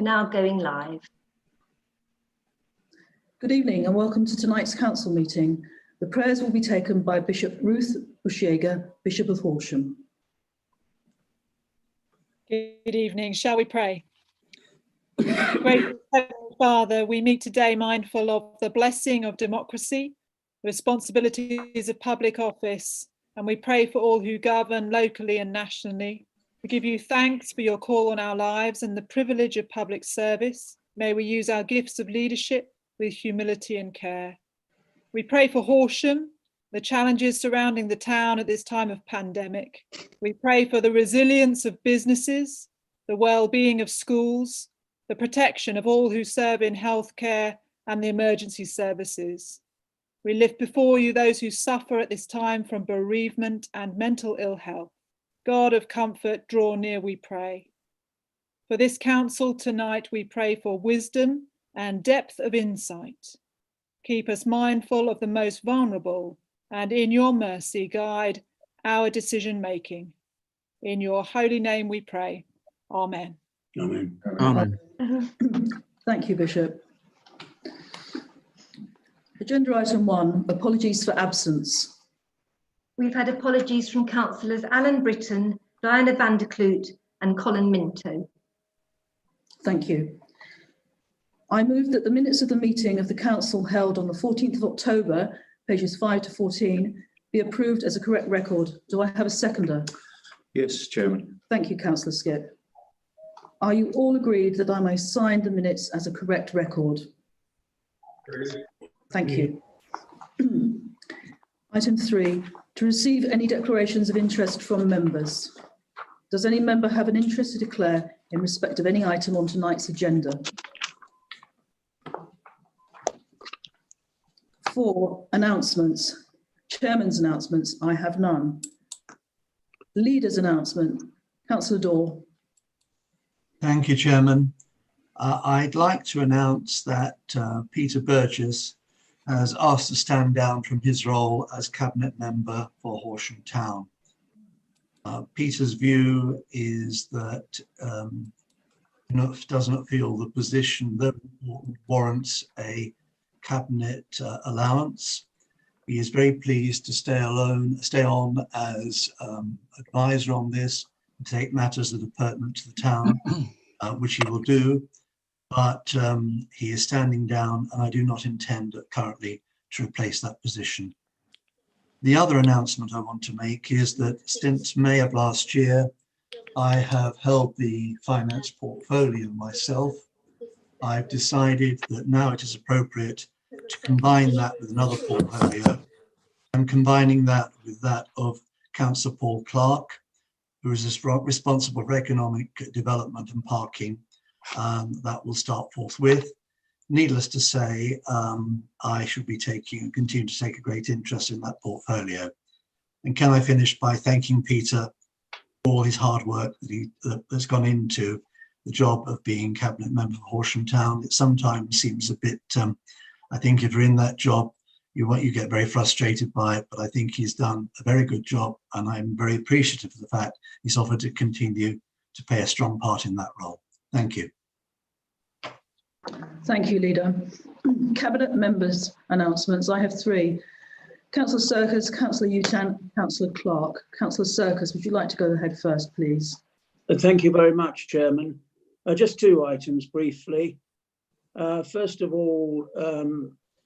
are now going live. Good evening and welcome to tonight's council meeting. The prayers will be taken by Bishop Ruth Bushyeager, Bishop of Horsham. Good evening. Shall we pray? Great Heavenly Father, we meet today mindful of the blessing of democracy, responsibilities of public office, and we pray for all who govern locally and nationally. We give you thanks for your call on our lives and the privilege of public service. May we use our gifts of leadership with humility and care. We pray for Horsham, the challenges surrounding the town at this time of pandemic. We pray for the resilience of businesses, the well-being of schools, the protection of all who serve in healthcare and the emergency services. We lift before you those who suffer at this time from bereavement and mental ill health. God of comfort, draw near, we pray. For this council tonight, we pray for wisdom and depth of insight. Keep us mindful of the most vulnerable, and in your mercy guide our decision-making. In your holy name we pray. Amen. Amen. Amen. Thank you, Bishop. Agenda item 1, apologies for absence. We've had apologies from councillors Alan Britton, Diana van der Kloot and Colin Minto. Thank you. I move that the minutes of the meeting of the council held on the 14th of October, pages 5 to 14, be approved as a correct record. Do I have a seconder? Yes, Chairman. Thank you, Councillor Skipp. Are you all agreed that I may sign the minutes as a correct record? Thank you. Item 3, to receive any declarations of interest from members. Does any member have an interest to declare in respect of any item on tonight's agenda? 4, announcements. Chairman's announcements, I have none. Leader's announcement, Councillor Daw. Thank you, Chairman. I'd like to announce that Peter Burgess has asked to stand down from his role as Cabinet Member for Horsham Town. Peter's view is that does not feel the position that warrants a Cabinet allowance. He is very pleased to stay on as advisor on this and take matters that are pertinent to the town, which he will do. But he is standing down, and I do not intend currently to replace that position. The other announcement I want to make is that since May of last year, I have held the finance portfolio myself. I've decided that now it is appropriate to combine that with another portfolio. I'm combining that with that of Councillor Paul Clark, who is responsible for economic development and parking. That will start forthwith. Needless to say, I should be continue to take a great interest in that portfolio. And can I finish by thanking Peter for all his hard work that's gone into the job of being Cabinet Member for Horsham Town. It sometimes seems a bit, I think if you're in that job, you get very frustrated by it, but I think he's done a very good job, and I'm very appreciative of the fact he's offered to continue to play a strong part in that role. Thank you. Thank you, Leader. Cabinet members' announcements. I have 3. Councillor Serkis, Councillor Utan, Councillor Clark. Councillor Serkis, would you like to go ahead first, please? Thank you very much, Chairman. Just 2 items briefly. First of all,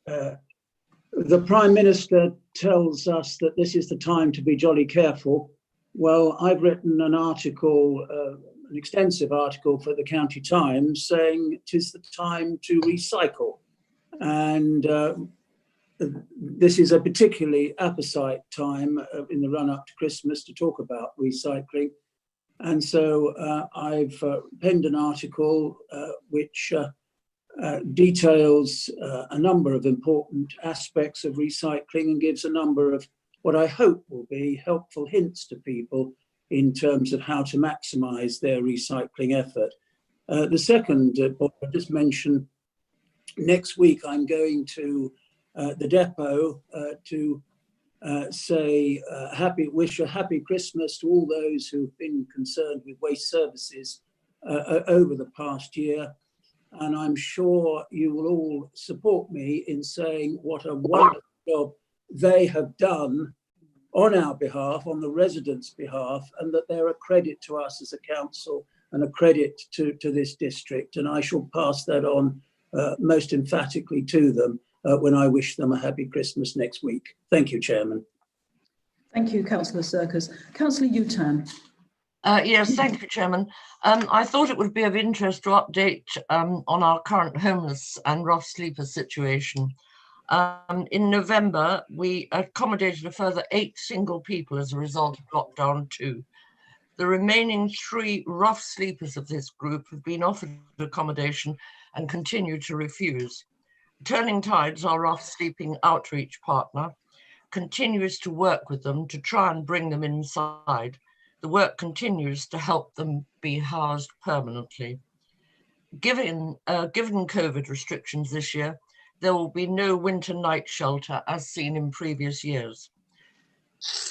the Prime Minister tells us that this is the time to be jolly careful. Well, I've written an article, an extensive article for the County Times saying it is the time to recycle. And this is a particularly apposite time in the run-up to Christmas to talk about recycling. And so I've penned an article which details a number of important aspects of recycling and gives a number of what I hope will be helpful hints to people in terms of how to maximise their recycling effort. The second point I just mentioned, next week I'm going to the depot to wish a happy Christmas to all those who've been concerned with waste services over the past year. And I'm sure you will all support me in saying what a wonderful job they have done on our behalf, on the residents' behalf, and that they're a credit to us as a council and a credit to this district. And I shall pass that on most emphatically to them when I wish them a happy Christmas next week. Thank you, Chairman. Thank you, Councillor Serkis. Councillor Utan. Yes, thank you, Chairman. I thought it would be of interest to update on our current homeless and rough sleeper situation. In November, we accommodated a further 8 single people as a result of lockdown 2. The remaining 3 rough sleepers of this group have been offered accommodation and continue to refuse. Turning Tides, our rough sleeping outreach partner, continues to work with them to try and bring them inside. The work continues to help them be housed permanently. Given COVID restrictions this year, there will be no winter night shelter as seen in previous years.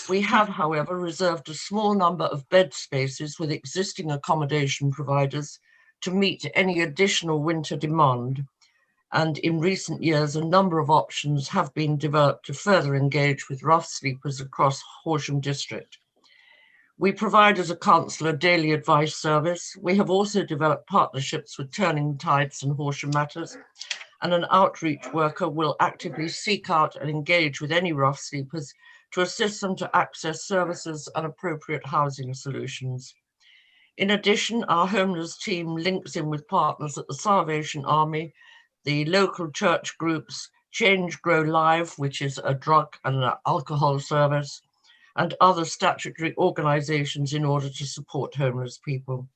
We have, however, reserved a small number of bed spaces with existing accommodation providers to meet any additional winter demand. And in recent years, a number of options have been developed to further engage with rough sleepers across Horsham district. We provide as a council a daily advice service. We have also developed partnerships with Turning Tides and Horsham Matters, and an outreach worker will actively seek out and engage with any rough sleepers to assist them to access services and appropriate housing solutions. In addition, our homeless team links in with partners at the Salvation Army, the local church groups, Change Grow Live, which is a drug and an alcohol service, and other statutory organisations in order to support homeless people.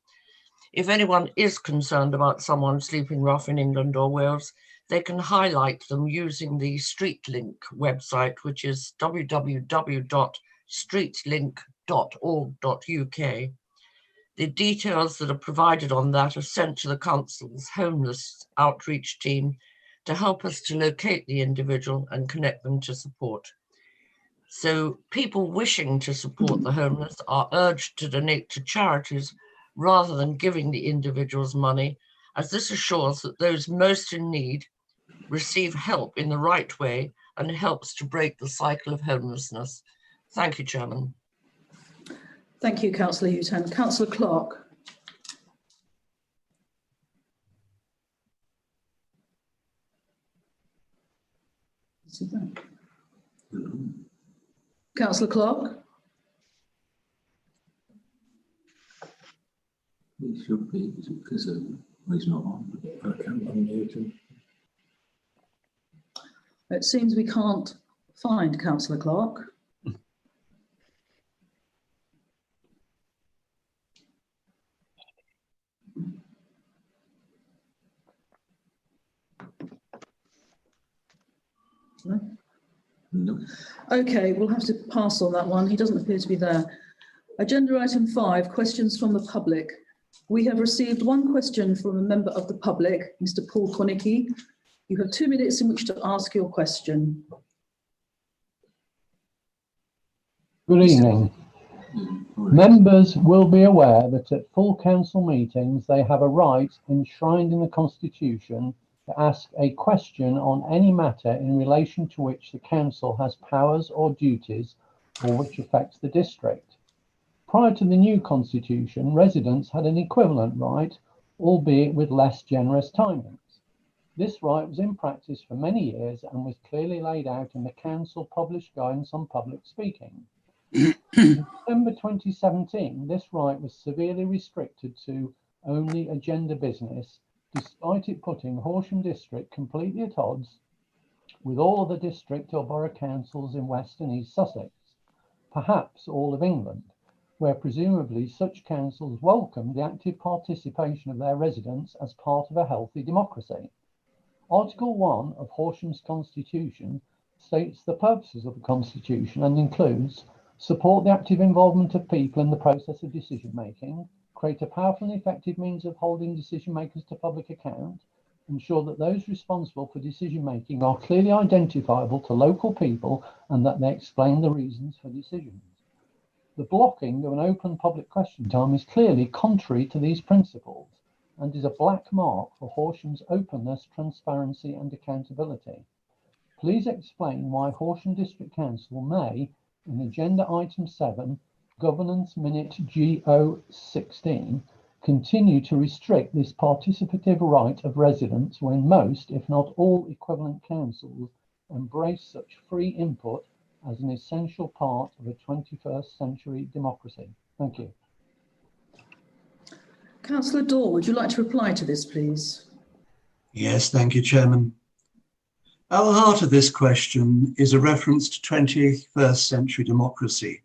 If anyone is concerned about someone sleeping rough in England or Wales, they can highlight them using the StreetLink website, which is www.streetlink.org.uk. The details that are provided on that are sent to the council's homeless outreach team to help us to locate the individual and connect them to support. So people wishing to support the homeless are urged to donate to charities rather than giving the individuals money, as this assures that those most in need receive help in the right way and helps to break the cycle of homelessness. Thank you, Chairman. Thank you, Councillor Utan. Councillor Clark. Councillor Clark. He should be, because he's not on. I can't unmute him. It seems we can't find Councillor Clark. No? No. Okay, we'll have to pass on that one. He doesn't appear to be there. Agenda item 5, questions from the public. We have received one question from a member of the public, Mr. Paul Konicki. You have 2 minutes in which to ask your question. Good evening. Members will be aware that at full council meetings they have a right enshrined in the Constitution to ask a question on any matter in relation to which the council has powers or duties or which affects the district. Prior to the new constitution, residents had an equivalent right, albeit with less generous timings. This right was in practice for many years and was clearly laid out in the council published guidance on public speaking. In December 2017, this right was severely restricted to only agenda business, despite it putting Horsham district completely at odds with all other district or borough councils in West and East Sussex, perhaps all of England, where presumably such councils welcome the active participation of their residents as part of a healthy democracy. Article 1 of Horsham's constitution states the purposes of the constitution and includes support the active involvement of people in the process of decision making, create a powerful and effective means of holding decision makers to public account, ensure that those responsible for decision making are clearly identifiable to local people and that they explain the reasons for decisions. The blocking of an open public question time is clearly contrary to these principles. and is a black mark for Horsham's openness, transparency and accountability. Please explain why Horsham District Council may, in Agenda Item 7, Governance Minute GO16, continue to restrict this participative right of residents when most, if not all, equivalent councils embrace such free input as an essential part of a 21st century democracy. Thank you. Councillor Daw, would you like to reply to this, please? Yes, thank you, Chairman. At the heart of this question is a reference to 21st century democracy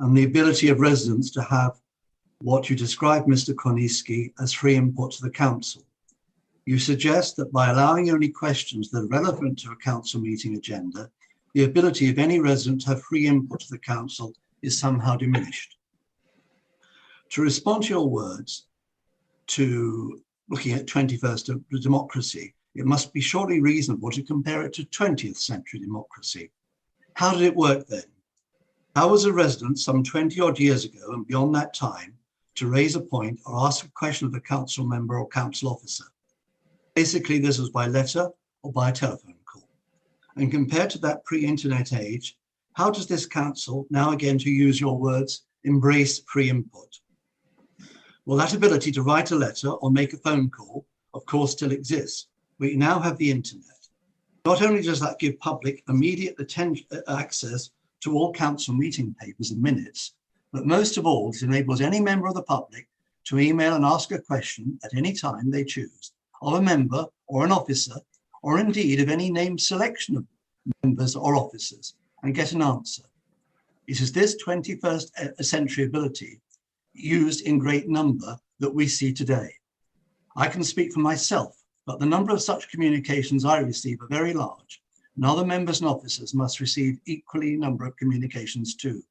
and the ability of residents to have what you described, Mr. Koniski, as free input to the council. You suggest that by allowing only questions that are relevant to a council meeting agenda, the ability of any resident to have free input to the council is somehow diminished. To respond to your words, to looking at 21st democracy, it must be surely reasonable to compare it to 20th century democracy. How did it work then? How was a resident some 20 odd years ago and beyond that time to raise a point or ask a question of a council member or council officer? Basically, this was by letter or by a telephone call. And compared to that pre-internet age, how does this council, now again to use your words, embrace free input? Well, that ability to write a letter or make a phone call, of course, still exists. We now have the internet. Not only does that give public immediate access to all council meeting papers and minutes, but most of all, it enables any member of the public to email and ask a question at any time they choose of a member or an officer, or indeed of any named selection of members or officers, and get an answer. It is this 21st century ability used in great number that we see today. I can speak for myself, but the number of such communications I receive are very large, and other members and officers must receive equally number of communications too.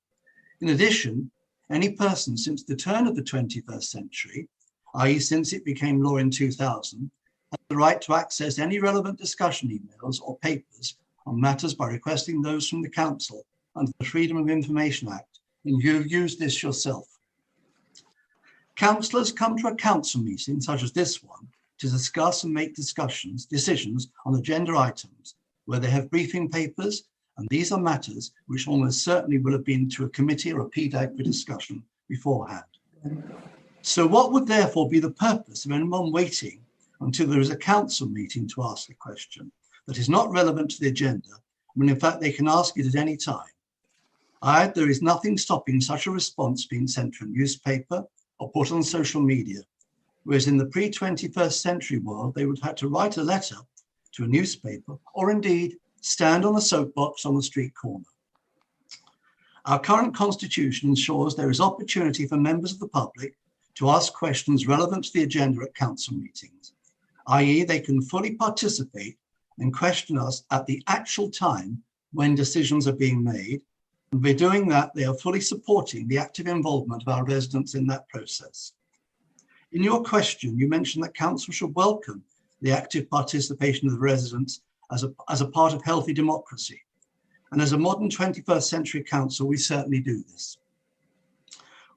In addition, any person since the turn of the 21st century, i.e. since it became law in 2000, has the right to access any relevant discussion emails or papers on matters by requesting those from the council under the Freedom of Information Act, and you have used this yourself. Councillors come to a council meeting such as this one to discuss and make decisions on agenda items where they have briefing papers, and these are matters which almost certainly will have been to a committee or a PDAG for discussion beforehand. So what would therefore be the purpose of anyone waiting until there is a council meeting to ask a question that is not relevant to the agenda, when in fact they can ask it at any time? There is nothing stopping such a response being sent to a newspaper or put on social media, whereas in the pre-21st century world, they would have to write a letter to a newspaper or indeed stand on a soapbox on the street corner. Our current constitution ensures there is opportunity for members of the public to ask questions relevant to the agenda at council meetings, i.e. they can fully participate and question us at the actual time when decisions are being made. And by doing that, they are fully supporting the active involvement of our residents in that process. In your question, you mentioned that council should welcome the active participation of the residents as a part of healthy democracy. And as a modern 21st century council, we certainly do this.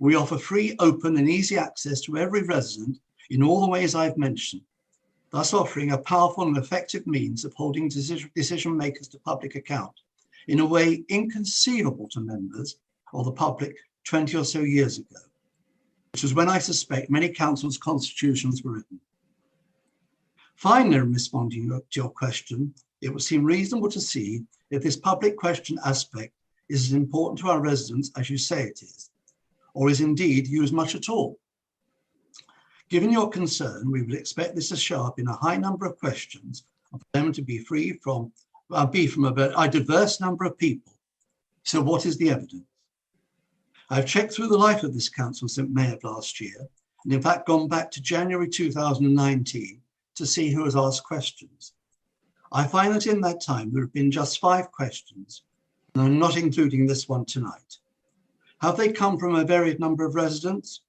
We offer free, open and easy access to every resident in all the ways I've mentioned, thus offering a powerful and effective means of holding decision makers to public account in a way inconceivable to members of the public 20 or so years ago, which is when I suspect many councils' constitutions were written. Finally, in responding to your question, it would seem reasonable to see if this public question aspect is as important to our residents as you say it is, or is indeed used much at all. Given your concern, we would expect this to show up in a high number of questions, and for them to be from a diverse number of people. So what is the evidence? I've checked through the life of this council since May of last year, and in fact gone back to January 2019 to see who has asked questions. I find that in that time there have been just 5 questions, and I'm not including this one tonight. Have they come from a varied number of residents?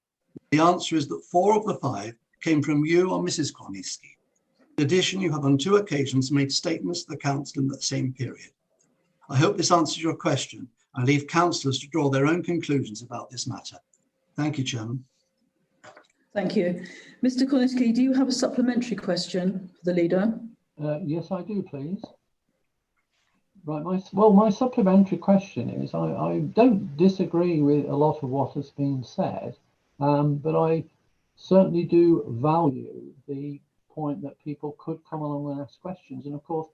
The answer is that 4 of the 5 came from you or Mrs. Koniski. In addition, you have on 2 occasions made statements to the council in that same period. I hope this answers your question. I leave councillors to draw their own conclusions about this matter. Thank you, Chairman. Thank you. Mr. Koniski, do you have a supplementary question for the leader? Yes, I do, please. Right, my supplementary question is, I don't disagree with a lot of what has been said, but I certainly do value the point that people could come along and ask questions. And of course,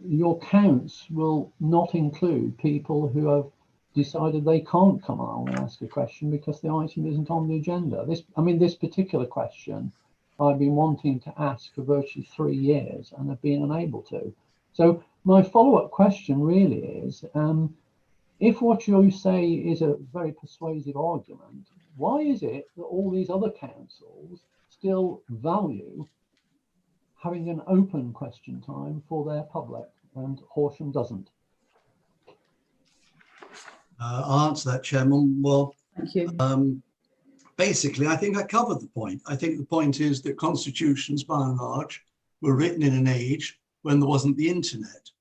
your counts will not include people who have decided they can't come along and ask a question because the item isn't on the agenda. This particular question I've been wanting to ask for virtually 3 years and have been unable to. So my follow-up question really is, if what you say is a very persuasive argument, why is it that all these other councils still value having an open question time for their public and Horsham doesn't? I'll answer that, Chairman. Well, Thank you. Basically, I think I covered the point. I think the point is that constitutions, by and large, were written in an age when there wasn't the internet.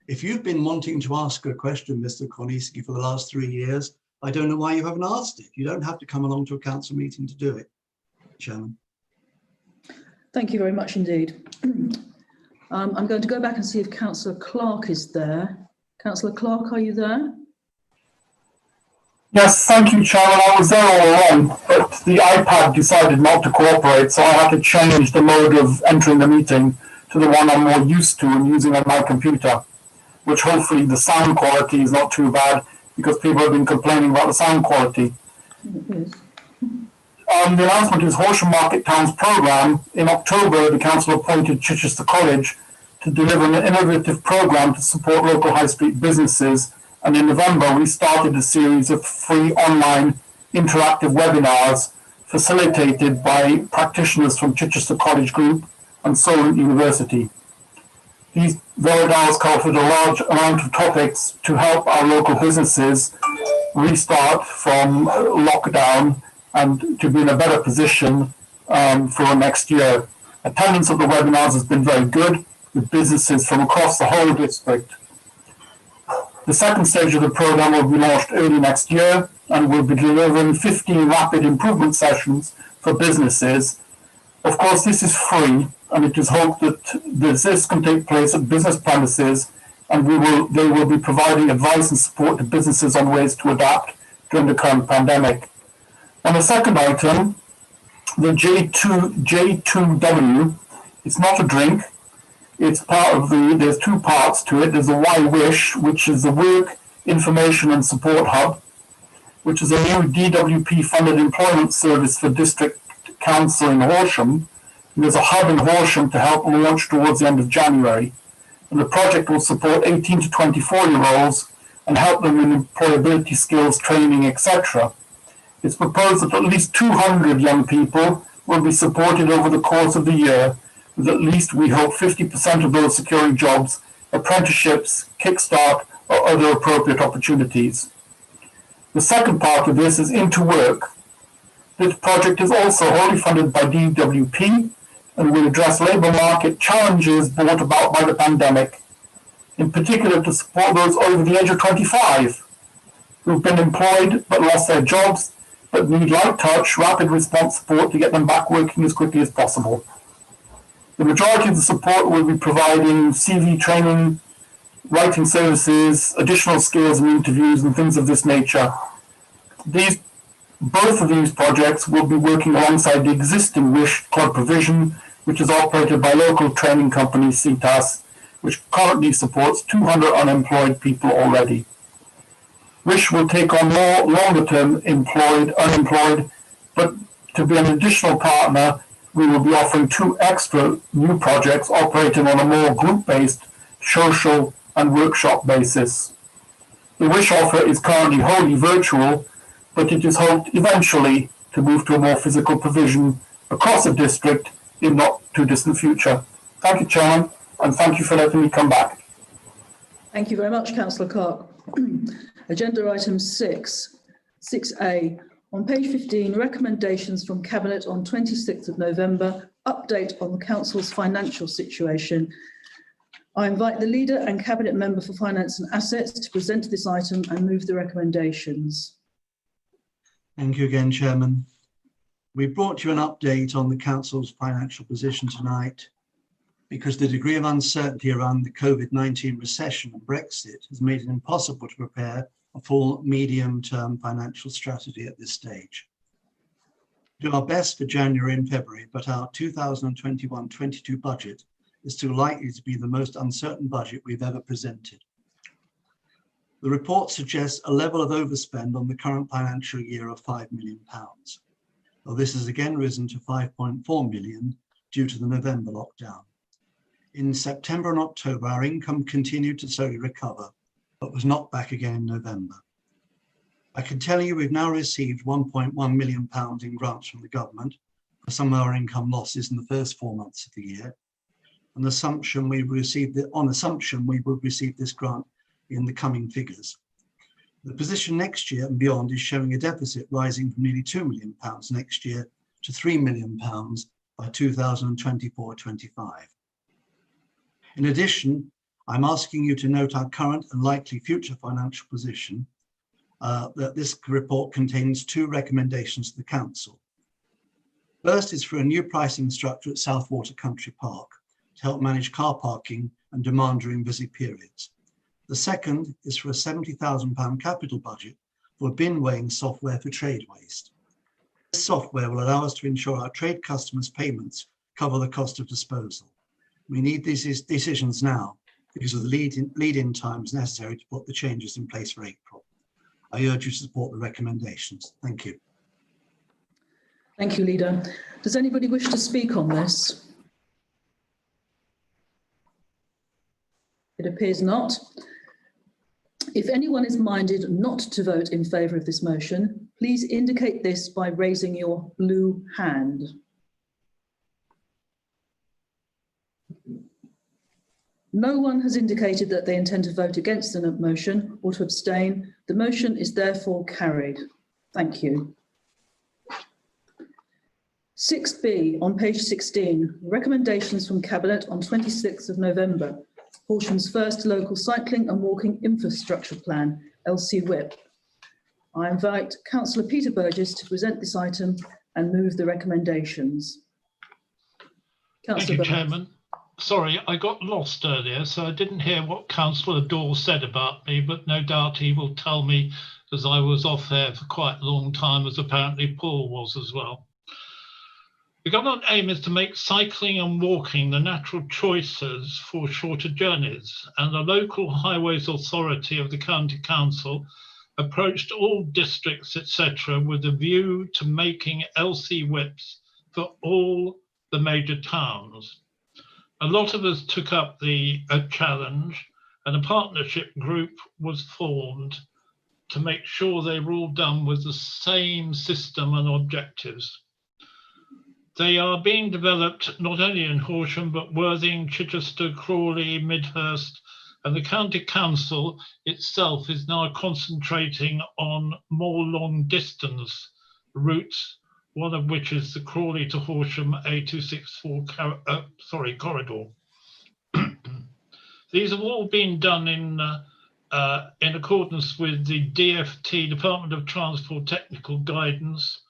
If you've been wanting to ask a question, Mr. Koniski, for the last 3 years, I don't know why you haven't asked it. You don't have to come along to a council meeting to do it, Chairman. Thank you very much indeed. I'm going to go back and see if Councillor Clark is there. Councillor Clark, are you there? Yes, thank you, Chairman. I was there all along, but the iPad decided not to cooperate, so I had to change the mode of entering the meeting to the one I'm more used to and using on my computer, which hopefully the sound quality is not too bad because people have been complaining about the sound quality. Yes. The announcement is Horsham Market Town's programme. In October, the council appointed Chichester College to deliver an innovative programme to support local high street businesses. And in November, we started a series of free online interactive webinars facilitated by practitioners from Chichester College Group and Solent University. These webinars covered a large amount of topics to help our local businesses restart from lockdown and to be in a better position for next year. Attendance at the webinars has been very good, with businesses from across the whole district. The second stage of the programme will be launched early next year and will be delivering 15 rapid improvement sessions for businesses. Of course, this is free, and it is hoped that this can take place at business premises, and they will be providing advice and support to businesses on ways to adapt during the current pandemic. On the second item, the J2W, it's not a drink. It's part of there's two parts to it. There's a Why Wish, which is the Work, Information and Support Hub, which is a new DWP-funded employment service for District Council in Horsham. And there's a hub in Horsham to help launch towards the end of January. And the project will support 18 to 24-year-olds and help them with employability skills, training, etc. It's proposed that at least 200 young people will be supported over the course of the year, with at least, we hope, 50% of those securing jobs, apprenticeships, kickstart, or other appropriate opportunities. The second part of this is Into Work. This project is also wholly funded by DWP and will address labour market challenges brought about by the pandemic, in particular to support those over the age of 25 who've been employed but lost their jobs but need light touch, rapid response support to get them back working as quickly as possible. The majority of the support will be providing CV training, writing services, additional skills and interviews and things of this nature. Both of these projects will be working alongside the existing WISH club provision, which is operated by local training company CTAS, which currently supports 200 unemployed people already. WISH will take on more longer-term unemployed, but to be an additional partner, we will be offering 2 extra new projects operating on a more group-based, social and workshop basis. The WISH offer is currently wholly virtual, but it is hoped eventually to move to a more physical provision across the district in not too distant future. Thank you, Chairman, and thank you for letting me come back. Thank you very much, Councillor Clark. Agenda item 6A. On page 15, recommendations from Cabinet on 26th of November, update on the Council's financial situation. I invite the Leader and Cabinet Member for Finance and Assets to present this item and move the recommendations. Thank you again, Chairman. We brought you an update on the Council's financial position tonight because the degree of uncertainty around the COVID-19 recession and Brexit has made it impossible to prepare a full medium-term financial strategy at this stage. We do our best for January and February, but our 2021-22 budget is still likely to be the most uncertain budget we've ever presented. The report suggests a level of overspend on the current financial year of £5 million. Well, this has again risen to 5.4 million due to the November lockdown. In September and October, our income continued to slowly recover, but was knocked back again in November. I can tell you we've now received £1.1 million in grants from the government for some of our income losses in the first 4 months of the year. On assumption we will receive this grant in the coming figures. The position next year and beyond is showing a deficit rising from nearly £2 million next year to £3 million by 2024-25. In addition, I'm asking you to note our current and likely future financial position, that this report contains 2 recommendations to the Council. First is for a new pricing structure at Southwater Country Park to help manage car parking and demand during busy periods. The second is for a £70,000 capital budget for bin weighing software for trade waste. This software will allow us to ensure our trade customers' payments cover the cost of disposal. We need these decisions now because of the lead-in times necessary to put the changes in place for April. I urge you to support the recommendations. Thank you. Thank you, Leader. Does anybody wish to speak on this? It appears not. If anyone is minded not to vote in favour of this motion, please indicate this by raising your blue hand. No one has indicated that they intend to vote against the motion or to abstain. The motion is therefore carried. Thank you. 6B on page 16, recommendations from Cabinet on 26th of November. Horsham's first local cycling and walking infrastructure plan, LC-WIP. I invite Councillor Peter Burgess to present this item and move the recommendations. Thank you, Chairman. Sorry, I got lost earlier, so I didn't hear what Councillor Daw said about me, but no doubt he will tell me, as I was off there for quite a long time, as apparently Paul was as well. The government aim is to make cycling and walking the natural choices for shorter journeys, and the local highways authority of the county council approached all districts, etc., with a view to making LC whips for all the major towns. A lot of us took up the challenge, and a partnership group was formed to make sure they were all done with the same system and objectives. They are being developed not only in Horsham, but Worthing, Chichester, Crawley, Midhurst, and the County Council itself is now concentrating on more long distance routes, one of which is the Crawley to Horsham A264 corridor. These have all been done in accordance with the DFT, Department of Transport Technical Guidance,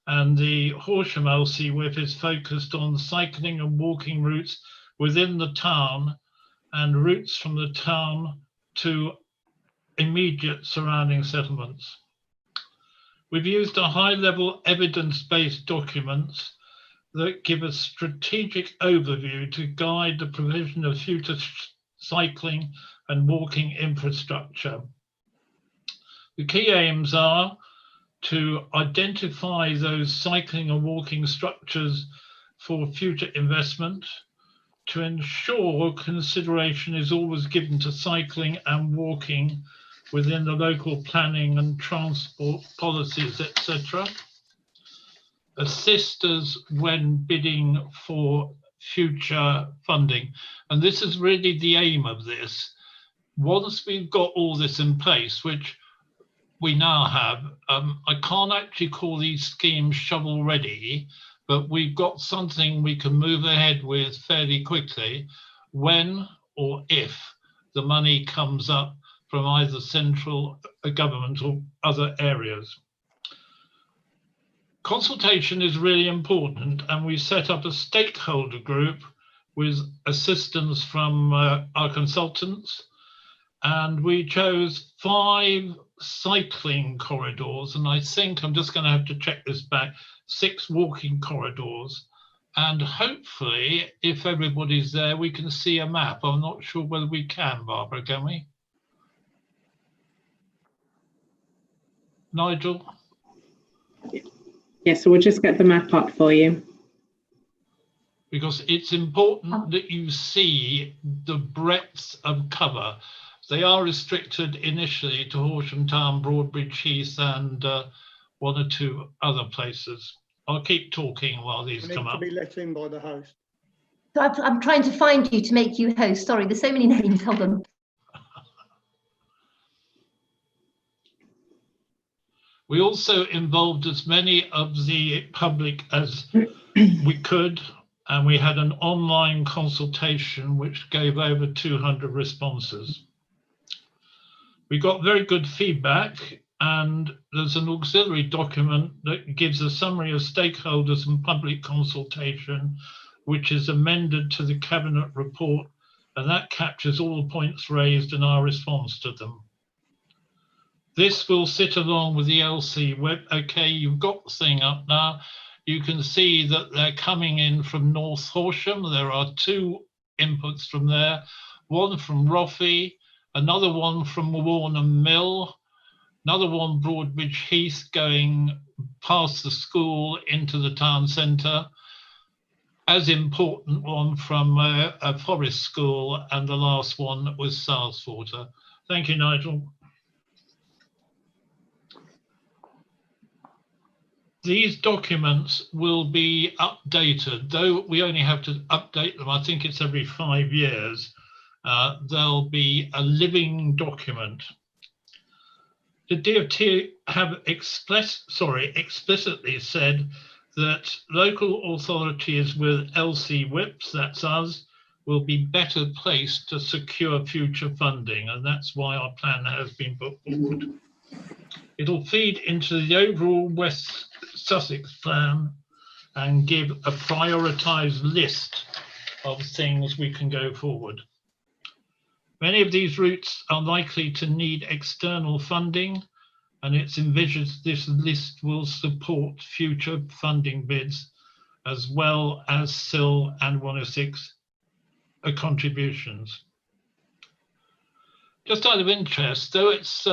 and the Horsham LC WIP is focused on cycling and walking routes within the town and routes from the town to immediate surrounding settlements. We've used a high-level evidence-based documents that give a strategic overview to guide the provision of future cycling and walking infrastructure. The key aims are to identify those cycling and walking structures for future investment, to ensure consideration is always given to cycling and walking within the local planning and transport policies, etc. Assist us when bidding for future funding. And this is really the aim of this. Once we've got all this in place, which we now have, I can't actually call these schemes shovel ready, but we've got something we can move ahead with fairly quickly when or if the money comes up from either central government or other areas. Consultation is really important, and we set up a stakeholder group with assistance from our consultants, and we chose 5 cycling corridors, and I think I'm just going to have to check this back, 6 walking corridors, and hopefully if everybody's there we can see a map. I'm not sure whether we can, Barbara, can we? Nigel? Yes, so we'll just get the map up for you. Because it's important that you see the breadth of cover. They are restricted initially to Horsham Town, Broadbridge Heath, and 1 or 2 other places. I'll keep talking while these come up. To be let in by the host. So I'm trying to find you to make you host. Sorry, there's so many names. Hold on. We also involved as many of the public as we could, and we had an online consultation which gave over 200 responses. We got very good feedback, and there's an auxiliary document that gives a summary of stakeholders and public consultation, which is amended to the Cabinet report, and that captures all the points raised and our response to them. This will sit along with the LC web. Okay, you've got the thing up now. You can see that they're coming in from North Horsham. There are 2 inputs from there, one from Roffey, another one from Warnham Mill, another one Broadbridge Heath going past the school into the town centre, as important one from a forest school, and the last one was Southwater. Thank you, Nigel. These documents will be updated, though we only have to update them, I think it's every 5 years. They'll be a living document. The DFT have explicitly said that local authorities with LC whips, that's us, will be better placed to secure future funding, and that's why our plan has been put forward. It'll feed into the overall West Sussex plan and give a prioritised list of things we can go forward. Many of these routes are likely to need external funding, and it's envisaged this list will support future funding bids as well as SIL and 106 contributions. Just out of interest, though it's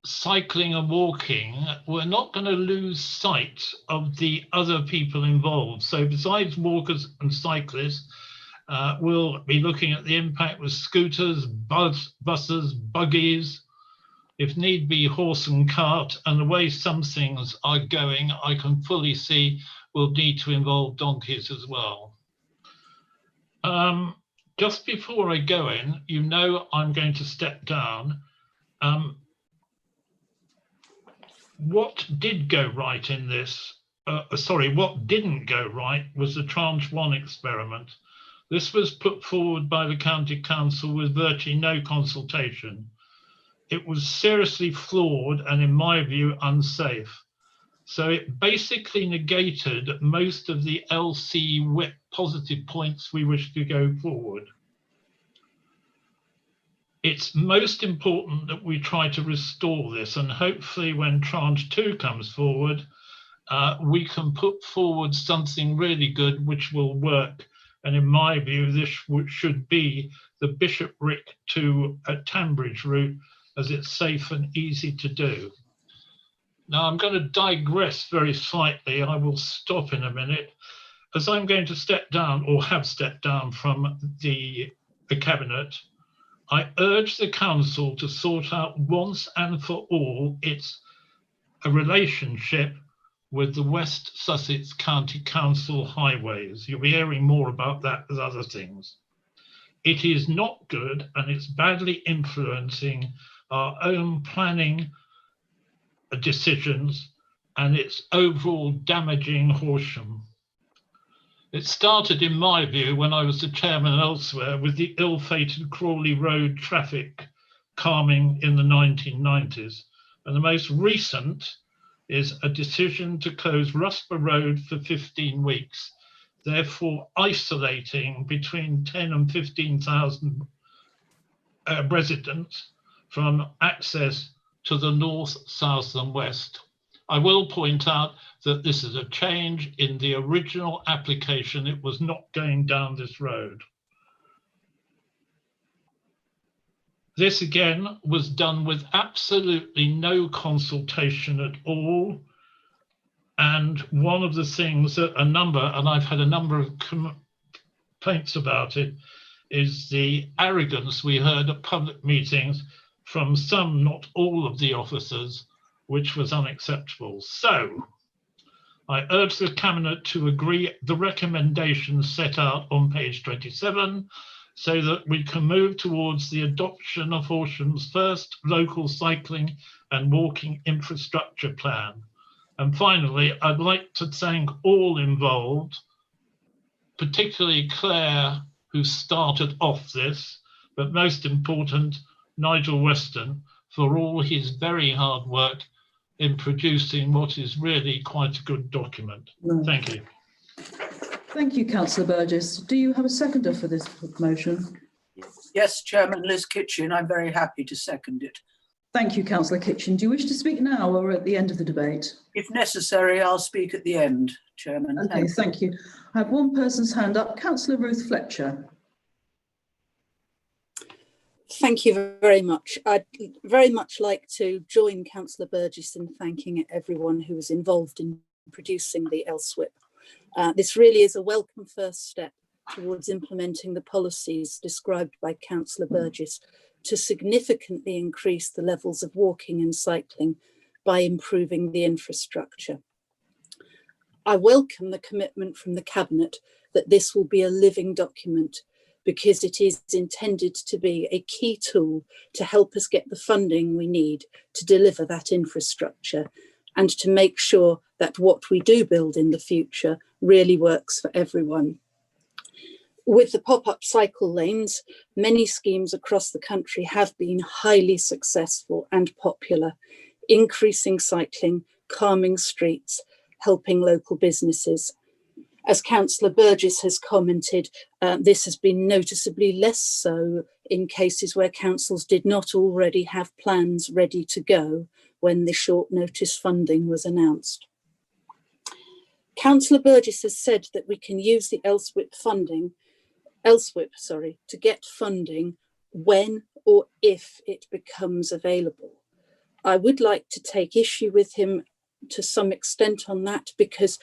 cycling and walking, we're not going to lose sight of the other people involved. So besides walkers and cyclists, we'll be looking at the impact with scooters, buses, buggies, if need be horse and cart, and the way some things are going, I can fully see we'll need to involve donkeys as well. Just before I go in, you know I'm going to step down. What did go right in this, what didn't go right was the Tranche 1 experiment. This was put forward by the County Council with virtually no consultation. It was seriously flawed and, in my view, unsafe. So it basically negated most of the LC WIP positive points we wish to go forward. It's most important that we try to restore this, and hopefully when Tranche 2 comes forward, we can put forward something really good which will work. And in my view, this should be the Bishopric to Tambridge route, as it's safe and easy to do. Now I'm going to digress very slightly. I will stop in a minute, as I'm going to step down, or have stepped down from the Cabinet. I urge the Council to sort out once and for all a relationship with the West Sussex County Council highways. You'll be hearing more about that with other things. It is not good, and it's badly influencing our own planning decisions, and it's overall damaging Horsham. It started, in my view, when I was the chairman elsewhere, with the ill-fated Crawley Road traffic calming in the 1990s. And the most recent is a decision to close Rusper Road for 15 weeks, therefore isolating between 10 and 15,000 residents from access to the north, south and west. I will point out that this is a change. In the original application, it was not going down this road. This again was done with absolutely no consultation at all. And one of the things that and I've had a number of complaints about it, is the arrogance we heard at public meetings from some, not all of the officers, which was unacceptable. So I urge the Cabinet to agree the recommendations set out on page 27 so that we can move towards the adoption of Horsham's first local cycling and walking infrastructure plan. And finally, I'd like to thank all involved, particularly Claire, who started off this, but most important, Nigel Weston, for all his very hard work in producing what is really quite a good document. Thank you. Thank you, Councillor Burgess. Do you have a seconder for this motion? Yes, Chairman, Liz Kitchen. I'm very happy to second it. Thank you, Councillor Kitchen. Do you wish to speak now or at the end of the debate? If necessary, I'll speak at the end, Chairman. Okay, thank you. I have one person's hand up, Councillor Ruth Fletcher. Thank you very much. I'd very much like to join Councillor Burgess in thanking everyone who was involved in producing the LSWIP. This really is a welcome first step towards implementing the policies described by Councillor Burgess to significantly increase the levels of walking and cycling by improving the infrastructure. I welcome the commitment from the Cabinet that this will be a living document, because it is intended to be a key tool to help us get the funding we need to deliver that infrastructure and to make sure that what we do build in the future really works for everyone. With the pop-up cycle lanes, many schemes across the country have been highly successful and popular, increasing cycling, calming streets, helping local businesses. As Councillor Burgess has commented, this has been noticeably less so in cases where councils did not already have plans ready to go when the short notice funding was announced. Councillor Burgess has said that we can use the LSWIP to get funding when or if it becomes available. I would like to take issue with him to some extent on that, because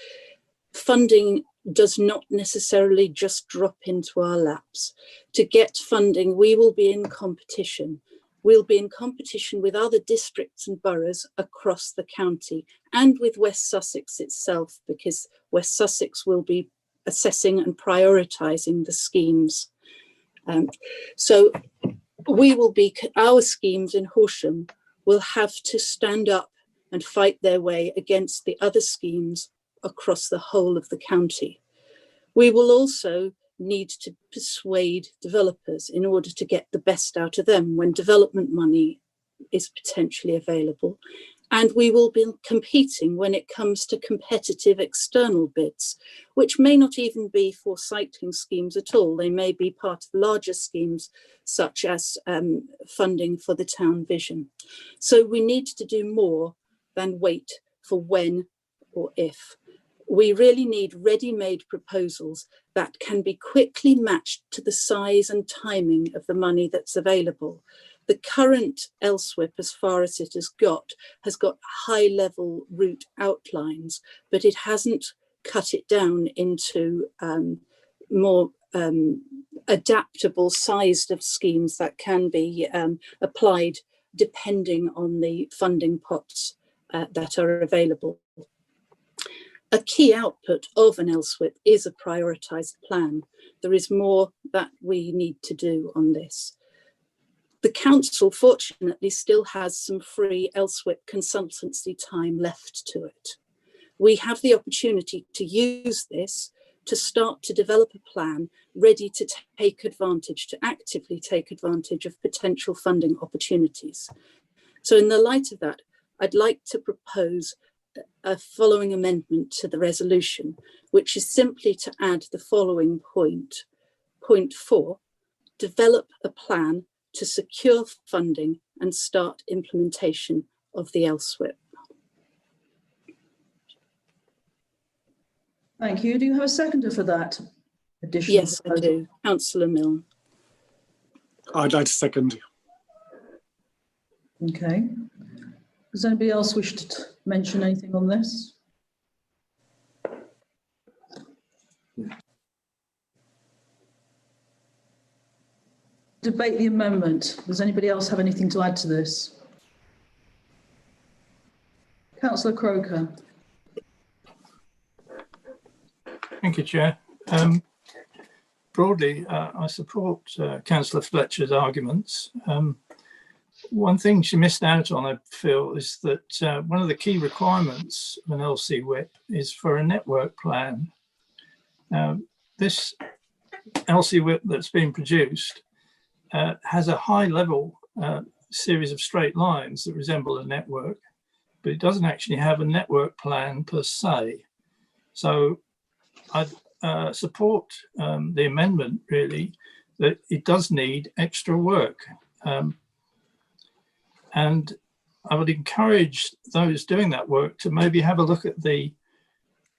funding does not necessarily just drop into our laps. To get funding, we will be in competition. We'll be in competition with other districts and boroughs across the county and with West Sussex itself, because West Sussex will be assessing and prioritising the schemes. So our schemes in Horsham will have to stand up and fight their way against the other schemes across the whole of the county. We will also need to persuade developers in order to get the best out of them when development money is potentially available. And we will be competing when it comes to competitive external bids, which may not even be for cycling schemes at all. They may be part of larger schemes, such as funding for the town vision. So we need to do more than wait for when or if. We really need ready-made proposals that can be quickly matched to the size and timing of the money that's available. The current LSWIP, as far as it has got high-level route outlines, but it hasn't cut it down into more adaptable sized of schemes that can be applied depending on the funding pots that are available. A key output of an LSWIP is a prioritised plan. There is more that we need to do on this. The council, fortunately, still has some free LSWIP consultancy time left to it. We have the opportunity to use this to start to develop a plan ready to take advantage, to actively take advantage of potential funding opportunities. So in the light of that, I'd like to propose a following amendment to the resolution, which is simply to add the following point. Point 4, develop a plan to secure funding and start implementation of the LSWIP. Thank you. Do you have a seconder for that addition? Yes, I do. Councillor Milne. I'd like to second. Okay. Does anybody else wish to mention anything on this? Debate the amendment. Does anybody else have anything to add to this? Councillor Croker. Thank you, Chair. Broadly, I support Councillor Fletcher's arguments. One thing she missed out on, I feel, is that one of the key requirements of an LC WIP is for a network plan. This LC WIP that's been produced has a high level series of straight lines that resemble a network, but it doesn't actually have a network plan per se. So I'd support the amendment, really, that it does need extra work. And I would encourage those doing that work to maybe have a look at the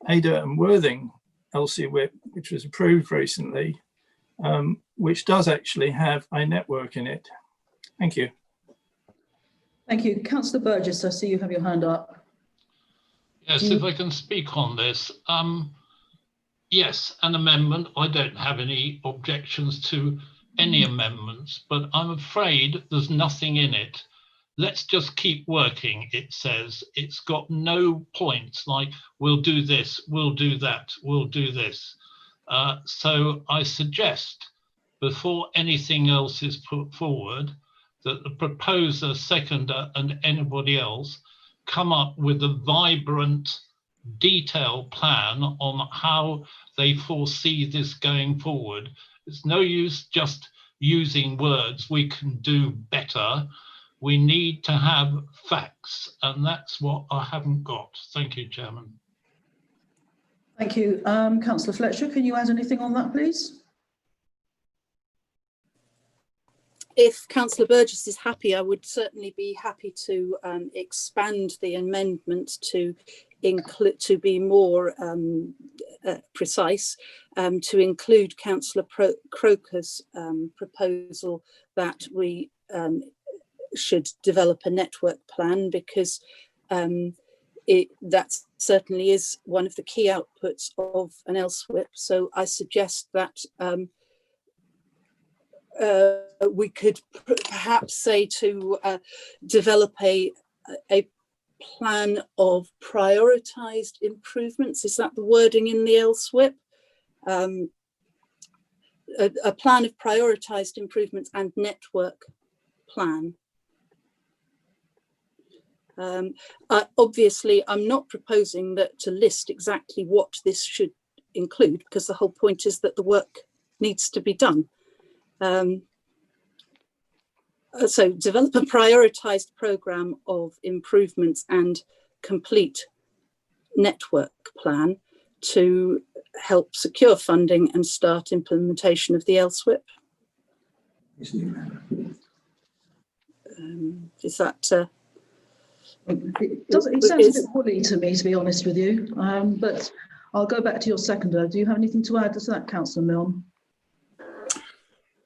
Ada and Worthing LC WIP, which was approved recently, which does actually have a network in it. Thank you. Thank you. Councillor Burgess, I see you have your hand up. Yes, if I can speak on this. Yes, an amendment. I don't have any objections to any amendments, but I'm afraid there's nothing in it. Let's just keep working, it says. It's got no points like, we'll do this, we'll do that, we'll do this. So I suggest, before anything else is put forward, that the proposer, seconder, and anybody else come up with a vibrant, detailed plan on how they foresee this going forward. It's no use just using words, we can do better. We need to have facts, and that's what I haven't got. Thank you, Chairman. Thank you. Councillor Fletcher, can you add anything on that, please? If Councillor Burgess is happy, I would certainly be happy to expand the amendment to include, to be more precise, to include Councillor Croker's proposal that we should develop a network plan, because that certainly is one of the key outputs of an LSWIP. So I suggest that we could perhaps say to develop a plan of prioritised improvements. Is that the wording in the LSWIP? A plan of prioritised improvements and network plan. Obviously, I'm not proposing that to list exactly what this should include, because the whole point is that the work needs to be done. So develop a prioritised programme of improvements and complete network plan to help secure funding and start implementation of the LSWIP. Is that... It sounds a bit woolly to me, to be honest with you, but I'll go back to your seconder. Do you have anything to add to that, Councillor Milne?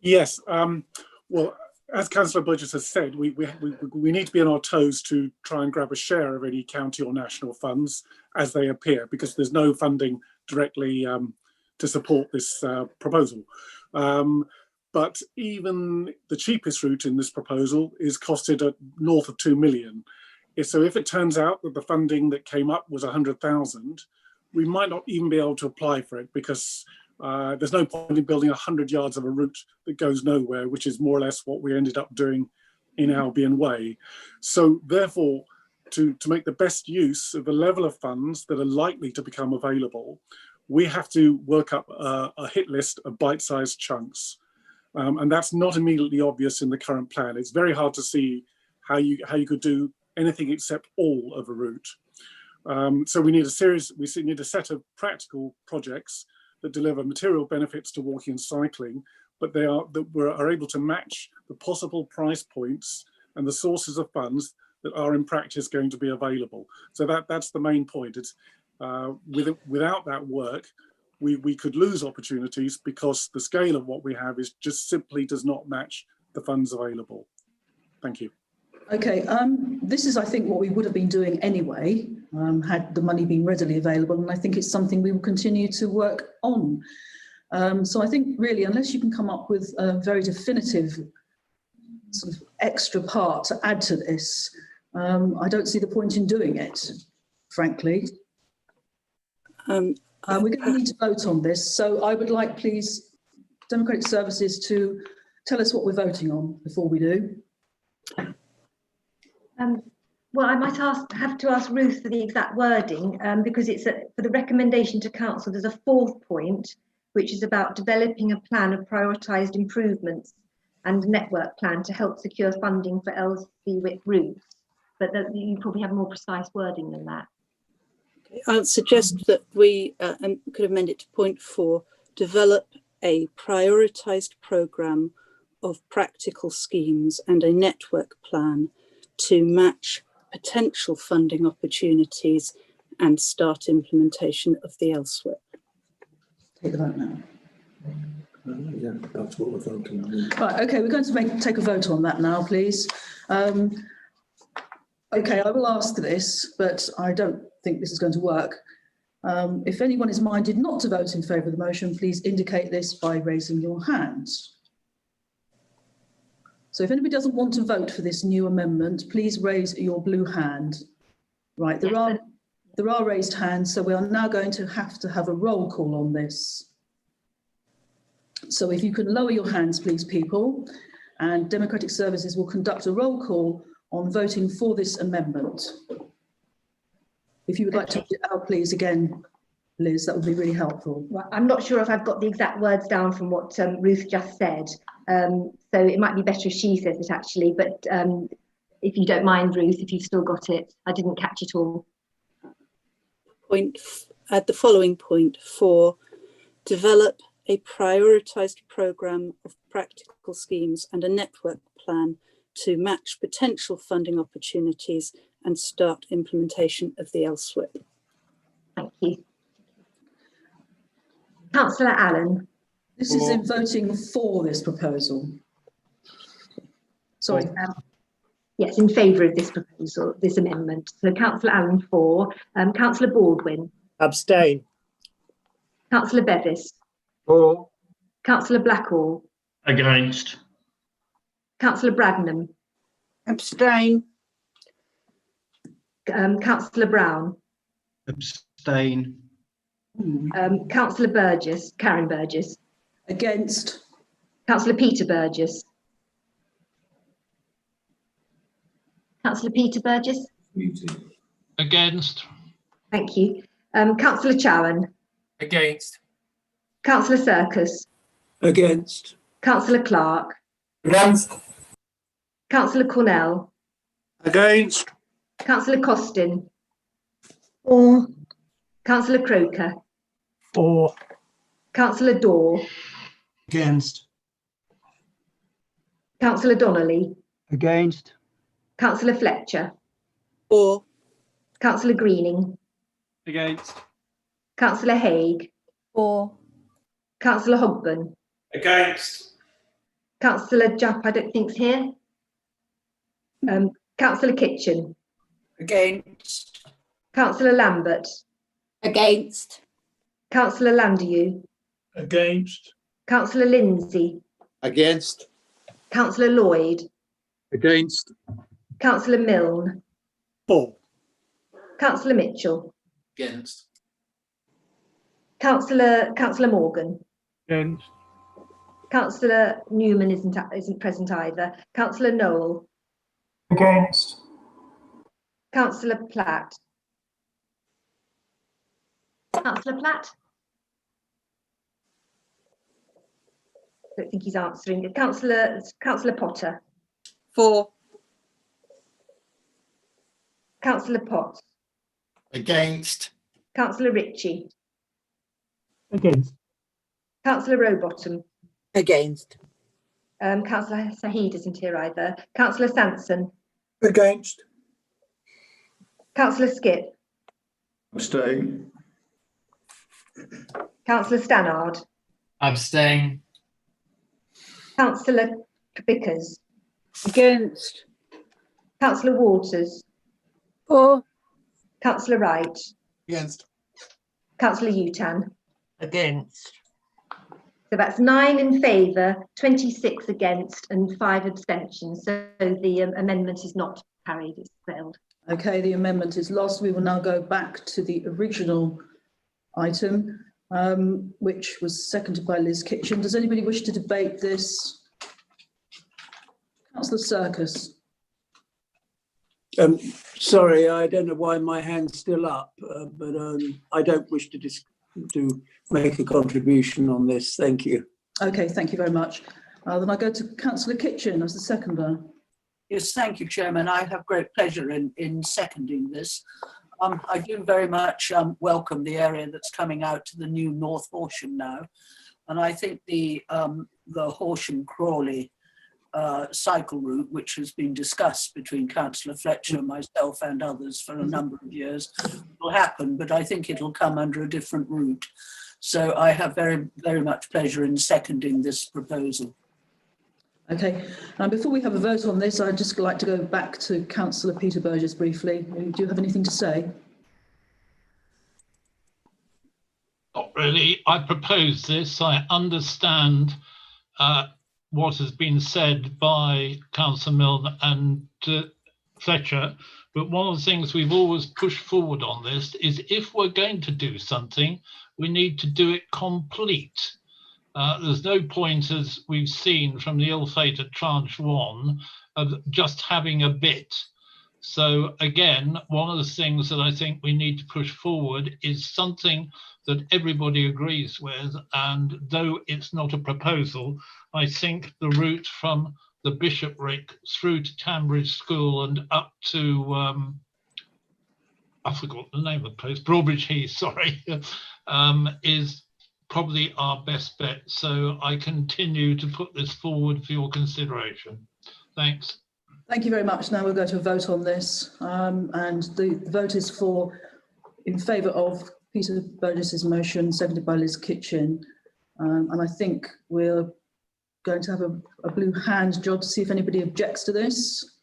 Yes. Well, as Councillor Burgess has said, we need to be on our toes to try and grab a share of any county or national funds as they appear, because there's no funding directly to support this proposal. But even the cheapest route in this proposal is costed at north of 2 million. So if it turns out that the funding that came up was 100,000, we might not even be able to apply for it, because there's no point in building 100 yards of a route that goes nowhere, which is more or less what we ended up doing in Albion Way. So therefore, to make the best use of the level of funds that are likely to become available, we have to work up a hit list of bite-sized chunks. And that's not immediately obvious in the current plan. It's very hard to see how you could do anything except all of a route. So we need a set of practical projects that deliver material benefits to walking and cycling, but they are able to match the possible price points and the sources of funds that are in practice going to be available. So that's the main point. It's without that work, we could lose opportunities because the scale of what we have is just simply does not match the funds available. Thank you. Okay, this is, I think, what we would have been doing anyway, had the money been readily available, and I think it's something we will continue to work on. So I think really, unless you can come up with a very definitive sort of extra part to add to this, I don't see the point in doing it, frankly. We're going to need to vote on this, so I would like, please, Democratic Services to tell us what we're voting on before we do. Well, I might have to ask Ruth for the exact wording, because it's for the recommendation to council. There's a fourth point, which is about developing a plan of prioritised improvements and a network plan to help secure funding for LC routes. But you probably have more precise wording than that. I'll suggest that we could amend it to point 4, develop a prioritised programme of practical schemes and a network plan to match potential funding opportunities and start implementation of the LSWIP. Take the vote now. Yeah, that's what we're voting on. Right, okay, we're going to take a vote on that now, please. Okay, I will ask this, but I don't think this is going to work. If anyone is minded not to vote in favour of the motion, please indicate this by raising your hand. So if anybody doesn't want to vote for this new amendment, please raise your blue hand. Right, there are raised hands, so we are now going to have a roll call on this. So if you can lower your hands, please, people, and Democratic Services will conduct a roll call on voting for this amendment. If you would like to read it out, please, again, Liz, that would be really helpful. Well, I'm not sure if I've got the exact words down from what Ruth just said. So it might be better if she says it actually, but if you don't mind, Ruth, if you've still got it, I didn't catch it all. At the following point 4, develop a prioritised programme of practical schemes and a network plan to match potential funding opportunities and start implementation of the LSWIP. Thank you. Councillor Allen. This is in voting for this proposal. Sorry. Yes, in favour of this proposal, this amendment. So Councillor Allen for, Councillor Borwin. Abstain. Councillor Bevis. For. Councillor Blackall. Against. Councillor Bradnam. Abstain. Councillor Brown. Abstain. Councillor Burgess, Karen Burgess. Against. Councillor Peter Burgess. Councillor Peter Burgess. Against. Thank you. Councillor Chowan. Against. Councillor Circus. Against. Councillor Clark. Against. Councillor Cornell. Against. Councillor Costin. For. Councillor Croker. For. Councillor Dorr. Against. Councillor Donnelly. Against. Councillor Fletcher. For. Councillor Greening. Against. Councillor Haig. For. Councillor Hogben. Against. Councillor Jupp, I don't think's here. Councillor Kitchen. Against. Councillor Lambert. Against. Councillor Landew. Against. Councillor Lindsay. Against. Councillor Lloyd. Against. Councillor Milne. For. Councillor Mitchell. Against. Councillor Morgan. Against. Councillor Newman isn't present either. Councillor Noel. Against. Councillor Platt. Councillor Platt? I don't think he's answering. Councillor Potter. For. Councillor Potts. Against. Councillor Ritchie. Against. Councillor Rowbottom. Against. Councillor Saheed isn't here either. Councillor Sanson. Against. Councillor Skipp. Abstain. Councillor Stannard. Abstain. Councillor Vickers. Against. Councillor Waters. For. Councillor Wright. Against. Councillor Utan. Against. So that's 9 in favour, 26 against and 5 abstentions. So the amendment is not carried, it's failed. Okay, the amendment is lost. We will now go back to the original item, which was seconded by Liz Kitchen. Does anybody wish to debate this? Councillor Circus. Sorry, I don't know why my hand's still up, but I don't wish to make a contribution on this. Thank you. Okay, thank you very much. Then I go to Councillor Kitchen as the seconder. Yes, thank you, Chairman. I have great pleasure in seconding this. I do very much welcome the area that's coming out to the new North Horsham now. And I think the Horsham Crawley cycle route, which has been discussed between Councillor Fletcher, myself and others for a number of years, will happen, but I think it'll come under a different route. So I have very, very much pleasure in seconding this proposal. Okay, before we have a vote on this, I'd just like to go back to Councillor Peter Burgess briefly. Do you have anything to say? Not really. I propose this. I understand what has been said by Councillor Milne and Fletcher, but one of the things we've always pushed forward on this is if we're going to do something, we need to do it complete. There's no point, as we've seen from the ill-fated tranche 1, of just having a bit. So again, one of the things that I think we need to push forward is something that everybody agrees with, and though it's not a proposal, I think the route from the bishopric through to Tambridge School and up to I forgot the name of the place, Broadbridge Heath, sorry, is probably our best bet. So I continue to put this forward for your consideration. Thanks. Thank you very much. Now we'll go to a vote on this, and the vote is in favour of Peter Burgess's motion, seconded by Liz Kitchen, and I think we're going to have a blue hand job to see if anybody objects to this.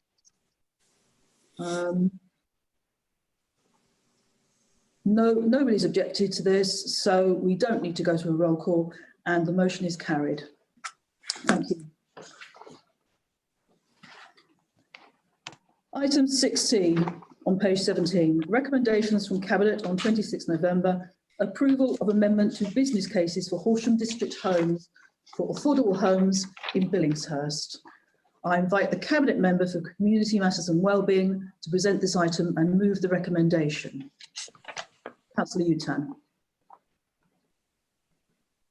No, nobody's objected to this, so we don't need to go to a roll call, and the motion is carried. Thank you. Item 6C on page 17, recommendations from Cabinet on 26 November, approval of amendment to business cases for Horsham District Homes for affordable homes in Billingshurst. I invite the Cabinet Member for Community Matters and Wellbeing to present this item and move the recommendation. Councillor Utan.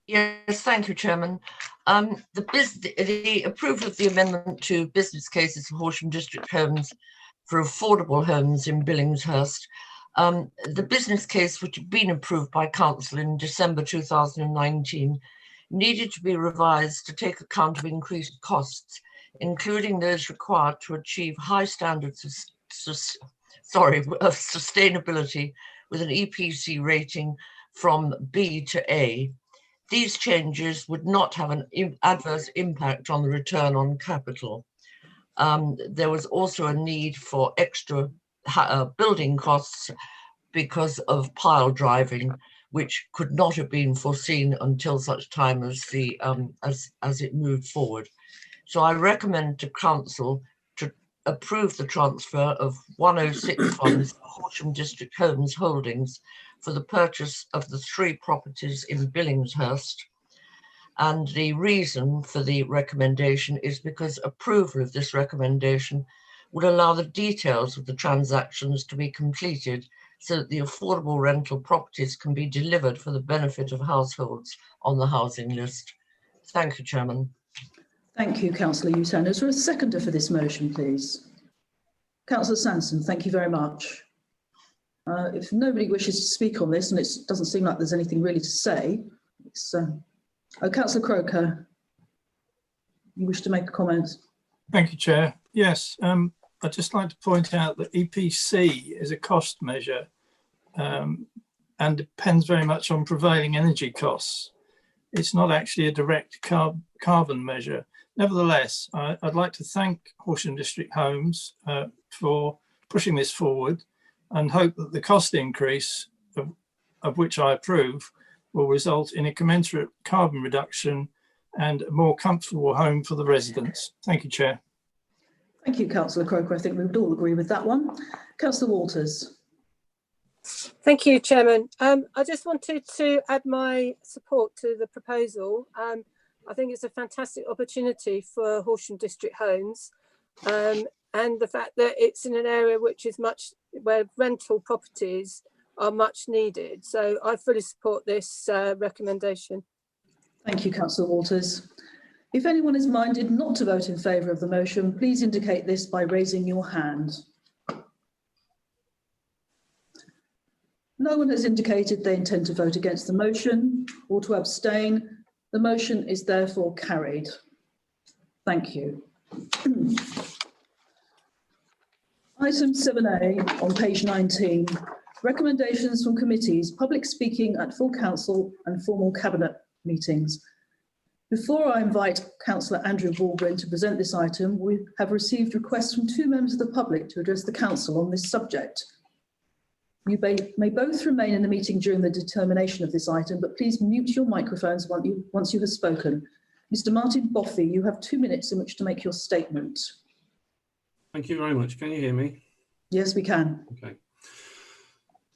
Yes, thank you, Chairman. The approval of the amendment to business cases for Horsham District Homes for affordable homes in Billingshurst. The business case, which had been approved by Council in December 2019, needed to be revised to take account of increased costs, including those required to achieve high standards of sustainability with an EPC rating from B to A. These changes would not have an adverse impact on the return on capital. There was also a need for extra building costs because of pile driving, which could not have been foreseen until such time as as it moved forward. So I recommend to Council to approve the transfer of 106 funds for Horsham District Homes Holdings for the purchase of the 3 properties in Billingshurst. And the reason for the recommendation is because approval of this recommendation would allow the details of the transactions to be completed so that the affordable rental properties can be delivered for the benefit of households on the housing list. Thank you, Chairman. Thank you, Councillor Utan. Is there a seconder for this motion, please? Councillor Sanson, thank you very much. If nobody wishes to speak on this, and it doesn't seem like there's anything really to say, it's, Councillor Croker, you wish to make a comment? Thank you, Chair. Yes, I'd just like to point out that EPC is a cost measure and depends very much on prevailing energy costs. It's not actually a direct carbon measure. Nevertheless, I'd like to thank Horsham District Homes for pushing this forward and hope that the cost increase, of which I approve, will result in a commensurate carbon reduction and a more comfortable home for the residents. Thank you, Chair. Thank you, Councillor Croker. I think we would all agree with that one. Councillor Walters. Thank you, Chairman. I just wanted to add my support to the proposal. I think it's a fantastic opportunity for Horsham District Homes, and the fact that it's in an area which is where rental properties are much needed. So I fully support this recommendation. Thank you, Councillor Walters. If anyone is minded not to vote in favour of the motion, please indicate this by raising your hand. No one has indicated they intend to vote against the motion or to abstain. The motion is therefore carried. Thank you. Item 7A on page 19, recommendations from committees, public speaking at full council and formal cabinet meetings. Before I invite Councillor Andrew Borwin to present this item, we have received requests from 2 members of the public to address the council on this subject. You may both remain in the meeting during the determination of this item, but please mute your microphones once you have spoken. Mr. Martin Boffey, you have 2 minutes in which to make your statement. Thank you very much. Can you hear me? Yes, we can. Okay.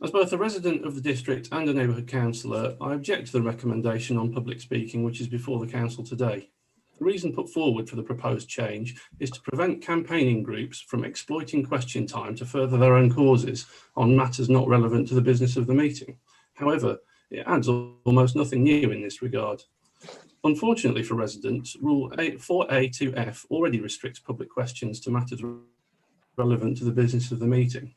As both a resident of the district and a neighbourhood councillor, I object to the recommendation on public speaking which is before the council today. The reason put forward for the proposed change is to prevent campaigning groups from exploiting question time to further their own causes on matters not relevant to the business of the meeting. However, it adds almost nothing new in this regard. Unfortunately for residents, Rule 4A2F already restricts public questions to matters relevant to the business of the meeting.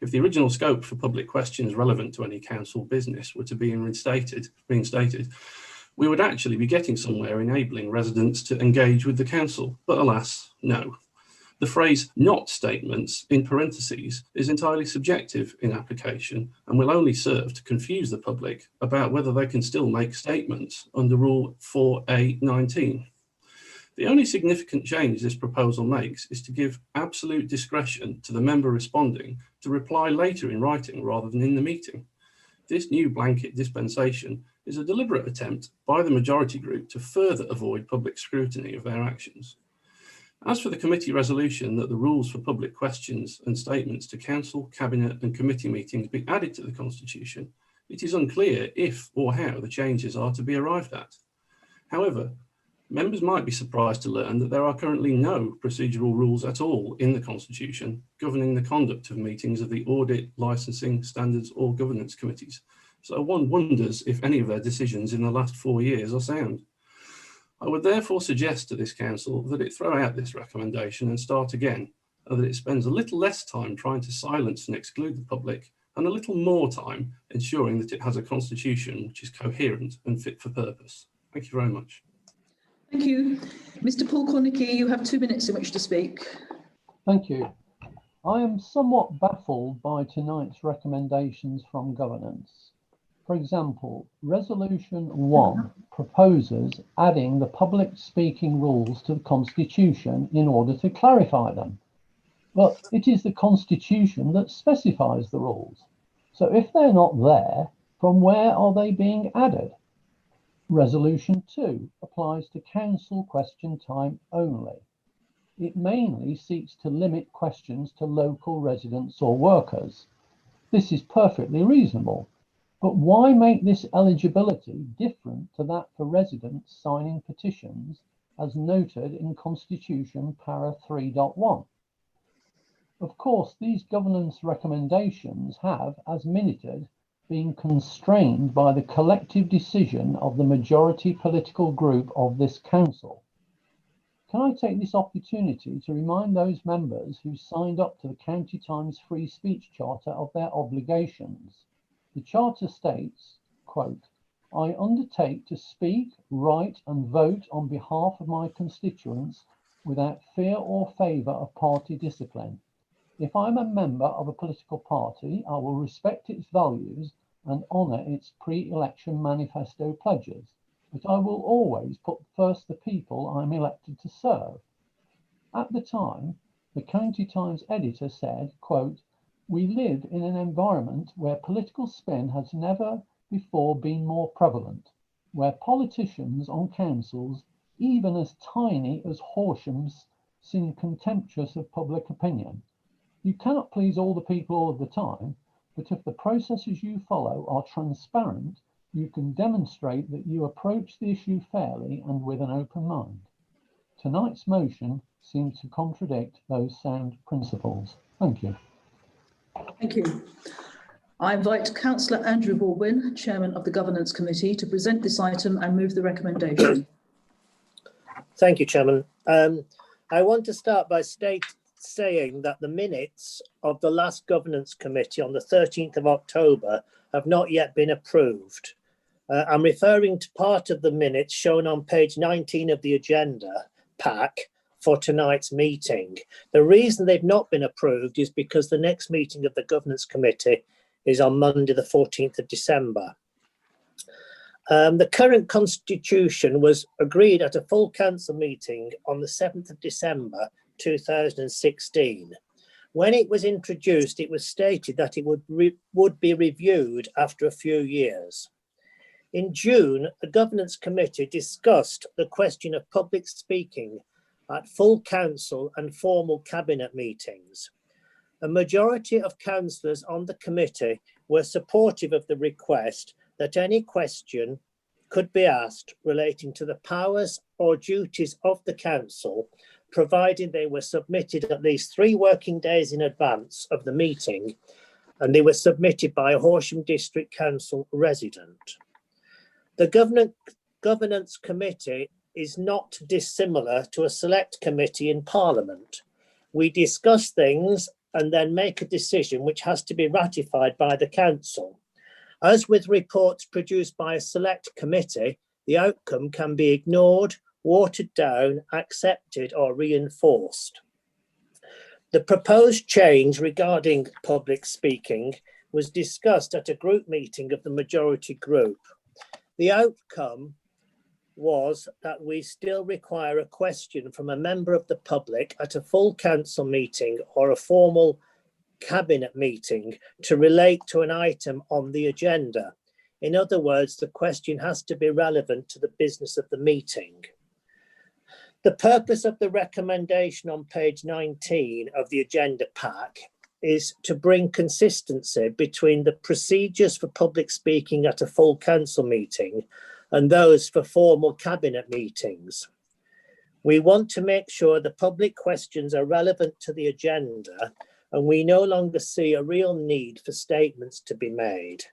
If the original scope for public questions relevant to any council business were to be reinstated, we would actually be getting somewhere enabling residents to engage with the council, but alas, no. The phrase "not statements" in parentheses is entirely subjective in application and will only serve to confuse the public about whether they can still make statements under Rule 4A19. The only significant change this proposal makes is to give absolute discretion to the member responding to reply later in writing rather than in the meeting. This new blanket dispensation is a deliberate attempt by the majority group to further avoid public scrutiny of their actions. As for the committee resolution that the rules for public questions and statements to council, cabinet and committee meetings be added to the constitution, it is unclear if or how the changes are to be arrived at. However, members might be surprised to learn that there are currently no procedural rules at all in the Constitution governing the conduct of meetings of the Audit, Licensing, Standards or Governance Committees. So one wonders if any of their decisions in the last 4 years are sound. I would therefore suggest to this council that it throw out this recommendation and start again, and that it spends a little less time trying to silence and exclude the public and a little more time ensuring that it has a constitution which is coherent and fit for purpose. Thank you very much. Thank you. Mr. Paul Cornicky, you have 2 minutes in which to speak. Thank you. I am somewhat baffled by tonight's recommendations from governance. For example, Resolution 1 proposes adding the public speaking rules to the Constitution in order to clarify them. But it is the Constitution that specifies the rules. So if they're not there, from where are they being added? Resolution 2 applies to council question time only. It mainly seeks to limit questions to local residents or workers. This is perfectly reasonable, but why make this eligibility different to that for residents signing petitions as noted in Constitution Para 3.1? Of course, these governance recommendations have, as minuted, being constrained by the collective decision of the majority political group of this council. can I take this opportunity to remind those members who signed up to the County Times Free Speech Charter of their obligations? The Charter states, quote, I undertake to speak, write and vote on behalf of my constituents without fear or favour of party discipline. If I'm a member of a political party, I will respect its values and honour its pre-election manifesto pledges, but I will always put first the people I'm elected to serve. At the time, the County Times editor said, quote, we live in an environment where political spin has never before been more prevalent, where politicians on councils, even as tiny as Horsham's, seem contemptuous of public opinion. You cannot please all the people all of the time, but if the processes you follow are transparent, you can demonstrate that you approach the issue fairly and with an open mind. Tonight's motion seems to contradict those sound principles. Thank you. Thank you. I invite Councillor Andrew Borwin, Chairman of the Governance Committee, to present this item and move the recommendation. Thank you, Chairman. I want to start by saying that the minutes of the last Governance Committee on the 13th of October have not yet been approved. I'm referring to part of the minutes shown on page 19 of the agenda pack for tonight's meeting. The reason they've not been approved is because the next meeting of the Governance Committee is on Monday, the 14th of December. The current constitution was agreed at a full council meeting on the 7th of December 2016. When it was introduced, it was stated that it would be reviewed after a few years. In June, the Governance Committee discussed the question of public speaking at full council and formal cabinet meetings. A majority of councillors on the committee were supportive of the request that any question could be asked relating to the powers or duties of the council, provided they were submitted at least 3 working days in advance of the meeting and they were submitted by a Horsham District Council resident. The Governance Committee is not dissimilar to a select committee in Parliament. We discuss things and then make a decision which has to be ratified by the council. As with reports produced by a select committee, the outcome can be ignored, watered down, accepted or reinforced. The proposed change regarding public speaking was discussed at a group meeting of the majority group. The outcome was that we still require a question from a member of the public at a full council meeting or a formal cabinet meeting to relate to an item on the agenda. In other words, the question has to be relevant to the business of the meeting. The purpose of the recommendation on page 19 of the agenda pack is to bring consistency between the procedures for public speaking at a full council meeting and those for formal cabinet meetings. We want to make sure the public questions are relevant to the agenda, and we no longer see a real need for statements to be made.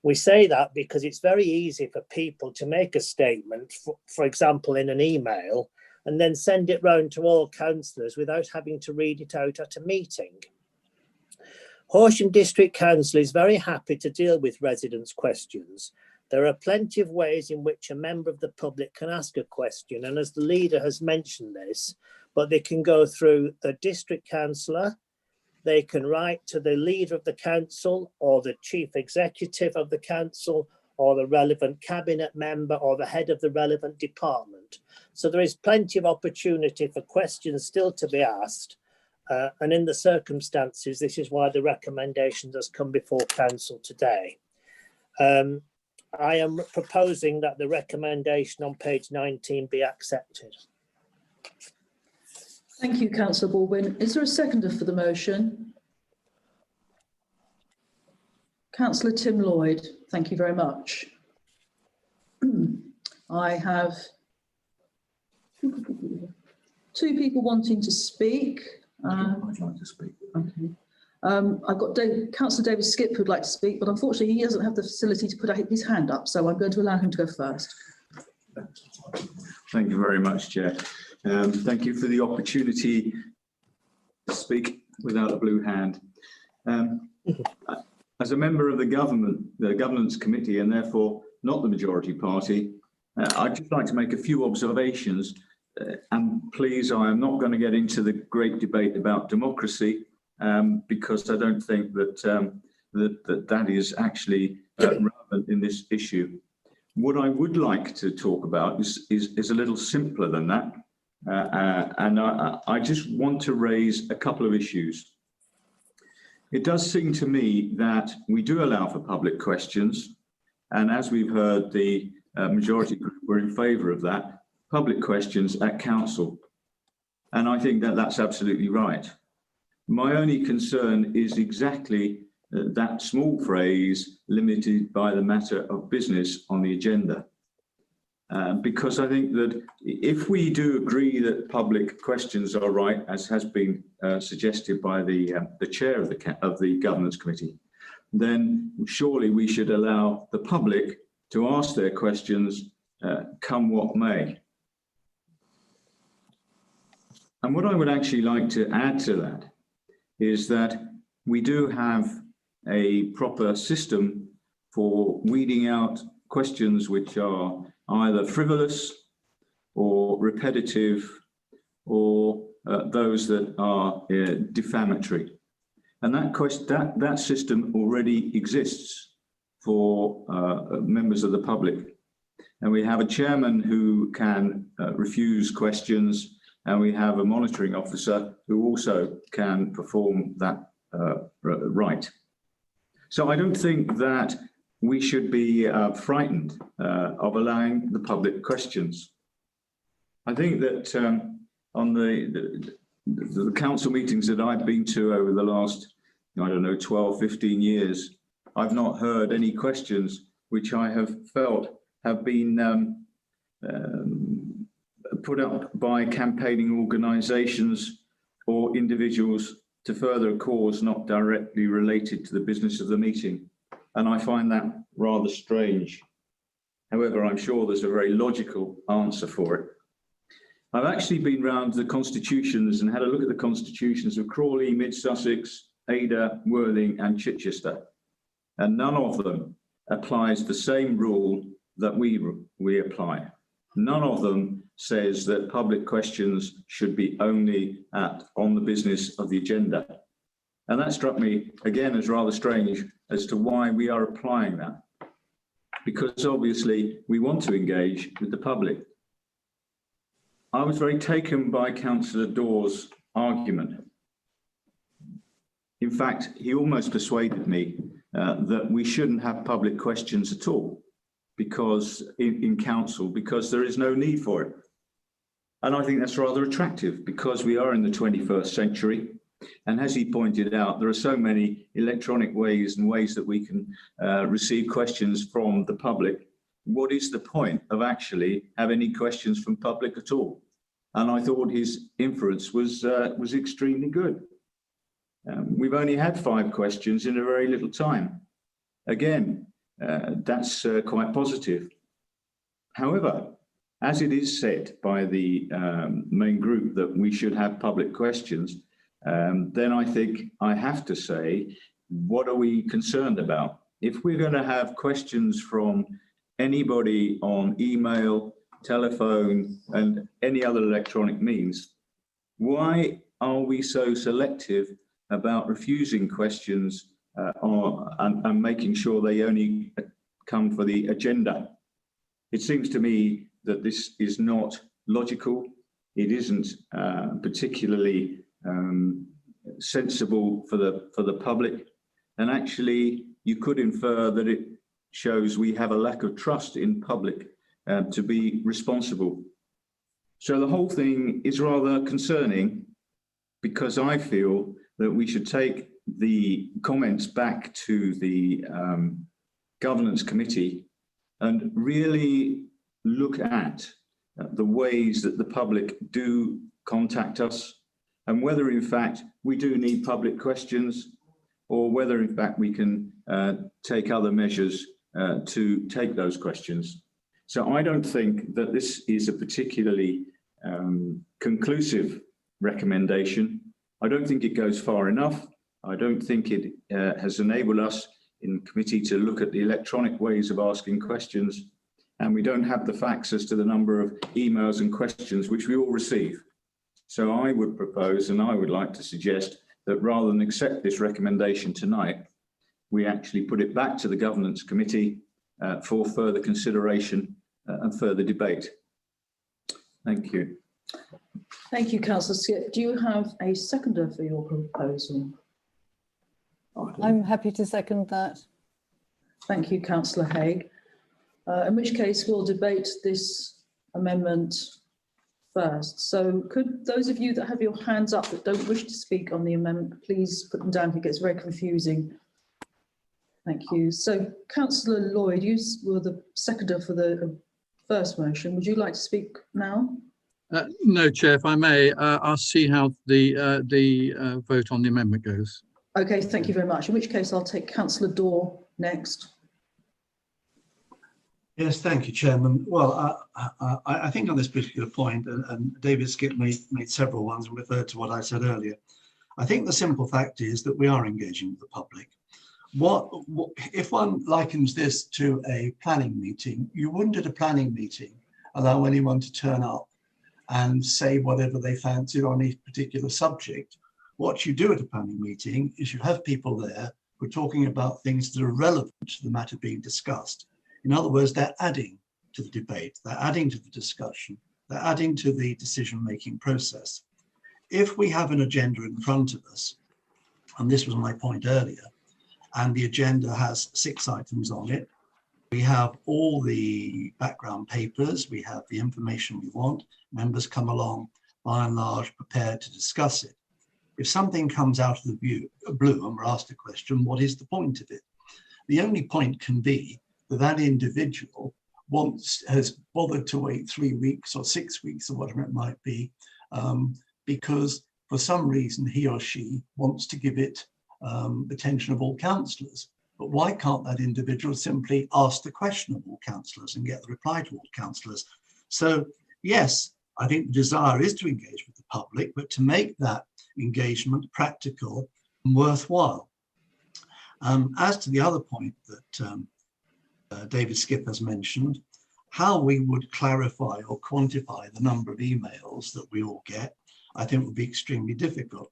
We say that because it's very easy for people to make a statement, for example, in an email, and then send it round to all councillors without having to read it out at a meeting. Horsham District Council is very happy to deal with residents' questions. There are plenty of ways in which a member of the public can ask a question, and as the leader has mentioned this, but they can go through the district councillor, they can write to the leader of the council or the chief executive of the council or the relevant cabinet member or the head of the relevant department. So there is plenty of opportunity for questions still to be asked. And in the circumstances, this is why the recommendation has come before council today. I am proposing that the recommendation on page 19 be accepted. Thank you, Councillor Borwin. Is there a seconder for the motion? Councillor Tim Lloyd, thank you very much. I have 2 people wanting to speak. I'd like to speak. Okay. I've got Councillor David Skipp who'd like to speak, but unfortunately he doesn't have the facility to put his hand up, so I'm going to allow him to go first. Thank you very much, Chair. Thank you for the opportunity to speak without a blue hand. As a member of the Governance Committee, and therefore not the majority party, I'd just like to make a few observations. And please, I am not going to get into the great debate about democracy, because I don't think that that is actually relevant in this issue. What I would like to talk about is a little simpler than that. And I just want to raise a couple of issues. It does seem to me that we do allow for public questions. And as we've heard, the majority group were in favour of that, public questions at council. And I think that that's absolutely right. My only concern is exactly that small phrase, limited by the matter of business on the agenda. Because I think that if we do agree that public questions are right, as has been suggested by the chair of the Governance Committee, then surely we should allow the public to ask their questions, come what may. And what I would actually like to add to that is that we do have a proper system for weeding out questions which are either frivolous or repetitive or those that are defamatory. And that system already exists for members of the public. And we have a chairman who can refuse questions, and we have a monitoring officer who also can perform that right. So I don't think that we should be frightened of allowing the public questions. I think that on the council meetings that I've been to over the last, I don't know, 12, 15 years, I've not heard any questions which I have felt have been put up by campaigning organisations or individuals to further a cause not directly related to the business of the meeting. And I find that rather strange. However, I'm sure there's a very logical answer for it. I've actually been round the constitutions and had a look at the constitutions of Crawley, Mid Sussex, Ada, Worthing and Chichester. And none of them applies the same rule that we apply. None of them says that public questions should be only on the business of the agenda. And that struck me, again, as rather strange as to why we are applying that. Because obviously we want to engage with the public. I was very taken by Councillor Dawes' argument. In fact, he almost persuaded me that we shouldn't have public questions at all because in council, because there is no need for it. And I think that's rather attractive because we are in the 21st century. And as he pointed out, there are so many electronic ways and ways that we can receive questions from the public. What is the point of actually having any questions from public at all? And I thought his inference was extremely good. We've only had 5 questions in a very little time. Again, that's quite positive. However, as it is said by the main group that we should have public questions, then I think I have to say, what are we concerned about? If we're going to have questions from anybody on email, telephone, and any other electronic means, why are we so selective about refusing questions and making sure they only come for the agenda? It seems to me that this is not logical. It isn't particularly sensible for the public, and actually you could infer that it shows we have a lack of trust in public to be responsible. So the whole thing is rather concerning, because I feel that we should take the comments back to the Governance Committee and really look at the ways that the public do contact us, and whether in fact we do need public questions, or whether in fact we can take other measures to take those questions. So I don't think that this is a particularly conclusive recommendation. I don't think it goes far enough. I don't think it has enabled us in committee to look at the electronic ways of asking questions, and we don't have the facts as to the number of emails and questions which we all receive. So I would propose, and I would like to suggest, that rather than accept this recommendation tonight, we actually put it back to the Governance Committee for further consideration and further debate. Thank you. Thank you, Councillor Skip. Do you have a seconder for your proposal? I'm happy to second that. Thank you, Councillor Haigh. In which case we'll debate this amendment first. So could those of you that have your hands up that don't wish to speak on the amendment, please put them down. It gets very confusing. Thank you. So Councillor Lloyd, you were the seconder for the first motion. Would you like to speak now? No, Chair, if I may, I'll see how the vote on the amendment goes. Okay, thank you very much. In which case I'll take Councillor Dorr next. Yes, thank you, Chairman. Well, I think on this particular point, and David Skip made several ones and referred to what I said earlier, I think the simple fact is that we are engaging with the public. What if one likens this to a planning meeting? You wouldn't at a planning meeting allow anyone to turn up and say whatever they fancy on a particular subject. What you do at a planning meeting is you have people there who are talking about things that are relevant to the matter being discussed. In other words, they're adding to the debate, they're adding to the discussion, they're adding to the decision-making process. If we have an agenda in front of us, and this was my point earlier, and the agenda has 6 items on it, we have all the background papers, we have the information we want, members come along by and large prepared to discuss it. If something comes out of the blue and we're asked a question, what is the point of it? The only point can be that that individual has bothered to wait 3 weeks or 6 weeks or whatever it might be, because for some reason he or she wants to give it the attention of all councillors. But why can't that individual simply ask the question of all councillors and get the reply to all councillors? So yes, I think the desire is to engage with the public, but to make that engagement practical and worthwhile. As to the other point that David Skip has mentioned, how we would clarify or quantify the number of emails that we all get, I think would be extremely difficult.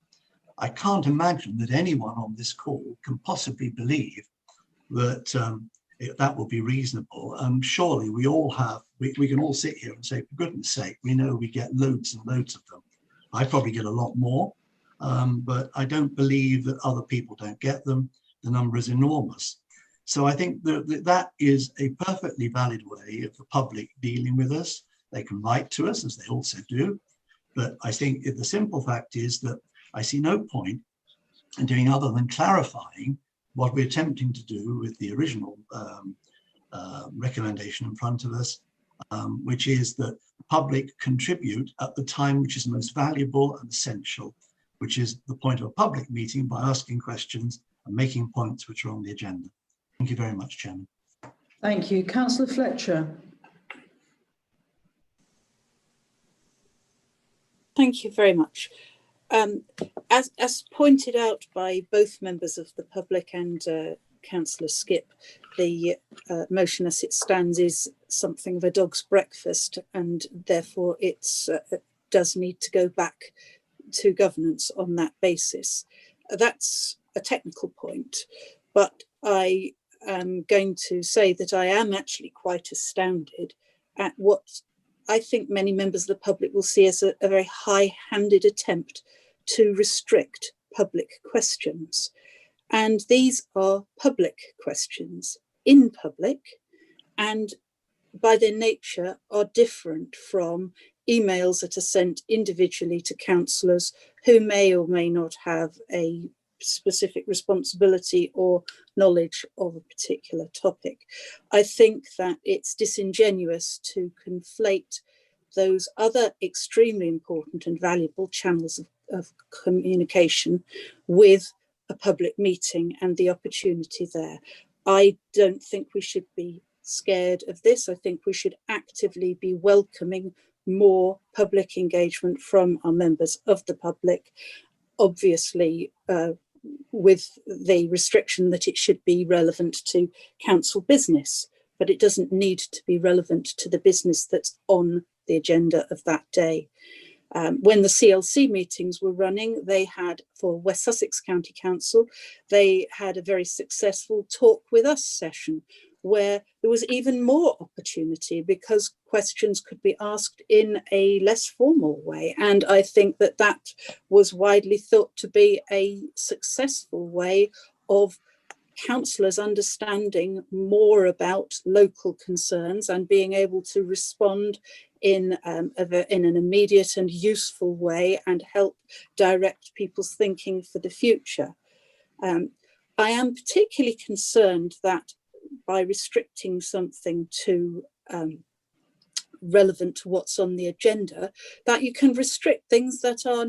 I can't imagine that anyone on this call can possibly believe that that will be reasonable. Surely we all have, we can all sit here and say, for goodness sake, we know we get loads and loads of them. I probably get a lot more, but I don't believe that other people don't get them. The number is enormous. So I think that is a perfectly valid way of the public dealing with us. They can write to us, as they also do. But I think the simple fact is that I see no point in doing other than clarifying what we're attempting to do with the original recommendation in front of us, which is that the public contribute at the time which is most valuable and essential, which is the point of a public meeting, by asking questions and making points which are on the agenda. Thank you very much, Chairman. Thank you. Councillor Fletcher. Thank you very much. As pointed out by both members of the public and Councillor Skip, the motion as it stands is something of a dog's breakfast, and therefore it does need to go back to governance on that basis. That's a technical point, but I am going to say that I am actually quite astounded at what I think many members of the public will see as a very high-handed attempt to restrict public questions. And these are public questions in public, and by their nature are different from emails that are sent individually to councillors who may or may not have a specific responsibility or knowledge of a particular topic. I think that it's disingenuous to conflate those other extremely important and valuable channels of communication with a public meeting and the opportunity there. I don't think we should be scared of this. I think we should actively be welcoming more public engagement from our members of the public, obviously with the restriction that it should be relevant to council business, but it doesn't need to be relevant to the business that's on the agenda of that day. When the CLC meetings were running, they had, for West Sussex County Council, they had a very successful Talk With Us session where there was even more opportunity because questions could be asked in a less formal way. And I think that that was widely thought to be a successful way of councillors understanding more about local concerns and being able to respond in an immediate and useful way and help direct people's thinking for the future. I am particularly concerned that by restricting something to relevant to what's on the agenda, that you can restrict things that are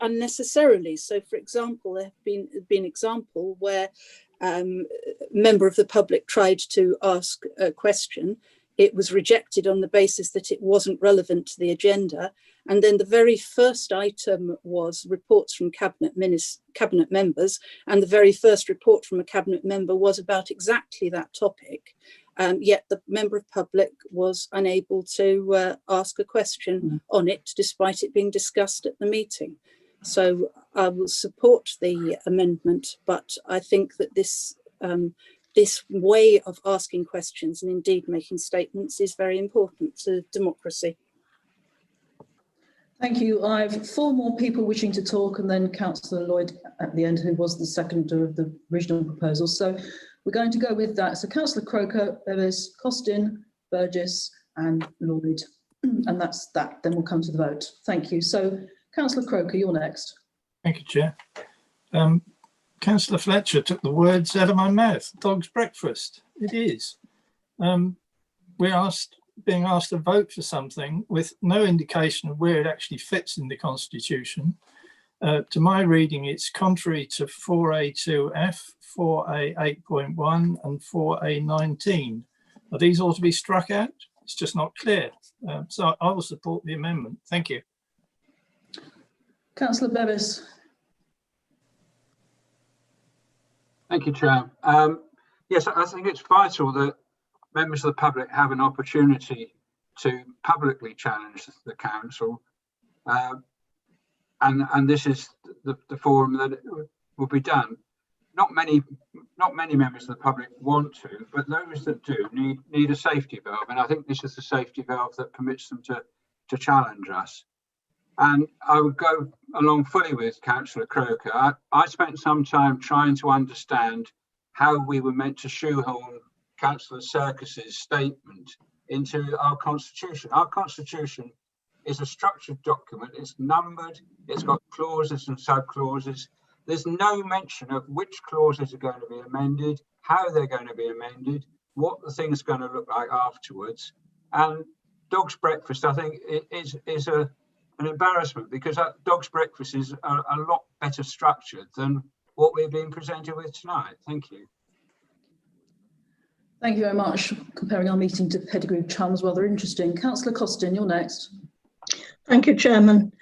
unnecessarily. So, for example, there have been an example where a member of the public tried to ask a question. It was rejected on the basis that it wasn't relevant to the agenda. And then the very first item was reports from cabinet members. And the very first report from a cabinet member was about exactly that topic. Yet the member of public was unable to ask a question on it, despite it being discussed at the meeting. So I will support the amendment, but I think that this way of asking questions and indeed making statements is very important to democracy. Thank you. I have 4 more people wishing to talk, and then Councillor Lloyd at the end, who was the seconder of the original proposal. So we're going to go with that. So Councillor Croker, Bevis, Costin, Burgess and Lloyd. And that's that. Then we'll come to the vote. Thank you. So Councillor Croker, you're next. Thank you, Chair. Councillor Fletcher took the words out of my mouth. Dog's breakfast. It is. We're being asked to vote for something with no indication of where it actually fits in the Constitution. To my reading, it's contrary to 4A2F, 4A 8.1 and 4A 19. Are these all to be struck out? It's just not clear. So I will support the amendment. Thank you. Councillor Bevis. Thank you, Chair. Yes, I think it's vital that members of the public have an opportunity to publicly challenge the council, and this is the forum that it will be done. Not many members of the public want to, but those that do need a safety valve, and I think this is the safety valve that permits them to challenge us. And I would go along fully with Councillor Croker. I spent some time trying to understand how we were meant to shoehorn Councillor Serkis's statement into our Constitution. Our Constitution is a structured document. It's numbered. It's got clauses and sub-clauses. There's no mention of which clauses are going to be amended, how they're going to be amended, what the thing's going to look like afterwards. And dog's breakfast, I think, is an embarrassment, because dog's breakfast is a lot better structured than what we're being presented with tonight. Thank you. Thank you very much. Comparing our meeting to pedigree chums, rather interesting. Councillor Costin, you're next. Thank you, Chairman.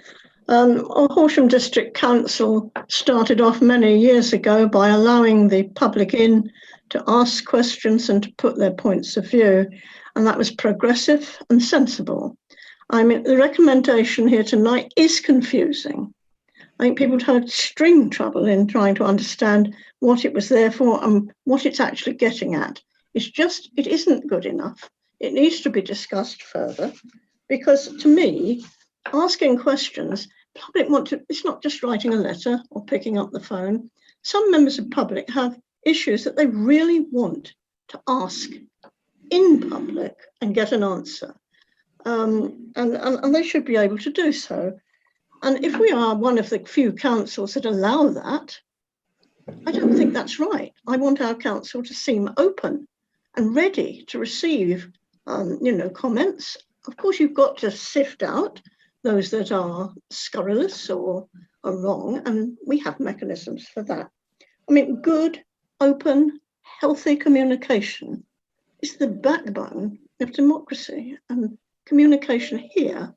Horsham District Council started off many years ago by allowing the public in to ask questions and to put their points of view, and that was progressive and sensible. I mean, the recommendation here tonight is confusing. I think people had extreme trouble in trying to understand what it was there for and what it's actually getting at. It isn't good enough. It needs to be discussed further, because to me, asking questions, public want to, it's not just writing a letter or picking up the phone. Some members of the public have issues that they really want to ask in public and get an answer. And they should be able to do so. And if we are one of the few councils that allow that, I don't think that's right. I want our council to seem open and ready to receive, comments. Of course, you've got to sift out those that are scurrilous or are wrong, and we have mechanisms for that. I mean, good, open, healthy communication is the backbone of democracy, and communication here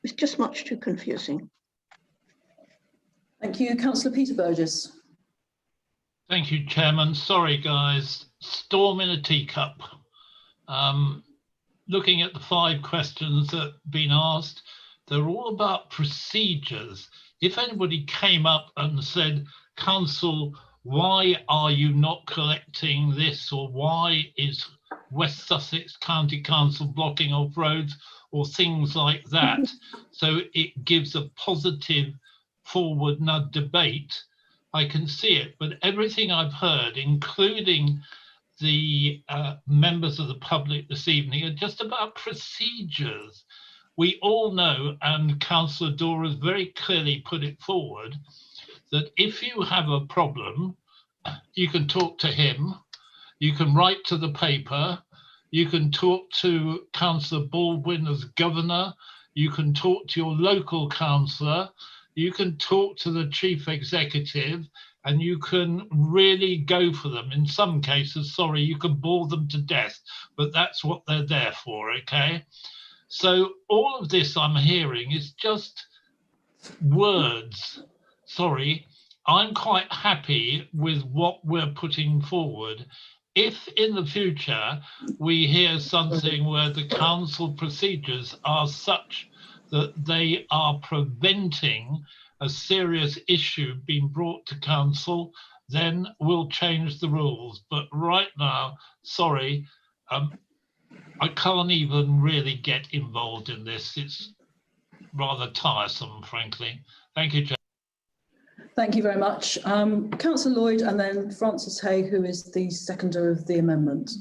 is just much too confusing. Thank you. Councillor Peter Burgess. Thank you, Chairman. Sorry, guys. Storm in a teacup. Looking at the 5 questions that have been asked, they're all about procedures. If anybody came up and said, Council, why are you not collecting this, or why is West Sussex County Council blocking off roads, or things like that, so it gives a positive forward nudge debate, I can see it. But everything I've heard, including the members of the public this evening, are just about procedures. We all know, and Councillor Dore has very clearly put it forward, that if you have a problem, you can talk to him, you can write to the paper, you can talk to Councillor Borwin as governor, you can talk to your local councillor, you can talk to the chief executive, and you can really go for them. In some cases, sorry, you can bore them to death, but that's what they're there for, okay? So all of this I'm hearing is just words. Sorry, I'm quite happy with what we're putting forward. If in the future we hear something where the council procedures are such that they are preventing a serious issue being brought to council, then we'll change the rules. But right now, sorry, I can't even really get involved in this. It's rather tiresome, frankly. Thank you, Chair. Thank you very much. Councillor Lloyd, and then Francis Hay, who is the seconder of the amendment.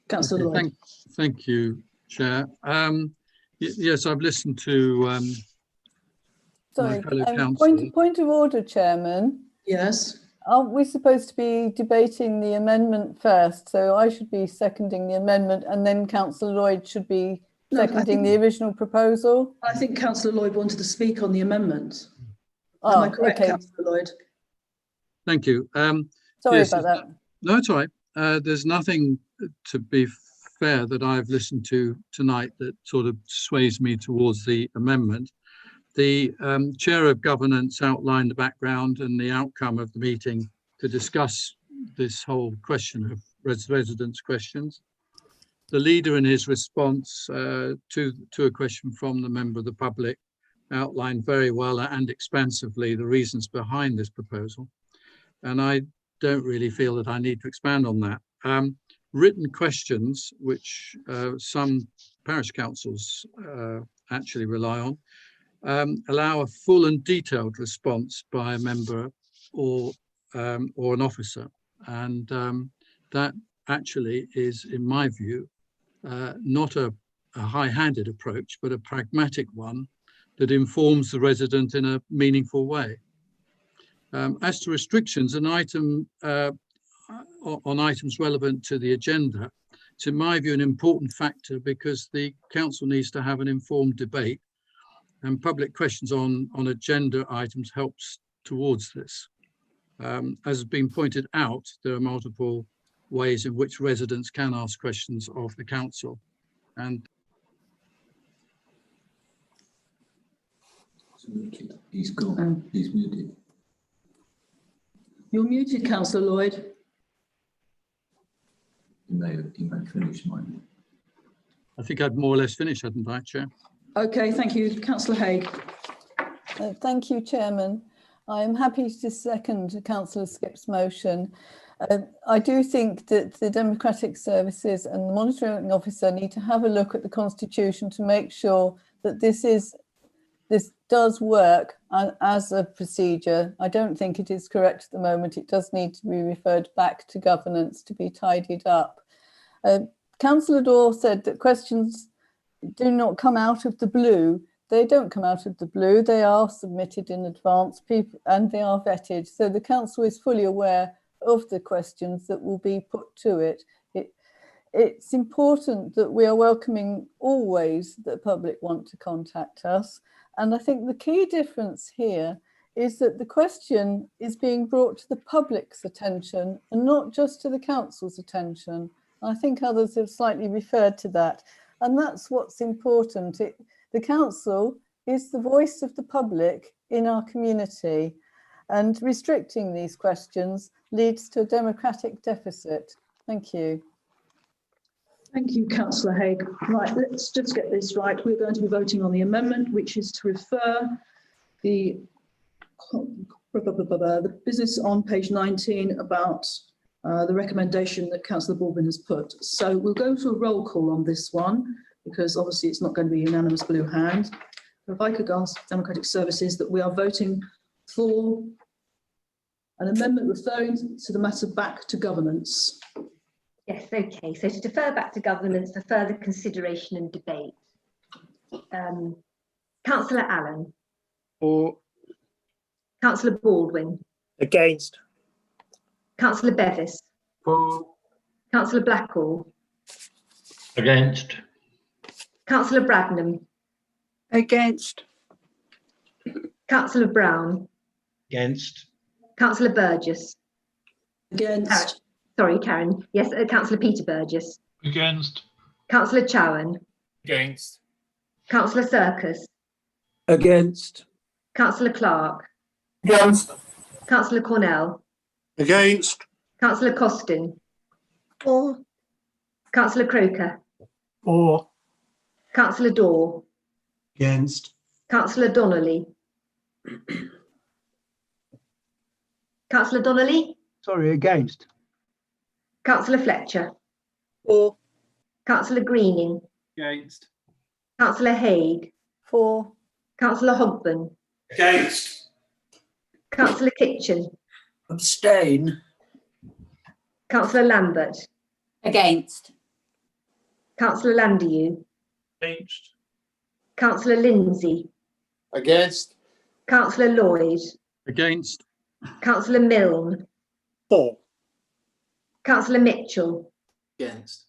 Councillor Lloyd. Thank you, Chair. Yes, I've listened to Sorry, point of order, Chairman. Yes. Aren't we supposed to be debating the amendment first? So I should be seconding the amendment, and then Councillor Lloyd should be seconding the original proposal? I think Councillor Lloyd wanted to speak on the amendment. Oh, am I correct, okay. Councillor Lloyd? Thank you. Sorry yes, about that. No, it's all right. There's nothing, to be fair, that I've listened to tonight that sort of sways me towards the amendment. The Chair of Governance outlined the background and the outcome of the meeting to discuss this whole question of residents' questions. The leader, in his response to a question from the member of the public, outlined very well and expansively the reasons behind this proposal. And I don't really feel that I need to expand on that. Written questions, which some parish councils actually rely on, allow a full and detailed response by a member or an officer. And that actually is, in my view, not a high-handed approach, but a pragmatic one that informs the resident in a meaningful way. As to restrictions, an item on items relevant to the agenda, it's in my view an important factor because the council needs to have an informed debate, and public questions on agenda items helps towards this. As has been pointed out, there are multiple ways in which residents can ask questions of the council. And he's gone. He's muted. You're muted, Councillor Lloyd. He may finish mine. I think I'd more or less finished, hadn't I, Chair? Okay, thank you. Councillor Haigh. Thank you, Chairman. I am happy to second Councillor Skipp's motion. I do think that the Democratic Services and the Monitoring Officer need to have a look at the Constitution to make sure that this does work as a procedure. I don't think it is correct at the moment. It does need to be referred back to governance to be tidied up. Councillor Dore said that questions do not come out of the blue. They don't come out of the blue. They are submitted in advance, and they are vetted. So the council is fully aware of the questions that will be put to it. It's important that we are welcoming always that the public want to contact us. And I think the key difference here is that the question is being brought to the public's attention and not just to the council's attention. I think others have slightly referred to that, and that's what's important. The council is the voice of the public in our community, and restricting these questions leads to a democratic deficit. Thank you. Thank you, Councillor Haigh. Right, let's just get this right. We're going to be voting on the amendment, which is to refer the business on page 19 about the recommendation that Councillor Borwin has put. So we'll go to a roll call on this one, because obviously it's not going to be unanimous blue hand. If I could ask Democratic Services that we are voting for an amendment referring to the matter back to governance. Yes, okay. So to defer back to governance for further consideration and debate. Councillor Allen. For. Councillor Baldwin. Against. Councillor Bevis. For. Councillor Blackwell. Against. Councillor Bradnam. Against. Councillor Brown. Against. Councillor Burgess. Against. Karen. Yes, Councillor Peter Burgess. Against. Councillor Chowan. Against. Councillor Circus. Against. Councillor Clark. Against. Councillor Cornell. Against. Councillor Costin. For. Councillor Croker. For. Councillor Daw. Against. Councillor Donnelly. Councillor Donnelly. Sorry, against. Councillor Fletcher. For. Councillor Greening. Against. Councillor Haigh. For. Councillor Hogben. Against. Councillor Kitchen. Abstain. Councillor Lambert. Against. Councillor Landieu. Against. Councillor Lindsay. Against. Councillor Lloyd. Against. Councillor Milne. For. Councillor Mitchell. Against.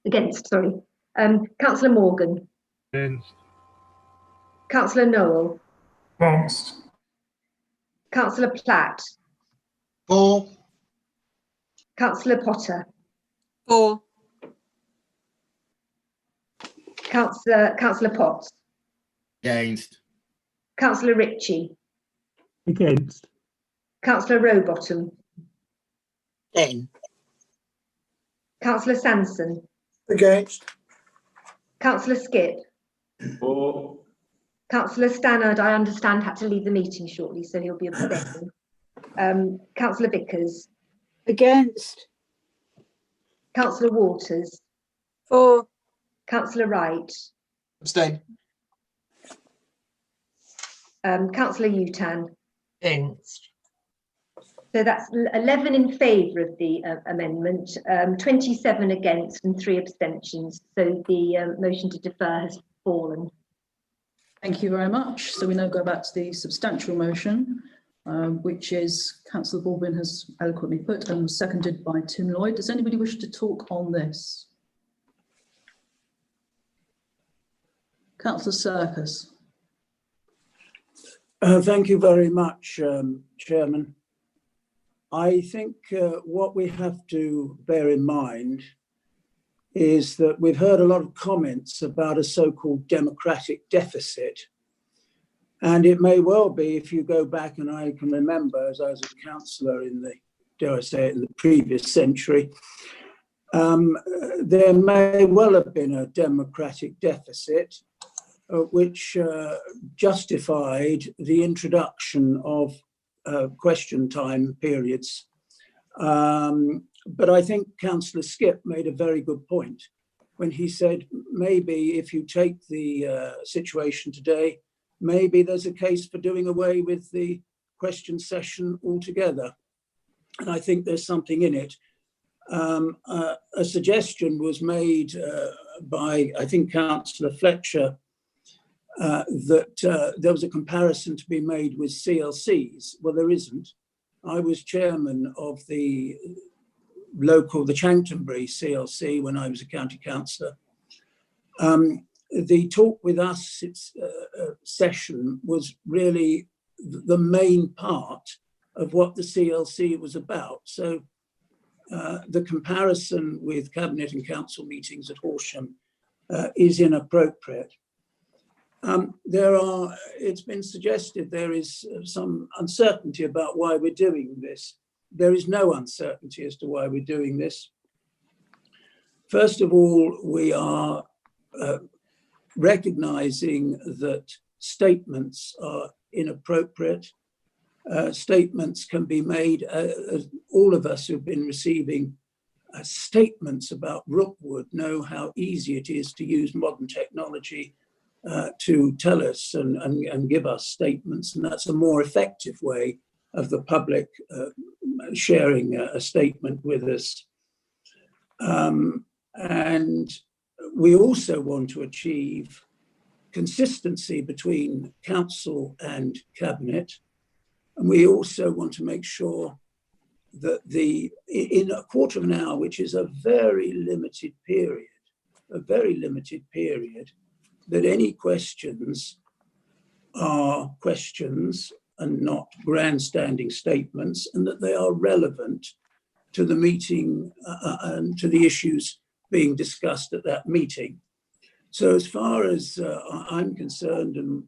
Against. Councillor Morgan. Against. Councillor Noel. Against. Councillor Platt. For. Councillor Potter. For. Councillor Potts. Against. Councillor Ritchie. Against. Councillor Rowbottom. Then. Councillor Sanson. Against. Councillor Skip. For. Councillor Stannard, I understand, had to leave the meeting shortly, so he'll be abstaining. Councillor Vickers. Against. Councillor Waters. For. Councillor Wright. Abstain. Councillor Utan. Against. So that's 11 in favour of the amendment, 27 against and 3 abstentions. So the motion to defer has fallen. Thank you very much. So we now go back to the substantial motion, which is Councillor Borwin has eloquently put and was seconded by Tim Lloyd. Does anybody wish to talk on this? Councillor Circus. Thank you very much, Chairman. I think what we have to bear in mind is that we've heard a lot of comments about a so-called democratic deficit. And it may well be, if you go back, and I can remember as I was a councillor in the, dare I say it, in the previous century, there may well have been a democratic deficit which justified the introduction of question time periods. But I think Councillor Skip made a very good point when he said, maybe if you take the situation today, maybe there's a case for doing away with the question session altogether. And I think there's something in it. A suggestion was made by, I think, Councillor Fletcher, that there was a comparison to be made with CLCs. Well, there isn't. I was chairman of the Chanctonbury CLC when I was a county councillor. the talk with us session was really the main part of what the CLC was about. So the comparison with Cabinet and Council meetings at Horsham is inappropriate. It's been suggested there is some uncertainty about why we're doing this. There is no uncertainty as to why we're doing this. First of all, we are recognizing that statements are inappropriate. Statements can be made, all of us who've been receiving statements about Rookwood know how easy it is to use modern technology to tell us and give us statements, and that's a more effective way of the public sharing a statement with us. And we also want to achieve consistency between Council and Cabinet, and we also want to make sure that in a quarter of an hour, which is a very limited period, that any questions are questions and not grandstanding statements, and that they are relevant to the meeting and to the issues being discussed at that meeting. So as far as I'm concerned, and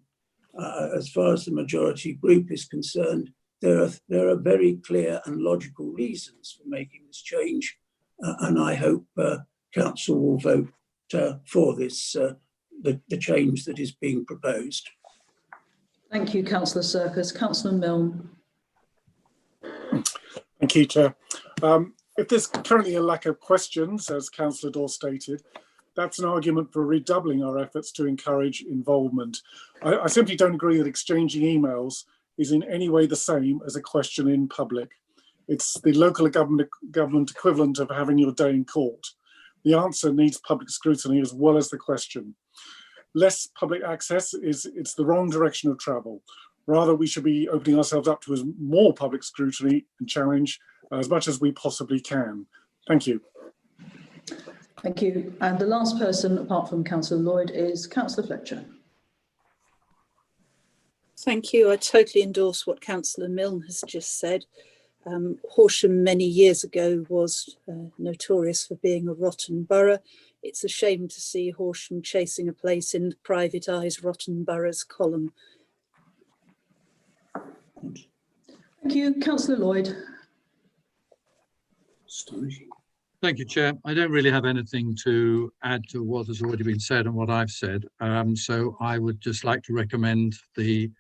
as far as the majority group is concerned, there are very clear and logical reasons for making this change, and I hope Council will vote for this, the change that is being proposed. Thank you, Councillor Serkis. Councillor Milne. Thank you, Chair. If there's currently a lack of questions, as Councillor Dawes stated, that's an argument for redoubling our efforts to encourage involvement. I simply don't agree that exchanging emails is in any way the same as a question in public. It's the local government equivalent of having your day in court. The answer needs public scrutiny as well as the question. Less public access it's the wrong direction of travel. Rather, we should be opening ourselves up to more public scrutiny and challenge as much as we possibly can. Thank you. Thank you. And the last person, apart from Councillor Lloyd, is Councillor Fletcher. Thank you. I totally endorse what Councillor Milne has just said. Horsham many years ago was notorious for being a rotten borough. It's a shame to see Horsham chasing a place in the Private Eye's Rotten Boroughs column. Thank you. Councillor Lloyd. Thank you, Chair. I don't really have anything to add to what has already been said and what I've said. So I would just like to recommend the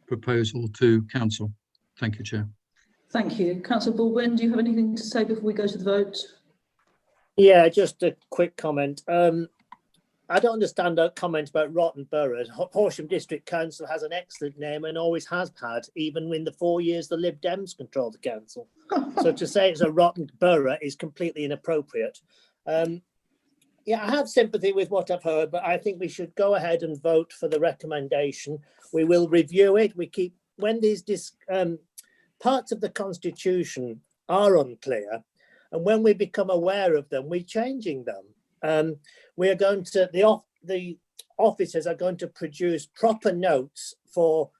proposal to Council. Thank you, Chair. Thank you. Councillor Borwin, do you have anything to say before we go to the vote? Yeah, just a quick comment. I don't understand a comment about rotten boroughs. Horsham District Council has an excellent name and always has had, even in the 4 years the Lib Dems controlled the council. So to say it's a rotten borough is completely inappropriate. Yeah, I have sympathy with what I've heard, but I think we should go ahead and vote for the recommendation. We will review it. When these parts of the Constitution are unclear, and when we become aware of them, we're changing them. We are going to, the officers are going to produce proper notes for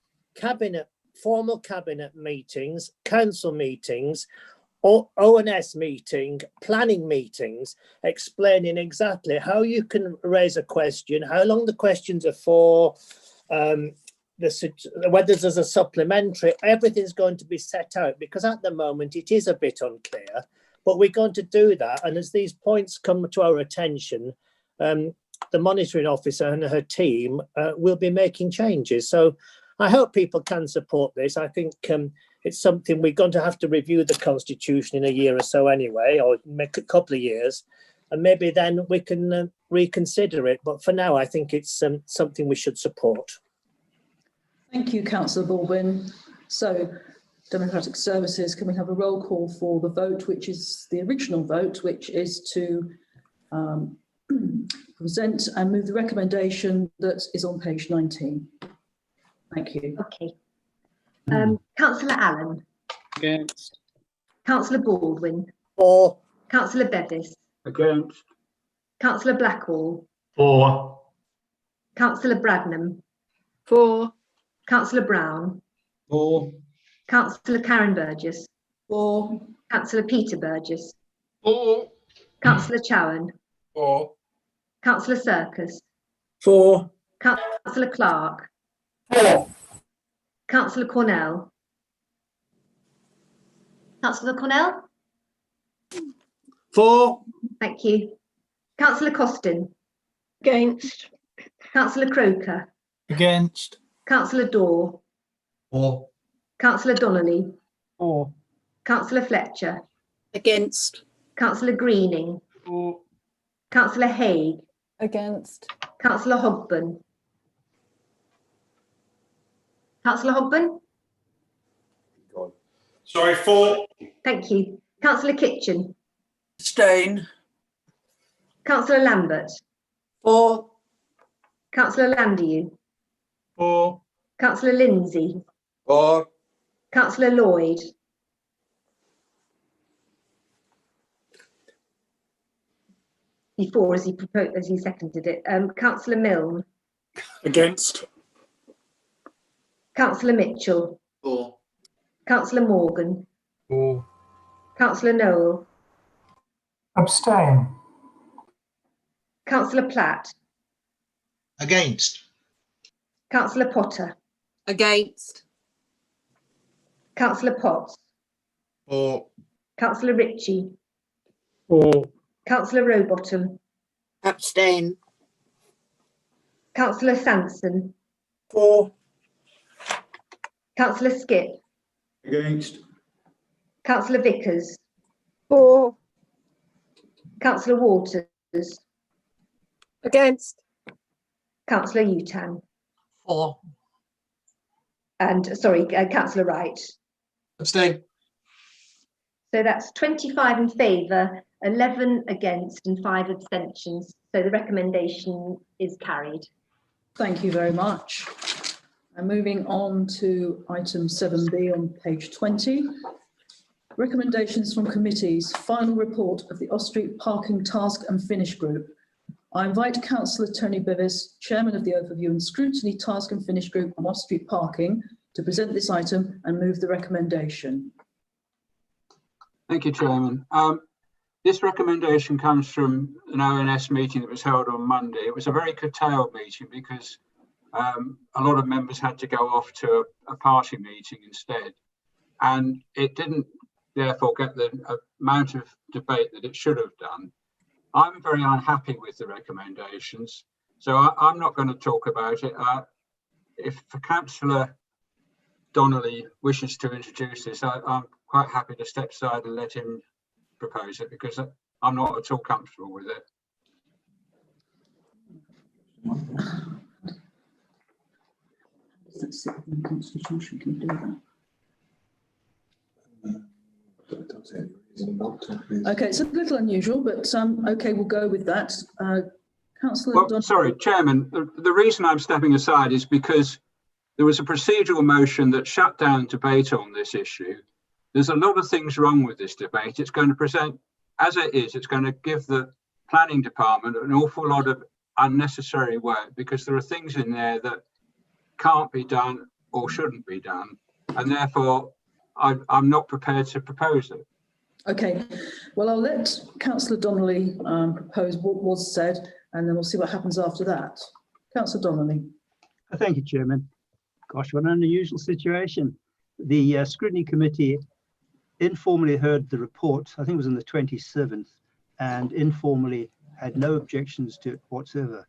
formal cabinet meetings, council meetings, or ONS meeting, planning meetings, explaining exactly how you can raise a question, how long the questions are for, whether there's a supplementary. Everything's going to be set out, because at the moment it is a bit unclear, but we're going to do that. And as these points come to our attention, the monitoring officer and her team will be making changes. So I hope people can support this. I think it's something we're going to have to review the Constitution in a year or so anyway, or make a couple of years, and maybe then we can reconsider it. But for now, I think it's something we should support. Thank you, Councillor Borwin. So, Democratic Services, can we have a roll call for the vote, which is the original vote, which is to present and move the recommendation that is on page 19. Thank you. Okay. Councillor Allen. Against. Councillor Baldwin. For. Councillor Bevis. Against. Councillor Blackwall. For. Councillor Bradnam. For. Councillor Brown. For. Councillor Karen Burgess. For. Councillor Peter Burgess. For. Councillor Chowan. For. Councillor Circus. For. Councillor Clark. For. Councillor Cornell. Councillor Cornell. For. Thank you. Councillor Costin. Against. Councillor Croker. Against. Councillor Dorr. For. Councillor Donnelly. For. Councillor Fletcher. Against. Councillor Greening. For. Councillor Haig. Against. Councillor Hogben. Councillor Hogben. Sorry, for. Thank you. Councillor Kitchen. Abstain. Councillor Lambert. For. Councillor Landiu. For. Councillor Lindsay. For. Councillor Lloyd. Before, as he proposed, as he seconded it. Councillor Milne. Against. Councillor Mitchell. For. Councillor Morgan. For. Councillor Noel. Abstain. Councillor Platt. Against. Councillor Potter. Against. Councillor Potts. For. Councillor Ritchie. For. Councillor Rowbottom. Abstain. Councillor Sanson. For. Councillor Skip. Against. Councillor Vickers. For. Councillor Walters. Against. Councillor Utan. For. And sorry, Councillor Wright. Abstain. So that's 25 in favour, 11 against and 5 abstentions. So the recommendation is carried. Thank you very much. And moving on to item 7B on page 20. Recommendations from committees, final report of the Off-Street Parking Task and Finish Group. I invite Councillor Tony Bevis, Chairman of the Overview and Scrutiny Task and Finish Group on Off-Street Parking, to present this item and move the recommendation. Thank you, Chairman. This recommendation comes from an ONS meeting that was held on Monday. It was a very curtailed meeting because a lot of members had to go off to a party meeting instead. And it didn't therefore get the amount of debate that it should have done. I'm very unhappy with the recommendations, so I'm not going to talk about it. If Councillor Donnelly wishes to introduce this, I'm quite happy to step aside and let him propose it because I'm not at all comfortable with it. That's in the Constitution, can you do that? Okay, it's a little unusual, but okay, we'll go with that. Councillor Sorry, Chairman, the reason I'm stepping aside is because there was a procedural motion that shut down debate on this issue. There's a lot of things wrong with this debate. It's going to present, as it is, it's going to give the planning department an awful lot of unnecessary work because there are things in there that can't be done or shouldn't be done. And therefore, I'm not prepared to propose it. Okay, well, I'll let Councillor Donnelly propose what was said, and then we'll see what happens after that. Councillor Donnelly. Thank you, Chairman. Gosh, what an unusual situation. The Scrutiny Committee informally heard the report, I think it was on the 27th, and informally had no objections to it whatsoever.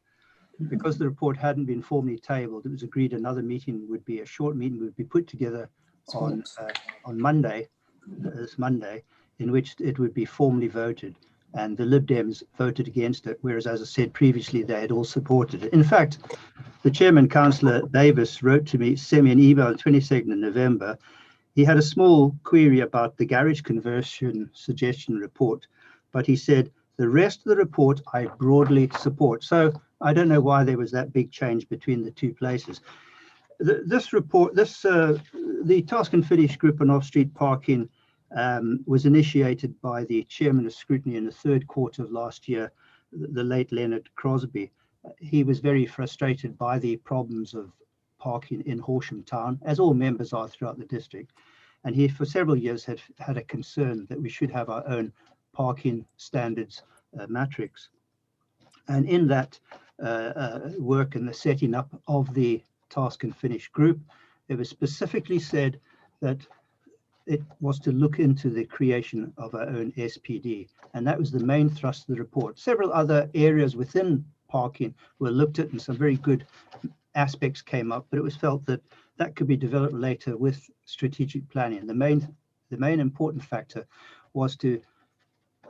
Because the report hadn't been formally tabled, it was agreed another meeting would be, a short meeting would be put together on Monday, this Monday, in which it would be formally voted. And the Lib Dems voted against it, whereas, as I said previously, they had all supported it. In fact, the chairman, Councillor Davis, wrote to me, sent me an email on 22nd of November. He had a small query about the garage conversion suggestion report, but he said, the rest of the report I broadly support. So I don't know why there was that big change between the two places. This report, the Task and Finish Group on Off-Street Parking was initiated by the Chairman of Scrutiny in the third quarter of last year, the late Leonard Crosby. he was very frustrated by the problems of parking in Horsham town, as all members are throughout the district. And he, for several years, had a concern that we should have our own parking standards matrix. And in that work and the setting up of the task and finish group, it was specifically said that it was to look into the creation of our own SPD. And that was the main thrust of the report. Several other areas within parking were looked at and some very good aspects came up, but it was felt that that could be developed later with strategic planning. The main important factor was to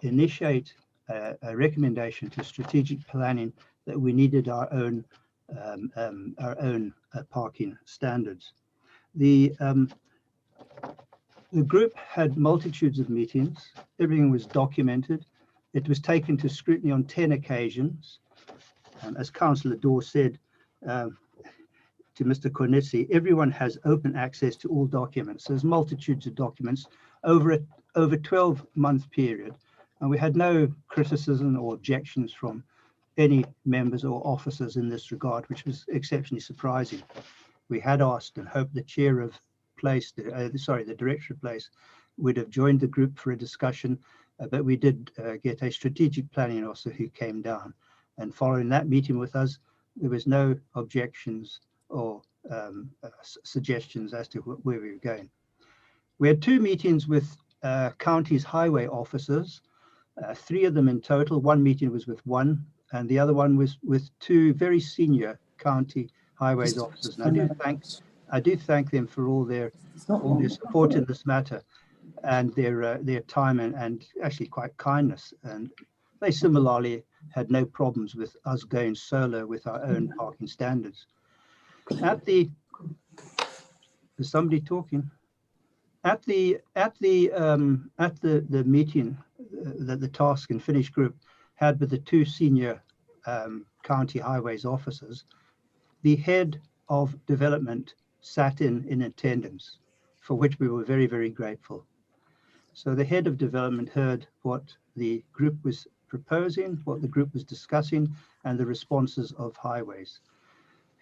initiate a recommendation to strategic planning that we needed our own parking standards. The group had multitudes of meetings. Everything was documented. It was taken to scrutiny on 10 occasions. As Councillor Daw said to Mr. Cornizzi, everyone has open access to all documents. There's multitudes of documents over a 12-month period. And we had no criticism or objections from any members or officers in this regard, which was exceptionally surprising. We had asked and hoped the chair of place, the director of place, would have joined the group for a discussion, but we did get a strategic planning officer who came down. And following that meeting with us, there was no objections or suggestions as to where we were going. We had 2 meetings with county's highway officers, 3 of them in total. One meeting was with one, and the other one was with 2 very senior county highways officers. And I do thank them for all their support in this matter and their time and actually quite kindness. And they similarly had no problems with us going solo with our own parking standards. Is somebody talking? At the meeting that the task and finish group had with the 2 senior county highways officers, the head of development sat in attendance, for which we were very, very grateful. So the head of development heard what the group was proposing, what the group was discussing, and the responses of highways.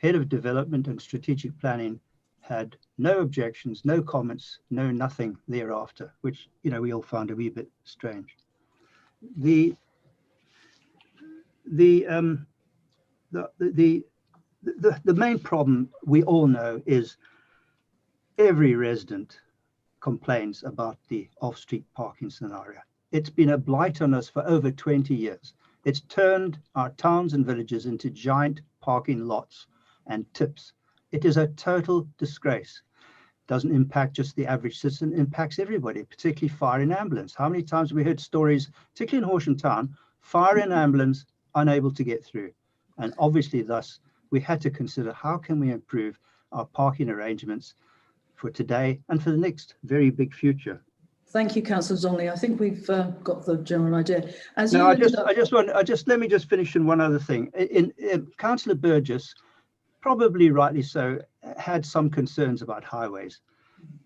Head of development and strategic planning had no objections, no comments, no nothing thereafter, which, you know, we all found a wee bit strange. The main problem we all know is every resident complains about the off-street parking scenario. It's been a blight on us for over 20 years. It's turned our towns and villages into giant parking lots and tips. It is a total disgrace. It doesn't impact just the average citizen, it impacts everybody, particularly fire and ambulance. How many times have we heard stories, particularly in Horsham town, fire and ambulance unable to get through? And obviously thus, we had to consider how can we improve our parking arrangements for today and for the next very big future. Thank you, Councillor Donnelly. I think we've got the general idea. Let me just finish in one other thing. Councillor Burgess, probably rightly so, had some concerns about highways.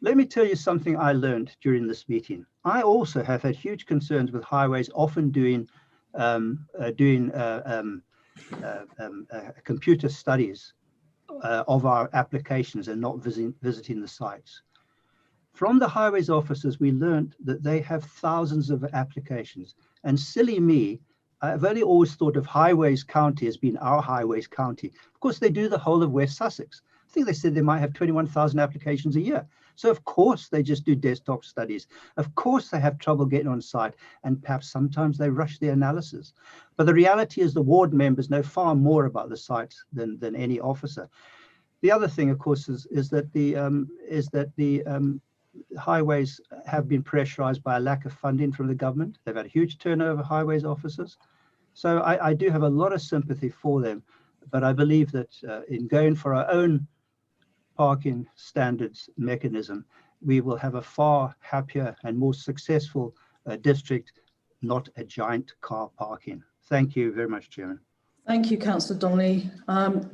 Let me tell you something I learned during this meeting. I also have had huge concerns with highways often doing computer studies of our applications and not visiting the sites. From the highways officers, we learned that they have thousands of applications. And silly me, I've only always thought of Highways County as being our Highways County. Of course, they do the whole of West Sussex. I think they said they might have 21,000 applications a year. So of course they just do desktop studies. Of course they have trouble getting on site, and perhaps sometimes they rush the analysis. But the reality is the ward members know far more about the sites than any officer. The other thing, of course, is that the highways have been pressurized by a lack of funding from the government. They've had a huge turnover of highways officers. So I do have a lot of sympathy for them, but I believe that in going for our own parking standards mechanism, we will have a far happier and more successful district, not a giant car parking. Thank you very much, Chairman. Thank you, Councillor Donnelly.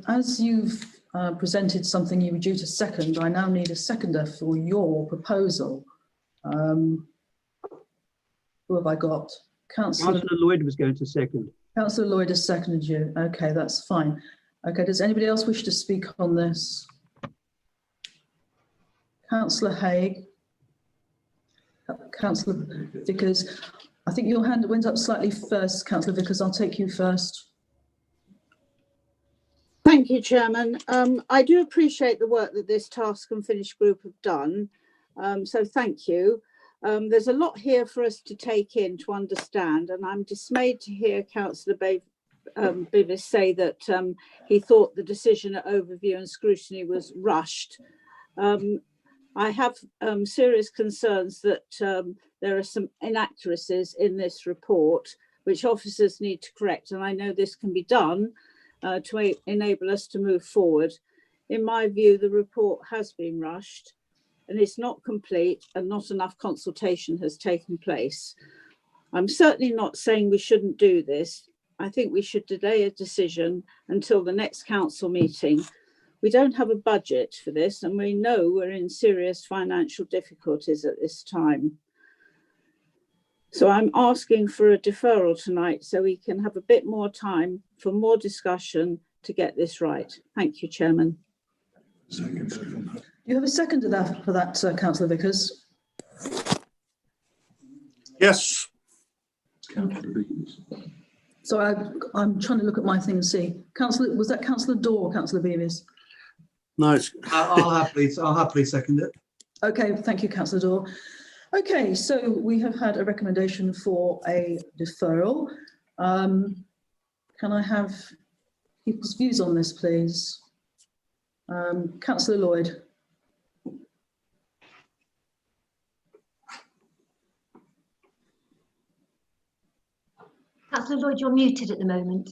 As you've presented something you were due to second, I now need a seconder for your proposal. Who have I got? Councillor Lloyd was going to second. Councillor Lloyd has seconded you. Okay, that's fine. Okay, does anybody else wish to speak on this? Councillor Haigh. Councillor Vickers. I think your hand went up slightly first, Councillor Vickers. I'll take you first. Thank you, Chairman. I do appreciate the work that this task and finish group have done. So thank you. There's a lot here for us to take in, to understand, and I'm dismayed to hear Councillor Bivis say that he thought the decision at overview and scrutiny was rushed. I have serious concerns that there are some inaccuracies in this report which officers need to correct, and I know this can be done to enable us to move forward. In my view, the report has been rushed and it's not complete, and not enough consultation has taken place. I'm certainly not saying we shouldn't do this. I think we should delay a decision until the next council meeting. We don't have a budget for this, and we know we're in serious financial difficulties at this time. So I'm asking for a deferral tonight so we can have a bit more time for more discussion to get this right. Thank you, Chairman. You have a second to that for that, Councillor Vickers? Yes. Sorry, I'm trying to look at my thing and see. Councillor, was that Councillor Daw or Councillor Beavis? No, I'll happily second it. Okay, thank you, Councillor Daw. Okay, so we have had a recommendation for a deferral. Can I have people's views on this, please? Councillor Lloyd. Councillor Lloyd, you're muted at the moment.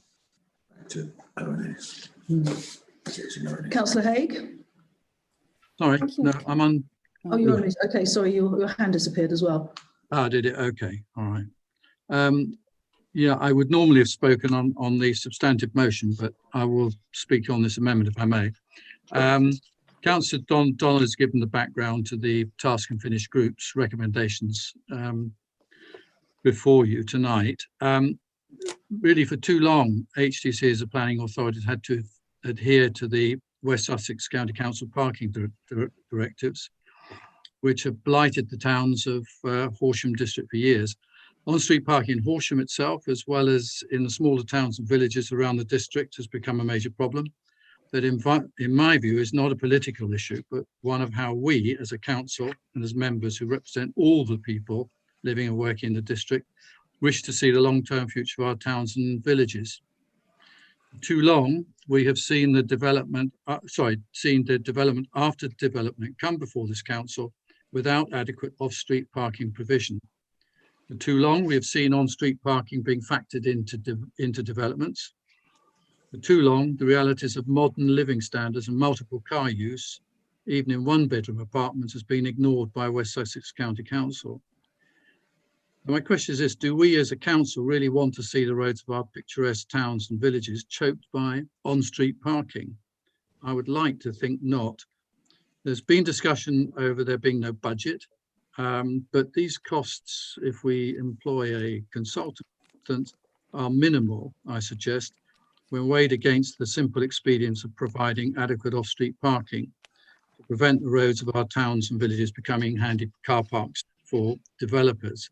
Councillor Haigh. Sorry, no, I'm on. Oh, you're on. Okay, sorry, your hand disappeared as well. Ah, did it? Okay, all right. Yeah, I would normally have spoken on the substantive motion, but I will speak on this amendment if I may. Councillor Donald has given the background to the task and finish group's recommendations before you tonight. Really, for too long, HDC as a planning authority has had to adhere to the West Sussex County Council parking directives, which have blighted the towns of Horsham district for years. On-street parking in Horsham itself, as well as in the smaller towns and villages around the district, has become a major problem that, in my view, is not a political issue, but one of how we, as a council and as members who represent all the people living and working in the district, wish to see the long-term future of our towns and villages. Too long, we have seen the development, after development come before this council without adequate off-street parking provision. For too long, we have seen on-street parking being factored into developments. For too long, the realities of modern living standards and multiple car use, even in one-bedroom apartments, has been ignored by West Sussex County Council. My question is this: do we as a council really want to see the roads of our picturesque towns and villages choked by on-street parking? I would like to think not. There's been discussion over there being no budget, but these costs, if we employ a consultant, are minimal, I suggest, when weighed against the simple expedience of providing adequate off-street parking to prevent the roads of our towns and villages becoming handy car parks for developers.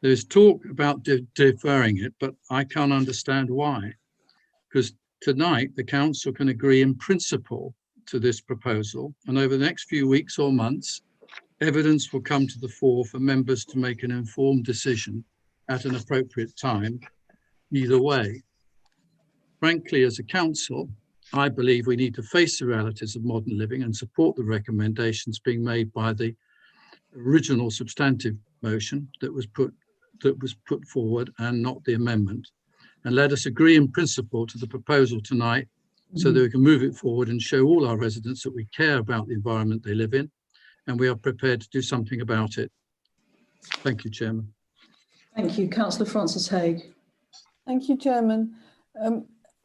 There's talk about deferring it, but I can't understand why. Because tonight the council can agree in principle to this proposal, and over the next few weeks or months, evidence will come to the fore for members to make an informed decision at an appropriate time, either way. Frankly, as a council, I believe we need to face the realities of modern living and support the recommendations being made by the original substantive motion that was put forward and not the amendment. And let us agree in principle to the proposal tonight so that we can move it forward and show all our residents that we care about the environment they live in and we are prepared to do something about it. Thank you, Chairman. Thank you. Councillor Francis Haigh. Thank you, Chairman.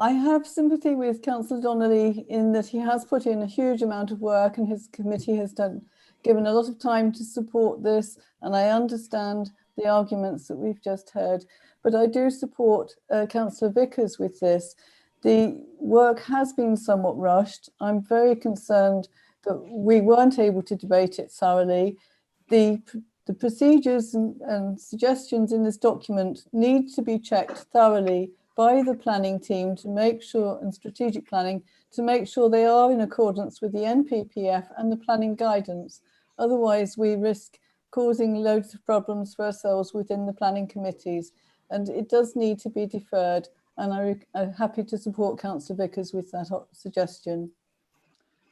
I have sympathy with Councillor Donnelly in that he has put in a huge amount of work and his committee has given a lot of time to support this, and I understand the arguments that we've just heard. but I do support Councillor Vickers with this. The work has been somewhat rushed. I'm very concerned that we weren't able to debate it thoroughly. The procedures and suggestions in this document need to be checked thoroughly by the planning team to make sure, and strategic planning, to make sure they are in accordance with the NPPF and the planning guidance. Otherwise, we risk causing loads of problems for ourselves within the planning committees, and it does need to be deferred. And I'm happy to support Councillor Vickers with that suggestion.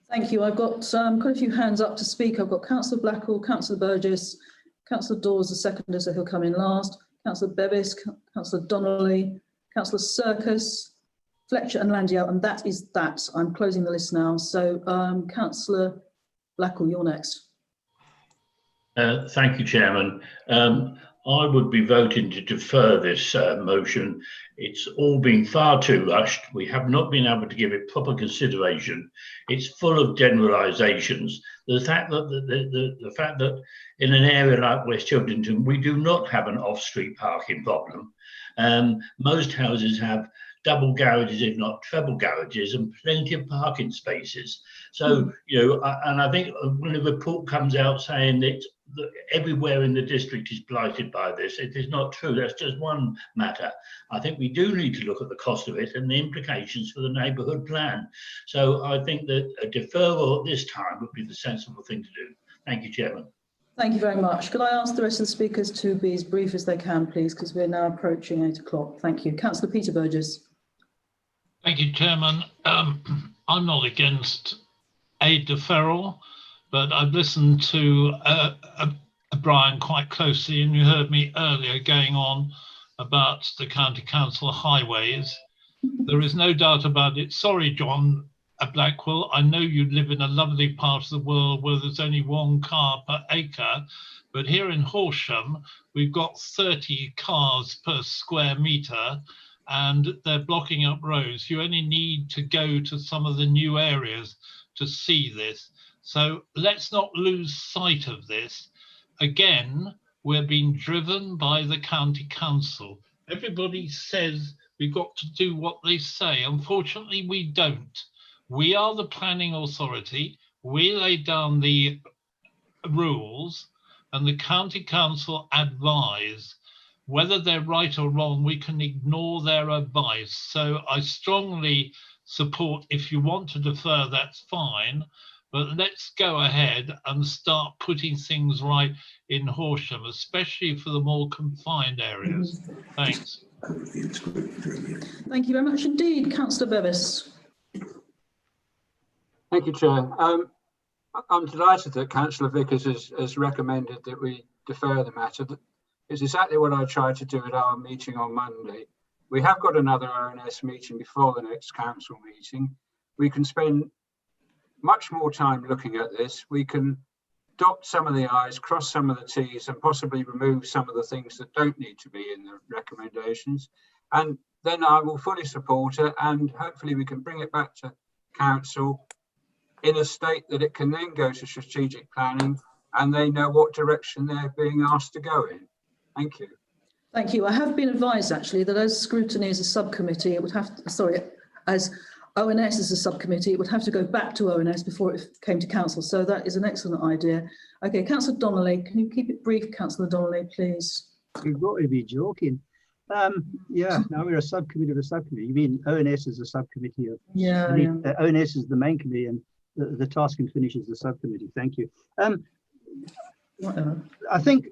Thank you. I've got quite a few hands up to speak. I've got Councillor Blackwell, Councillor Burgess, Councillor Dawes, the seconder, so he'll come in last, Councillor Bevis, Councillor Donnelly, Councillor Circus, Fletcher and Landiau, and that is that. I'm closing the list now. So Councillor Blackwell, you're next. Thank you, Chairman. I would be voting to defer this motion. It's all been far too rushed. We have not been able to give it proper consideration. It's full of generalisations. The fact that in an area like West Chilternton, we do not have an off-street parking problem. Most houses have double garages, if not treble garages, and plenty of parking spaces. So, you know, and I think when the report comes out saying that everywhere in the district is blighted by this, it is not true. That's just one matter. I think we do need to look at the cost of it and the implications for the neighbourhood plan. So I think that a deferral at this time would be the sensible thing to do. Thank you, Chairman. Thank you very much. Could I ask the rest of the speakers to be as brief as they can, please, because we're now approaching 8 o'clock. Thank you. Councillor Peter Burgess. Thank you, Chairman. I'm not against a deferral, but I've listened to Brian quite closely, and you heard me earlier going on about the County Council highways. There is no doubt about it. Sorry, John Blackwell, I know you live in a lovely part of the world where there's only 1 car per acre, but here in Horsham, we've got 30 cars per square metre, and they're blocking up roads. You only need to go to some of the new areas to see this. So let's not lose sight of this. Again, we're being driven by the county council. Everybody says we've got to do what they say. Unfortunately, we don't. We are the planning authority. We lay down the rules, and the county council advise. Whether they're right or wrong, we can ignore their advice. So I strongly support, if you want to defer, that's fine, but let's go ahead and start putting things right in Horsham, especially for the more confined areas. Thanks. Thank you very much indeed. Councillor Bevis. Thank you, Chair. I'm delighted that Councillor Vickers has recommended that we defer the matter. It's exactly what I tried to do at our meeting on Monday. We have got another ONS meeting before the next council meeting. We can spend much more time looking at this. We can dot some of the I's, cross some of the T's, and possibly remove some of the things that don't need to be in the recommendations. And then I will fully support it, and hopefully we can bring it back to council in a state that it can then go to strategic planning and they know what direction they're being asked to go in. Thank you. Thank you. I have been advised actually that as scrutiny is a subcommittee, it would have to, sorry, as ONS is a subcommittee, it would have to go back to ONS before it came to council. So that is an excellent idea. Okay, Councillor Donnelly, can you keep it brief, Councillor Donnelly, please? You've got to be joking. Yeah, now we're a subcommittee of a subcommittee. You mean ONS is a subcommittee of? Yeah. ONS is the main committee, and the task and finish is the subcommittee. Thank you. I think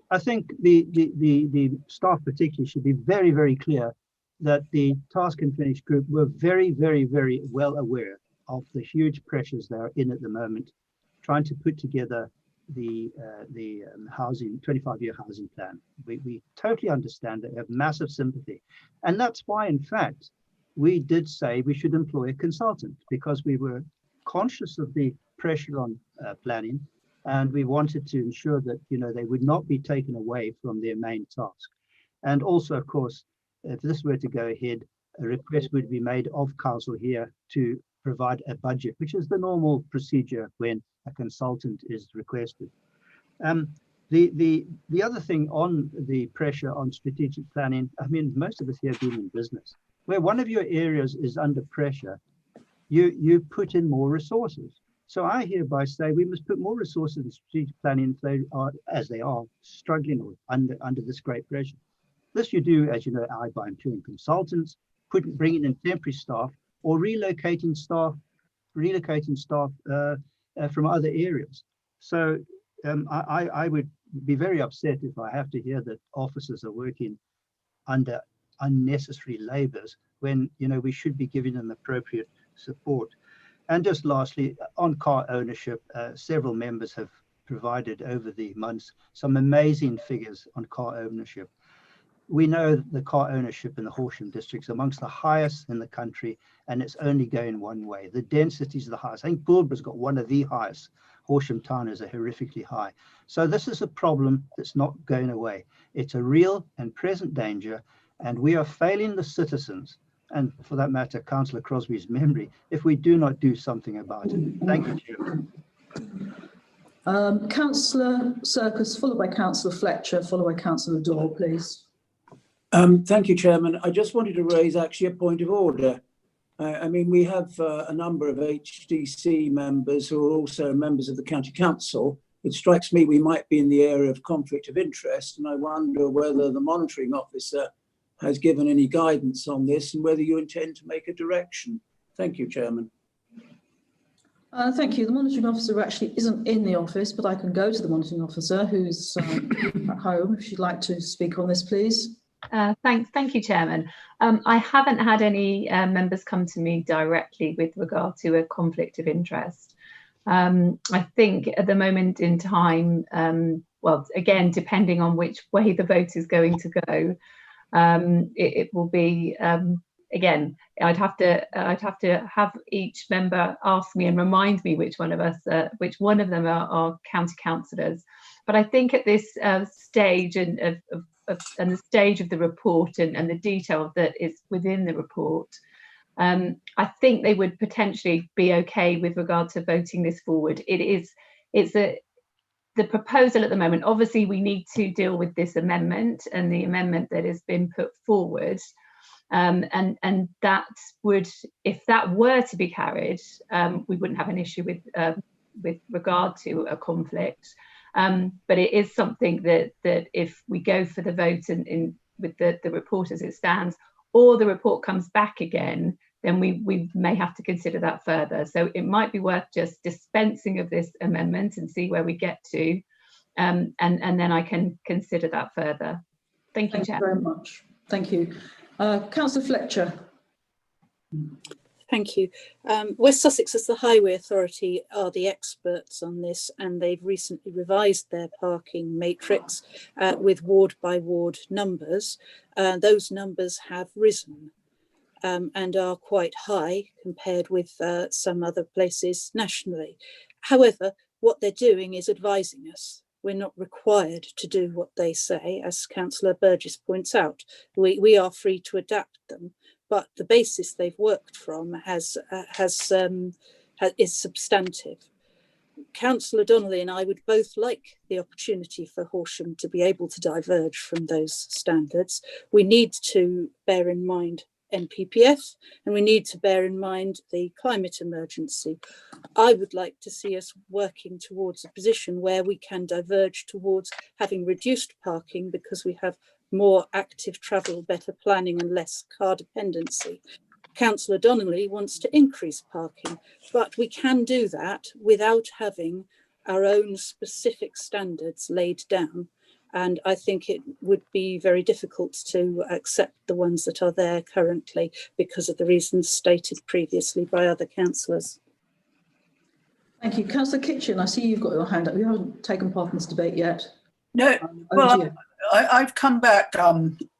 the staff particularly should be very, very clear that the task and finish group were very, very, very well aware of the huge pressures they're in at the moment, trying to put together the housing 25-year housing plan. We totally understand that, we have massive sympathy, and that's why, in fact, we did say we should employ a consultant, because we were conscious of the pressure on planning, and we wanted to ensure that, you know, they would not be taken away from their main task. And also, of course, if this were to go ahead, a request would be made of council here to provide a budget, which is the normal procedure when a consultant is requested. The other thing on the pressure on strategic planning, I mean, most of us here have been in business. Where one of your areas is under pressure, you put in more resources. So I hereby say we must put more resources in strategic planning as they are struggling or under this great pressure. This you do, as you know, by employing consultants, bringing in temporary staff, or relocating staff from other areas. So I would be very upset if I have to hear that officers are working under unnecessary labours when, you know, we should be giving them appropriate support. And just lastly, on car ownership, several members have provided over the months some amazing figures on car ownership. We know the car ownership in the Horsham district is amongst the highest in the country, and it's only going one way. The density is the highest. I think Bulbur's got one of the highest. Horsham town is a horrifically high. So this is a problem that's not going away. It's a real and present danger, and we are failing the citizens, and for that matter, Councillor Crosby's memory, if we do not do something about it. Thank you, Chairman. Councillor Circus, followed by Councillor Fletcher, followed by Councillor Dole, please. Thank you, Chairman. I just wanted to raise actually a point of order. I mean, we have a number of HDC members who are also members of the County Council. It strikes me we might be in the area of conflict of interest, and I wonder whether the monitoring officer has given any guidance on this and whether you intend to make a direction. Thank you, Chairman. Thank you. The monitoring officer actually isn't in the office, but I can go to the monitoring officer who's at home if she'd like to speak on this, please. Thank you, Chairman. I haven't had any members come to me directly with regard to a conflict of interest. I think at the moment in time, well, again, depending on which way the vote is going to go, it will be again. I'd have to have each member ask me and remind me which one of them are county councillors. But I think at this stage and the stage of the report and the detail that is within the report, I think they would potentially be okay with regard to voting this forward. The proposal at the moment, obviously we need to deal with this amendment and the amendment that has been put forward. And that would, if that were to be carried, we wouldn't have an issue with regard to a conflict. But it is something that if we go for the vote and with the report as it stands, or the report comes back again, then we may have to consider that further. So it might be worth just dispensing of this amendment and see where we get to, and then I can consider that further. Thank you, Chair. Thank you very much. Thank you. Councillor Fletcher. Thank you. West Sussex as the Highway Authority are the experts on this, and they've recently revised their parking matrix with ward by ward numbers. Those numbers have risen and are quite high compared with some other places nationally. However, what they're doing is advising us. We're not required to do what they say, as Councillor Burgess points out. We are free to adapt them, but the basis they've worked from is substantive. Councillor Donnelly and I would both like the opportunity for Horsham to be able to diverge from those standards. We need to bear in mind NPPF, and we need to bear in mind the climate emergency. I would like to see us working towards a position where we can diverge towards having reduced parking because we have more active travel, better planning and less car dependency. Councillor Donnelly wants to increase parking, but we can do that without having our own specific standards laid down. And I think it would be very difficult to accept the ones that are there currently because of the reasons stated previously by other councillors. Thank you. Councillor Kitchen, I see you've got your hand up. You haven't taken part in this debate yet. No, well, I've come back,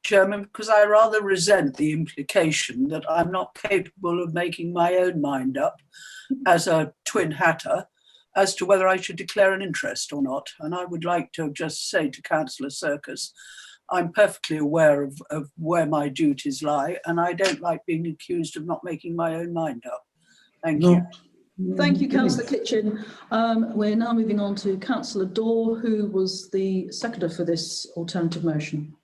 Chairman, because I rather resent the implication that I'm not capable of making my own mind up as a twin hatter as to whether I should declare an interest or not. And I would like to just say to Councillor Circus, I'm perfectly aware of where my duties lie, and I don't like being accused of not making my own mind up. Thank you. Thank you, Councillor Kitchen. We're now moving on to Councillor Daw, who was the seconder for this alternative motion.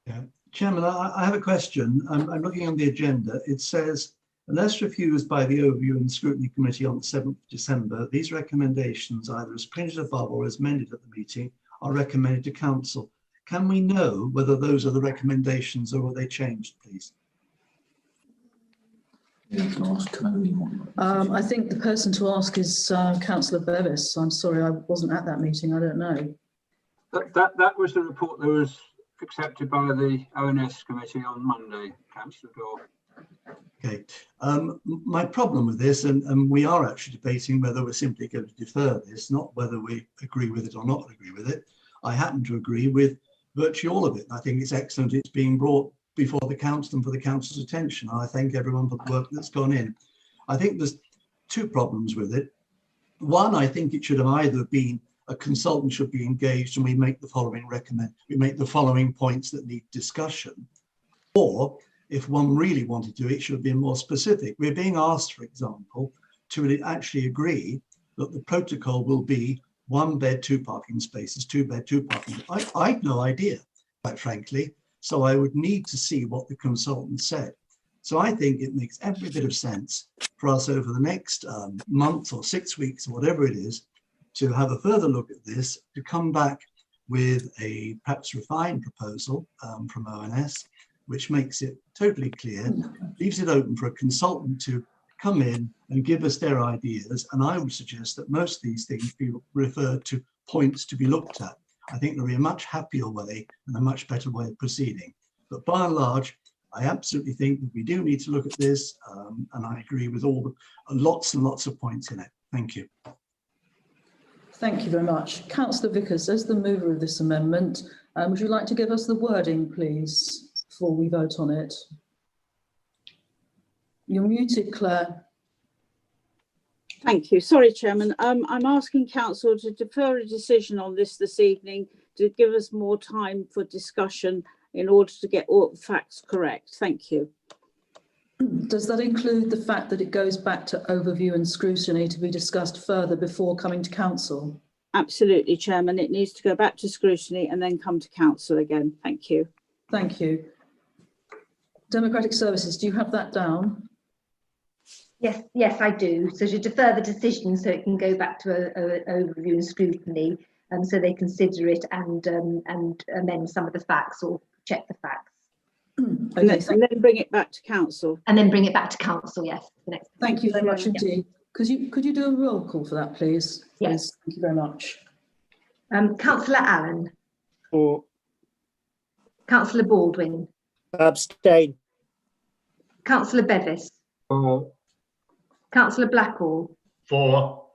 Yeah. Chairman, I have a question. I'm looking on the agenda. It says, unless refused by the Overview and Scrutiny Committee on the 7th of December, these recommendations, either as printed above or as amended at the meeting, are recommended to Council. Can we know whether those are the recommendations or are they changed, please? I think the person to ask is Councillor Bevis. I'm sorry, I wasn't at that meeting. I don't know. That was the report that was accepted by the ONS committee on Monday, Councillor Daw. Okay. My problem with this, and we are actually debating whether we're simply going to defer this, not whether we agree with it or not agree with it. I happen to agree with virtually all of it. I think it's excellent it's being brought before the council and for the council's attention. I thank everyone for the work that's gone in. I think there's two problems with it. One, I think it should have either been a consultant should be engaged and we make the following points that need discussion, or if one really wanted to, it should have been more specific. We're being asked, for example, to actually agree that the protocol will be 1 bed, 2 parking spaces, 2 bed, 2 parking. I've no idea, quite frankly, so I would need to see what the consultant said. So I think it makes every bit of sense for us over the next month or 6 weeks or whatever it is to have a further look at this, to come back with a perhaps refined proposal from ONS, which makes it totally clear, leaves it open for a consultant to come in and give us their ideas. And I would suggest that most of these things be referred to points to be looked at. I think there'll be a much happier way and a much better way of proceeding. But by and large, I absolutely think that we do need to look at this, and I agree with all the lots and lots of points in it. Thank you. Thank you very much. Councillor Vickers, as the mover of this amendment, would you like to give us the wording, please, before we vote on it? You're muted, Claire. Thank you. Sorry, Chairman. I'm asking Council to defer a decision on this evening to give us more time for discussion in order to get all the facts correct. Thank you. Does that include the fact that it goes back to overview and scrutiny to be discussed further before coming to Council? Absolutely, Chairman. It needs to go back to scrutiny and then come to Council again. Thank you. Thank you. Democratic Services, do you have that down? Yes, I do. So to defer the decision so it can go back to overview and scrutiny, so they consider it and amend some of the facts or check the facts. Okay, and then bring it back to Council. And then bring it back to Council, yes. Thank you very much indeed. Could you do a roll call for that, please? Yes. Thank you very much. Councillor Allen. For. Councillor Baldwin. Abstain. Councillor Bevis. For. Councillor Blackall. For.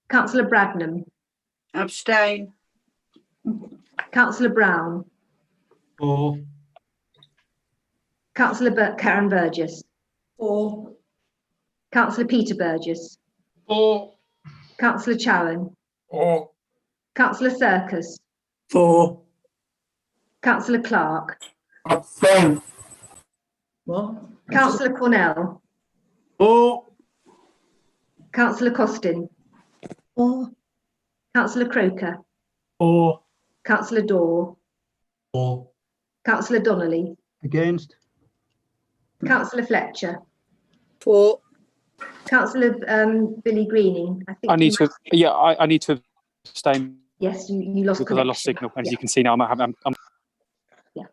Councillor Bradnam. Abstain. Councillor Brown. For. Councillor Karen Burgess. For. Councillor Peter Burgess. For. Councillor Chowan. For. Councillor Circus. For. Councillor Clark. Abstain. What? Councillor Cornell. For. Councillor Costin. For. Councillor Croker. For. Councillor Daw. For. Councillor Donnelly. Against. Councillor Fletcher. For. Councillor Billy Greening. I need to. Yeah, I need to abstain. Yes, you lost because I lost signal. As you can see now, I'm yeah.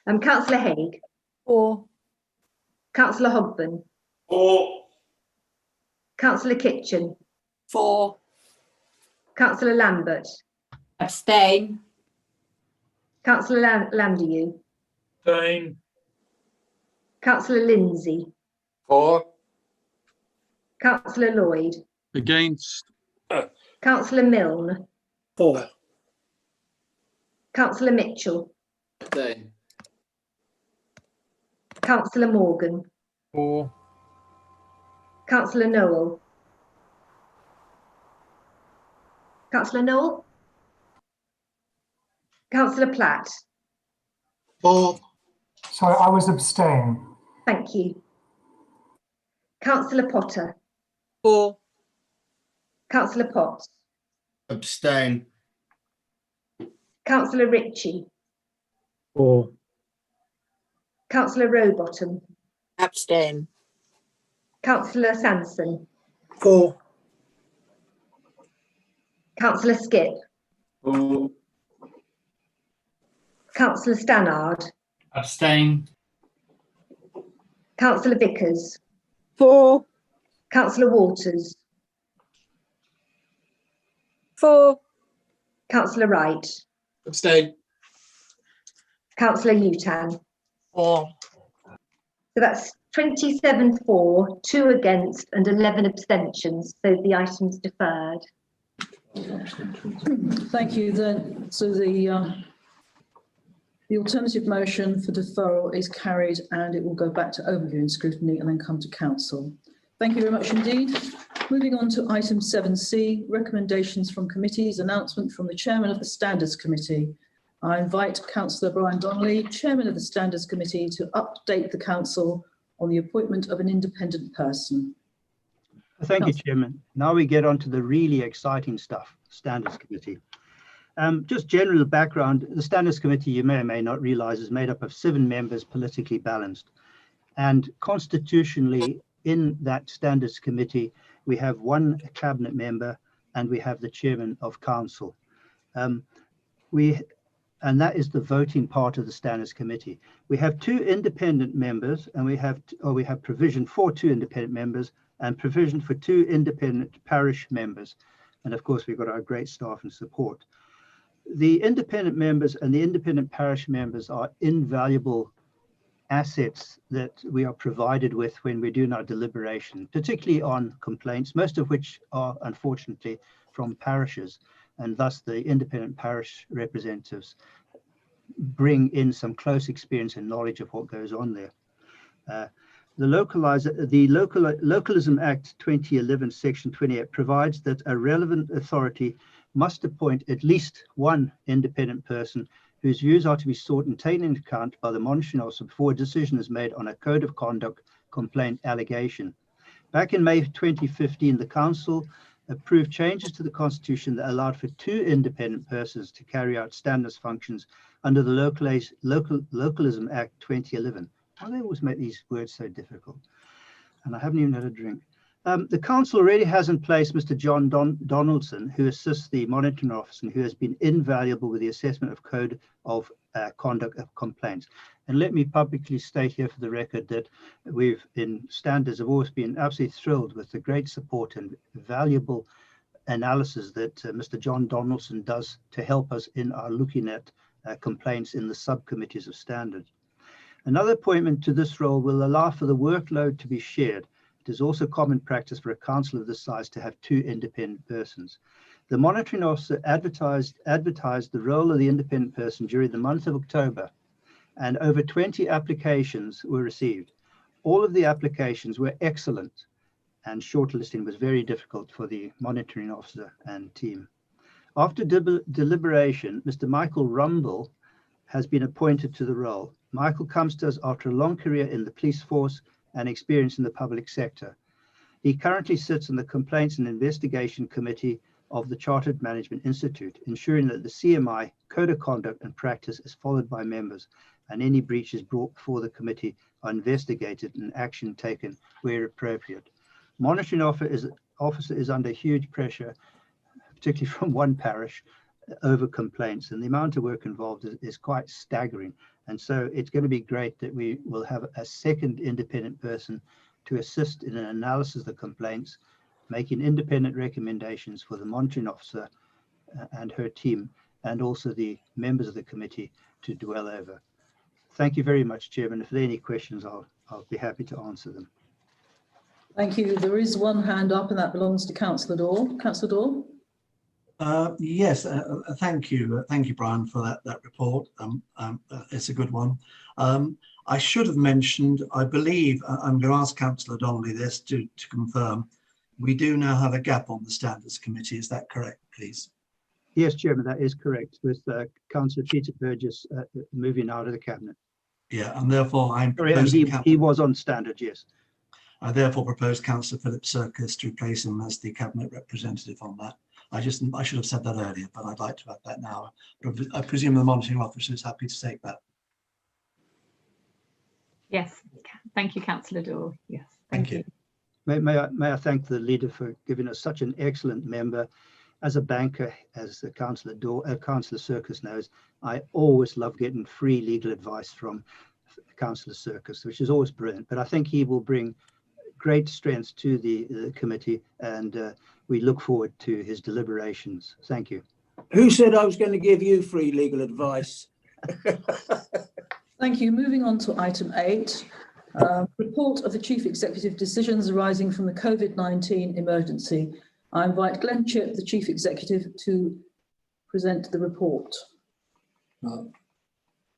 Councillor Haig. For. Councillor Hogben. For. Councillor Kitchen. For. Councillor Lambert. Abstain. Councillor Landieu. Abstain. Councillor Lindsay. For. Councillor Lloyd. Against. Councillor Milne. For. Councillor Mitchell. Abstain. Councillor Morgan. For. Councillor Noel. Councillor Noel. Councillor Platt. For. Sorry, I was abstain. Thank you. Councillor Potter. 4. Councillor Potts. Abstain. Councillor Ritchie. 4. Councillor Rowbottom. Abstain. Councillor Sanson. 4. Councillor Skip. 4. Councillor Stannard. Abstain. Councillor Vickers. 4. Councillor Waters. 4. Councillor Wright. Abstain. Councillor Utan. 4. So that's 27 for, 2 against and 11 abstentions. So the item's deferred. Thank you. Then, so the alternative motion for deferral is carried and it will go back to overview and scrutiny and then come to council. Thank you very much indeed. Moving on to item 7C, recommendations from committees, announcement from the chairman of the Standards Committee. I invite Councillor Brian Donnelly, chairman of the Standards Committee, to update the council on the appointment of an independent person. Thank you, Chairman. Now we get on to the really exciting stuff, Standards Committee. Just general background, the Standards Committee, you may or may not realise, is made up of 7 members, politically balanced. And constitutionally, in that Standards Committee, we have 1 cabinet member and we have the chairman of council. And that is the voting part of the Standards Committee. We have 2 independent members and we have provision for 2 independent members and provision for 2 independent parish members. And of course, we've got our great staff and support. The independent members and the independent parish members are invaluable assets that we are provided with when we're doing our deliberation, particularly on complaints, most of which are unfortunately from parishes, and thus the independent parish representatives bring in some close experience and knowledge of what goes on there. The Localism Act 2011, Section 28 provides that a relevant authority must appoint at least 1 independent person whose views are to be sought and taken into account by the monitoring officer before a decision is made on a code of conduct complaint allegation. Back in May 2015, the Council approved changes to the Constitution that allowed for 2 independent persons to carry out standards functions under the Localism Act 2011. Why do they always make these words so difficult? And I haven't even had a drink. The council already has in place Mr. John Donaldson, who assists the monitoring officer and who has been invaluable with the assessment of code of conduct of complaints. And let me publicly state here for the record that we've in Standards have always been absolutely thrilled with the great support and valuable analysis that Mr. John Donaldson does to help us in our looking at complaints in the subcommittees of Standards. Another appointment to this role will allow for the workload to be shared. It is also common practice for a council of this size to have 2 independent persons. The monitoring officer advertised the role of the independent person during the month of October, and over 20 applications were received. All of the applications were excellent, and shortlisting was very difficult for the monitoring officer and team. After deliberation, Mr. Michael Rumble has been appointed to the role. Michael comes to us after a long career in the police force and experience in the public sector. He currently sits on the Complaints and Investigation Committee of the Chartered Management Institute, ensuring that the CMI Code of Conduct and Practice is followed by members and any breaches brought before the committee are investigated and action taken where appropriate. Monitoring officer is under huge pressure, particularly from 1 parish, over complaints, and the amount of work involved is quite staggering. And so it's going to be great that we will have a 2nd independent person to assist in an analysis of the complaints, making independent recommendations for the monitoring officer and her team, and also the members of the committee to dwell over. Thank you very much, Chairman. If there are any questions, I'll be happy to answer them. Thank you. There is 1 hand up and that belongs to Councillor Daw. Councillor Daw? Yes, thank you. Thank you, Brian, for that report. It's a good one. I should have mentioned, I believe, I'm going to ask Councillor Donnelly this to confirm, we do now have a gap on the Standards Committee. Is that correct, please? Yes, Chairman, that is correct, with Councillor Peter Burgess moving out of the Cabinet. Yeah, and therefore I'm sorry, he was on Standard, yes. I therefore propose Councillor Philip Circus to replace him as the Cabinet representative on that. I should have said that earlier, but I'd like to add that now. I presume the monitoring officer is happy to take that. Yes, thank you, Councillor Dorr. Yes, thank you. May I thank the leader for giving us such an excellent member. As a banker, as the Councillor Circus knows, I always love getting free legal advice from Councillor Circus, which is always brilliant. But I think he will bring great strength to the committee, and we look forward to his deliberations. Thank you. Who said I was going to give you free legal advice? Thank you. Moving on to item 8, report of the Chief Executive decisions arising from the COVID-19 emergency. I invite Glenn Chipp, the Chief Executive, to present the report.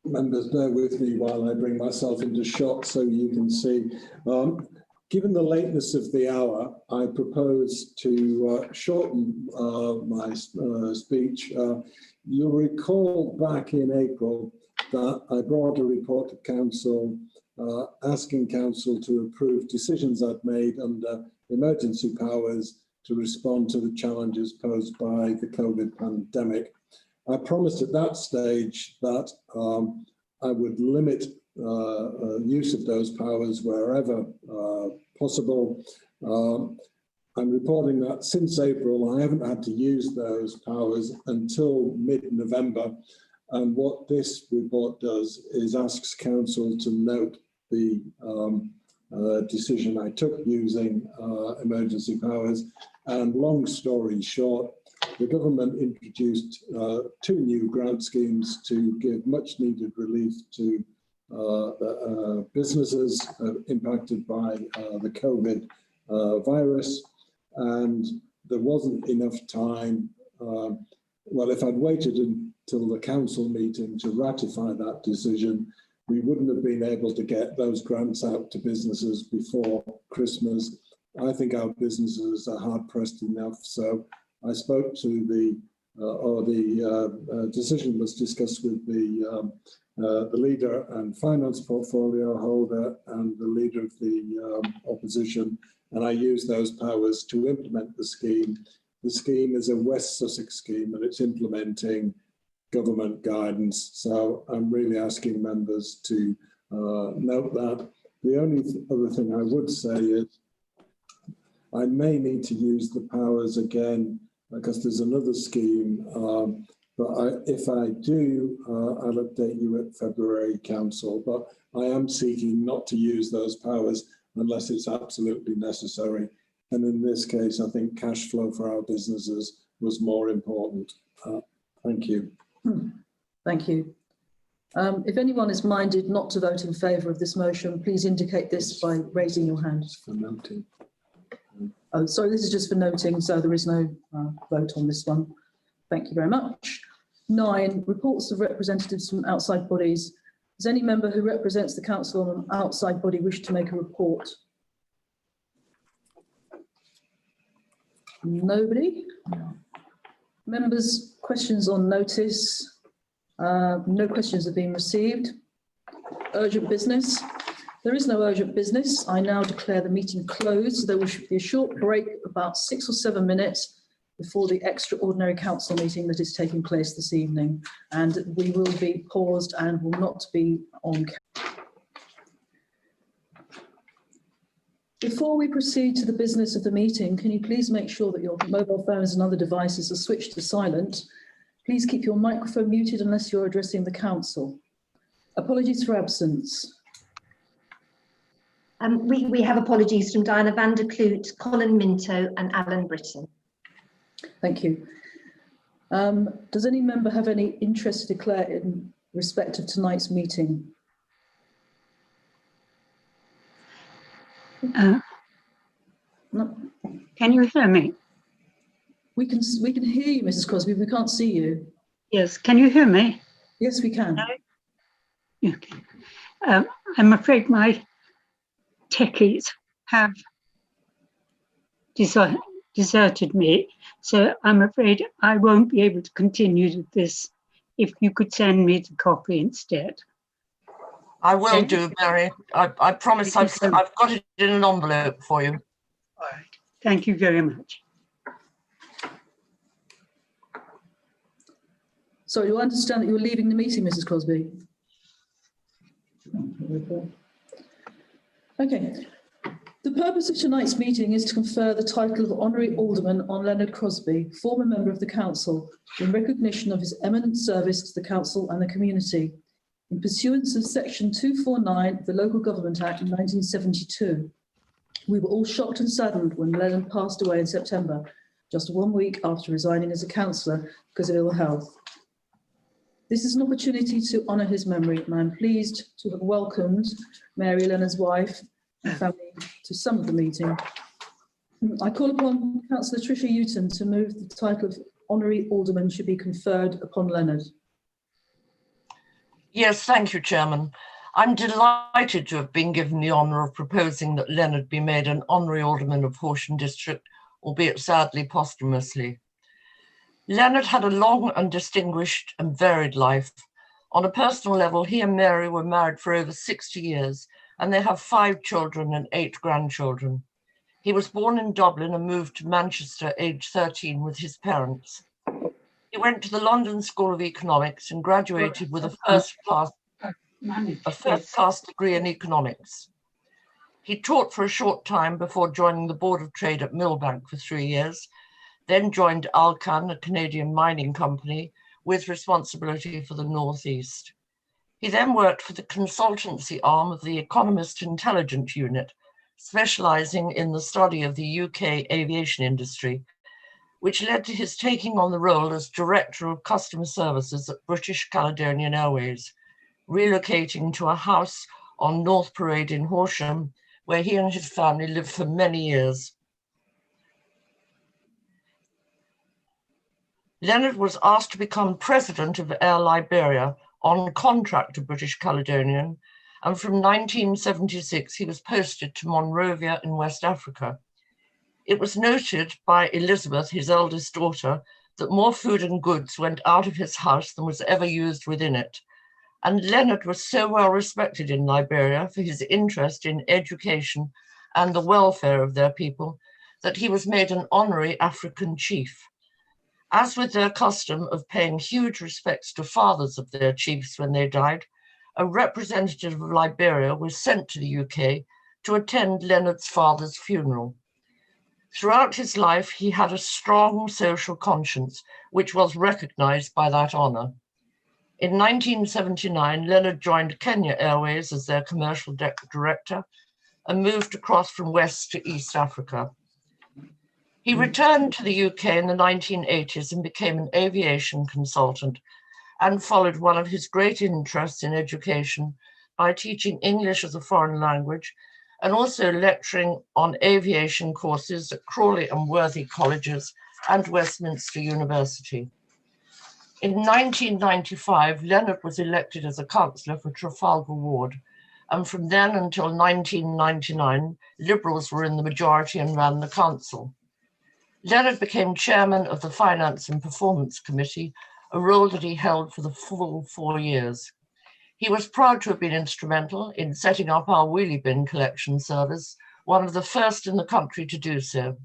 Members, bear with me while I bring myself into shot so you can see. Given the lateness of the hour, I propose to shorten my speech. You'll recall back in April that I brought a report to Council asking Council to approve decisions I've made under emergency powers to respond to the challenges posed by the COVID pandemic. I promised at that stage that I would limit use of those powers wherever possible. I'm reporting that since April, I haven't had to use those powers until mid-November. And what this report does is asks Council to note the decision I took using emergency powers. And long story short, the government introduced 2 new grant schemes to give much needed relief to businesses impacted by the COVID virus. And there wasn't enough time. Well, if I'd waited until the council meeting to ratify that decision, we wouldn't have been able to get those grants out to businesses before Christmas. I think our businesses are hard pressed enough. So I spoke to the decision was discussed with the leader and finance portfolio holder and the leader of the opposition, and I used those powers to implement the scheme. The scheme is a West Sussex scheme and it's implementing government guidance. So I'm really asking members to note that. The only other thing I would say is I may need to use the powers again because there's another scheme. But if I do, I'll update you at February Council. But I am seeking not to use those powers unless it's absolutely necessary. And in this case, I think cash flow for our businesses was more important. Thank you. Thank you. If anyone is minded not to vote in favour of this motion, please indicate this by raising your hand. For noting. Oh, sorry, this is just for noting, so there is no vote on this one. Thank you very much. 9, reports of representatives from outside bodies. Does any member who represents the council on an outside body wish to make a report? Nobody? Members, questions on notice? No questions have been received. Urgent business? There is no urgent business. I now declare the meeting closed. There will be a short break, about 6 or 7 minutes, before the extraordinary council meeting that is taking place this evening. And we will be paused and will not be on camera. Before we proceed to the business of the meeting, can you please make sure that your mobile phones and other devices are switched to silent? Please keep your microphone muted unless you're addressing the council. Apologies for absence. We have apologies from Diana van der Kloot, Colin Minto and Alan Britton. Thank you. Does any member have any interest to declare in respect of tonight's meeting? No. Can you hear me? We can hear you, Mrs. Crosby. We can't see you. Yes. Can you hear me? Yes, we can. Okay. I'm afraid my techies have deserted me, so I'm afraid I won't be able to continue with this. If you could send me the copy instead. I will Okay. do, Mary. I promise Thank you I've got it in an envelope for you. All right. Thank you very much. So do I understand that you're leaving the meeting, Mrs. Crosby? Okay. The purpose of tonight's meeting is to confer the title of Honorary Alderman on Leonard Crosby, former member of the Council, in recognition of his eminent service to the Council and the community, in pursuance of Section 249 of the Local Government Act in 1972. We were all shocked and saddened when Leonard passed away in September, just 1 week after resigning as a councillor because of ill health. This is an opportunity to honour his memory, and I'm pleased to have welcomed Mary, Leonard's wife, and family to some of the meeting. I call upon Councillor Tricia Houghton to move the title of Honorary Alderman should be conferred upon Leonard. Yes, thank you, Chairman. I'm delighted to have been given the honour of proposing that Leonard be made an Honorary Alderman of Horsham District, albeit sadly posthumously. Leonard had a long and distinguished and varied life. On a personal level, he and Mary were married for over 60 years, and they have 5 children and 8 grandchildren. He was born in Dublin and moved to Manchester aged 13 with his parents. He went to the London School of Economics and graduated with a first-class degree in economics. He taught for a short time before joining the Board of Trade at Millbank for 3 years, then joined Alcan, a Canadian mining company, with responsibility for the North East. He then worked for the consultancy arm of the Economist Intelligence Unit, specialising in the study of the UK aviation industry, which led to his taking on the role as Director of Customer Services at British Caledonian Airways, relocating to a house on North Parade in Horsham, where he and his family lived for many years. Leonard was asked to become president of Air Liberia on contract to British Caledonian, and from 1976 he was posted to Monrovia in West Africa. It was noted by Elizabeth, his eldest daughter, that more food and goods went out of his house than was ever used within it. And Leonard was so well respected in Liberia for his interest in education and the welfare of their people that he was made an honorary African chief. As with their custom of paying huge respects to fathers of their chiefs when they died, a representative of Liberia was sent to the UK to attend Leonard's father's funeral. Throughout his life, he had a strong social conscience, which was recognised by that honour. In 1979, Leonard joined Kenya Airways as their commercial director and moved across from West to East Africa. He returned to the UK in the 1980s and became an aviation consultant and followed one of his great interests in education by teaching English as a foreign language and also lecturing on aviation courses at Crawley and Worthy Colleges and Westminster University. In 1995, Leonard was elected as a councillor for Trafalgar Ward, and from then until 1999, Liberals were in the majority and ran the council. Leonard became chairman of the Finance and Performance Committee, a role that he held for the full 4 years. He was proud to have been instrumental in setting up our wheelie bin collection service, one of the first in the country to do so.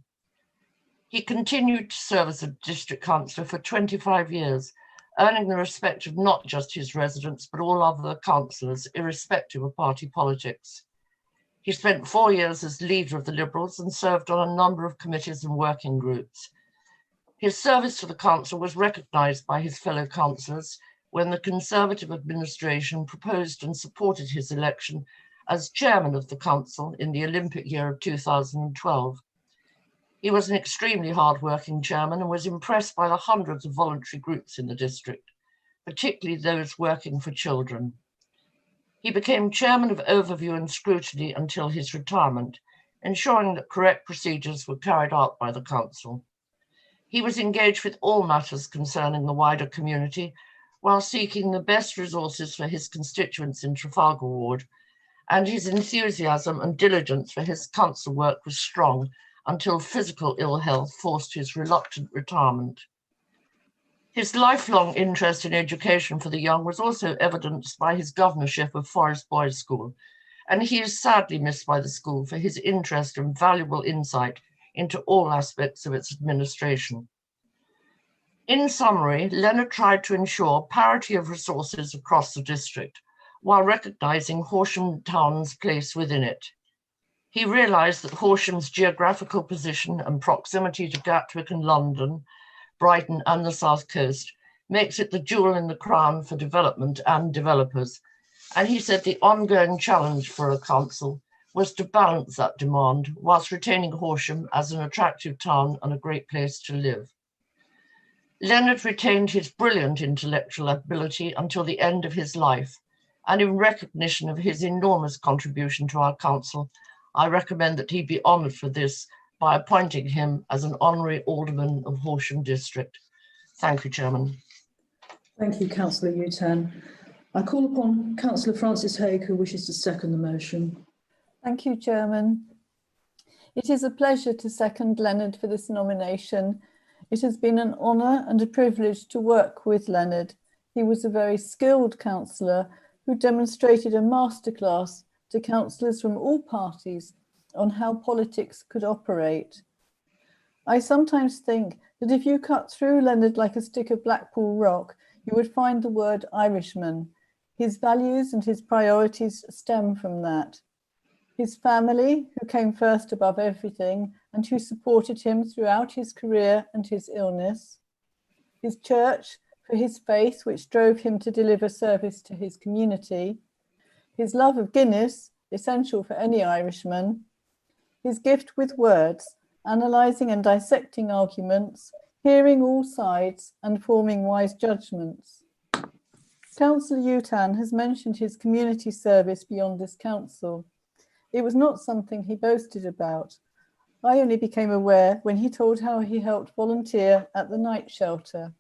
He continued to serve as a district councillor for 25 years, earning the respect of not just his residents, but all other councillors, irrespective of party politics. He spent 4 years as leader of the Liberals and served on a number of committees and working groups. His service to the council was recognised by his fellow councillors when the Conservative administration proposed and supported his election as chairman of the council in the Olympic year of 2012. He was an extremely hard-working chairman and was impressed by the hundreds of voluntary groups in the district, particularly those working for children. He became chairman of Overview and Scrutiny until his retirement, ensuring that correct procedures were carried out by the council. He was engaged with all matters concerning the wider community while seeking the best resources for his constituents in Trafalgar Ward, and his enthusiasm and diligence for his council work was strong until physical ill health forced his reluctant retirement. His lifelong interest in education for the young was also evidenced by his governorship of Forest Boys School, and he is sadly missed by the school for his interest and valuable insight into all aspects of its administration. In summary, Leonard tried to ensure parity of resources across the district, while recognising Horsham Town's place within it. He realised that Horsham's geographical position and proximity to Gatwick and London, Brighton and the South Coast makes it the jewel in the crown for development and developers. And he said the ongoing challenge for a council was to balance that demand whilst retaining Horsham as an attractive town and a great place to live. Leonard retained his brilliant intellectual ability until the end of his life, and in recognition of his enormous contribution to our council, I recommend that he be honoured for this by appointing him as an honorary alderman of Horsham District. Thank you, Chairman. Thank you, Councillor Utan. I call upon Councillor Francis Haigh, who wishes to second the motion. Thank you, Chairman. It is a pleasure to second Leonard for this nomination. It has been an honour and a privilege to work with Leonard. He was a very skilled councillor who demonstrated a masterclass to councillors from all parties on how politics could operate. I sometimes think that if you cut through Leonard like a stick of Blackpool rock, you would find the word Irishman. His values and his priorities stem from that. His family, who came first above everything and who supported him throughout his career and his illness. His church, for his faith, which drove him to deliver service to his community. His love of Guinness, essential for any Irishman. His gift with words, analysing and dissecting arguments, hearing all sides and forming wise judgments. Councillor Utan has mentioned his community service beyond this council. It was not something he boasted about. I only became aware when he told how he helped volunteer at the night shelter.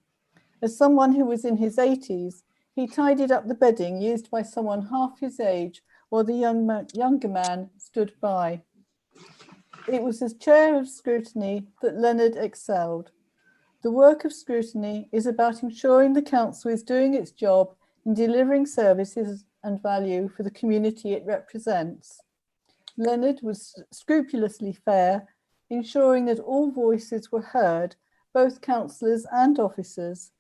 As someone who was in his 80s, he tidied up the bedding used by someone half his age while the younger man stood by. It was as chair of scrutiny that Leonard excelled. The work of scrutiny is about ensuring the council is doing its job in delivering services and value for the community it represents. Leonard was scrupulously fair, ensuring that all voices were heard, both councillors and officers,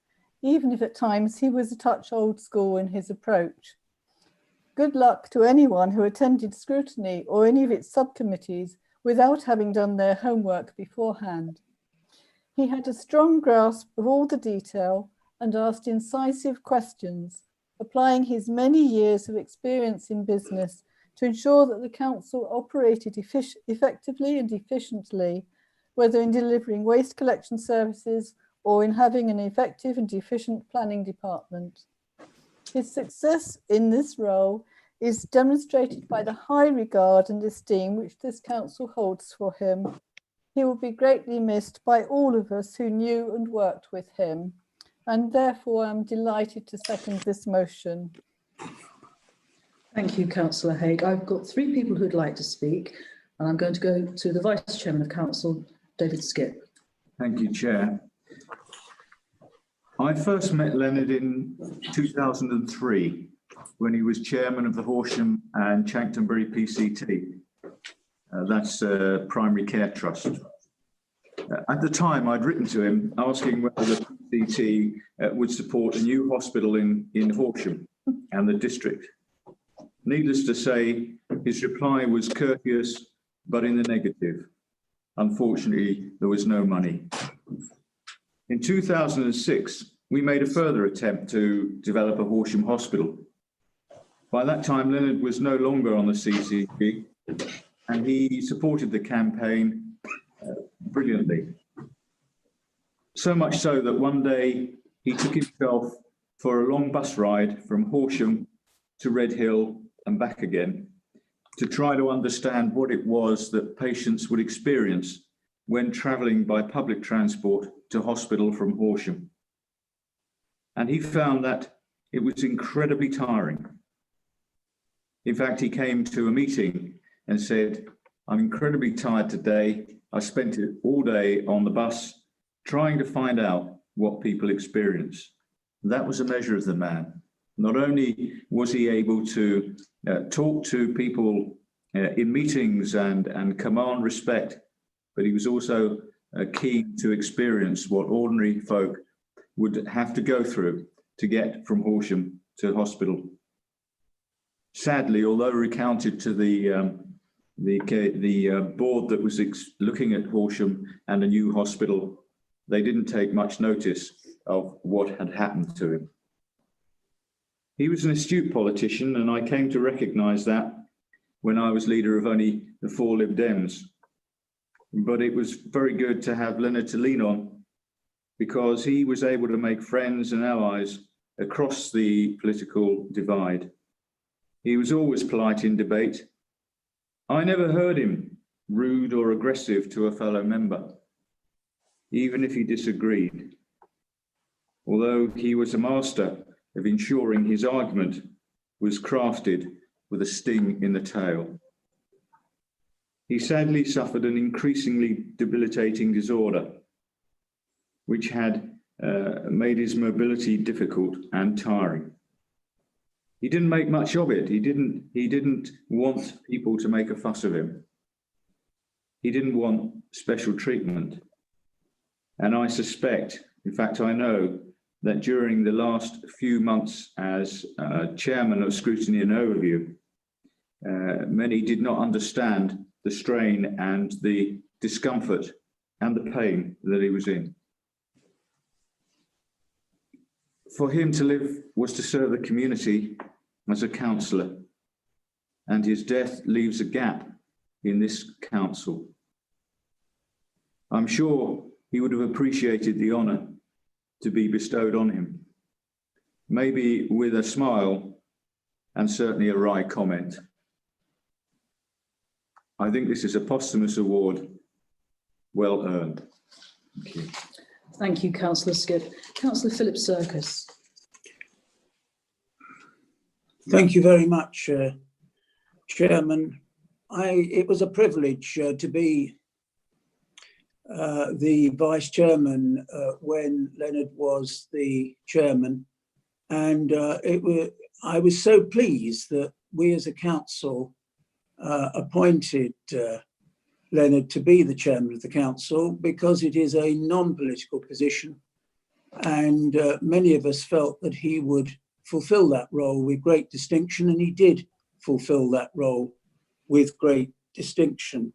even if at times he was a touch old school in his approach. Good luck to anyone who attended scrutiny or any of its subcommittees without having done their homework beforehand. He had a strong grasp of all the detail and asked incisive questions, applying his many years of experience in business to ensure that the council operated effectively and efficiently, whether in delivering waste collection services or in having an effective and efficient planning department. His success in this role is demonstrated by the high regard and esteem which this council holds for him. He will be greatly missed by all of us who knew and worked with him, and therefore I'm delighted to second this motion. Thank you, Councillor Haigh. I've got 3 people who'd like to speak, and I'm going to go to the Vice Chairman of Council, David Skipp. Thank you, Chair. I first met Leonard in 2003 when he was chairman of the Horsham and Chanctonbury PCT. That's a primary care trust. At the time, I'd written to him asking whether the PCT would support a new hospital in Horsham and the district. Needless to say, his reply was courteous, but in the negative. Unfortunately, there was no money. In 2006, we made a further attempt to develop a Horsham hospital. By that time, Leonard was no longer on the CCG, and he supported the campaign brilliantly. So much so that one day he took himself for a long bus ride from Horsham to Red Hill and back again to try to understand what it was that patients would experience when travelling by public transport to hospital from Horsham. And he found that it was incredibly tiring. In fact, he came to a meeting and said, "I'm incredibly tired today. I spent it all day on the bus trying to find out what people experience. That was a measure of the man. Not only was he able to talk to people in meetings and command respect, but he was also keen to experience what ordinary folk would have to go through to get from Horsham to hospital. Sadly, although recounted to the board that was looking at Horsham and a new hospital, they didn't take much notice of what had happened to him. He was an astute politician, and I came to recognise that when I was leader of only the 4 Lib Dems. But it was very good to have Leonard to lean on, because he was able to make friends and allies across the political divide. He was always polite in debate. I never heard him rude or aggressive to a fellow member, even if he disagreed, although he was a master of ensuring his argument was crafted with a sting in the tail. He sadly suffered an increasingly debilitating disorder, which had made his mobility difficult and tiring. He didn't make much of it. He didn't want people to make a fuss of him. He didn't want special treatment. And I suspect, in fact, I know that during the last few months as chairman of Scrutiny and Overview, many did not understand the strain and the discomfort and the pain that he was in. For him to live was to serve the community as a councillor, and his death leaves a gap in this council. I'm sure he would have appreciated the honour to be bestowed on him, maybe with a smile and certainly a wry comment. I think this is a posthumous award, well earned. Thank you. Thank you, Councillor Skipp. Councillor Philip Serkis. Thank you very much, Chairman. It was a privilege to be the Vice Chairman when Leonard was the Chairman, and I was so pleased that we as a council appointed Leonard to be the Chairman of the Council, because it is a non-political position, and many of us felt that he would fulfil that role with great distinction, and he did fulfil that role with great distinction.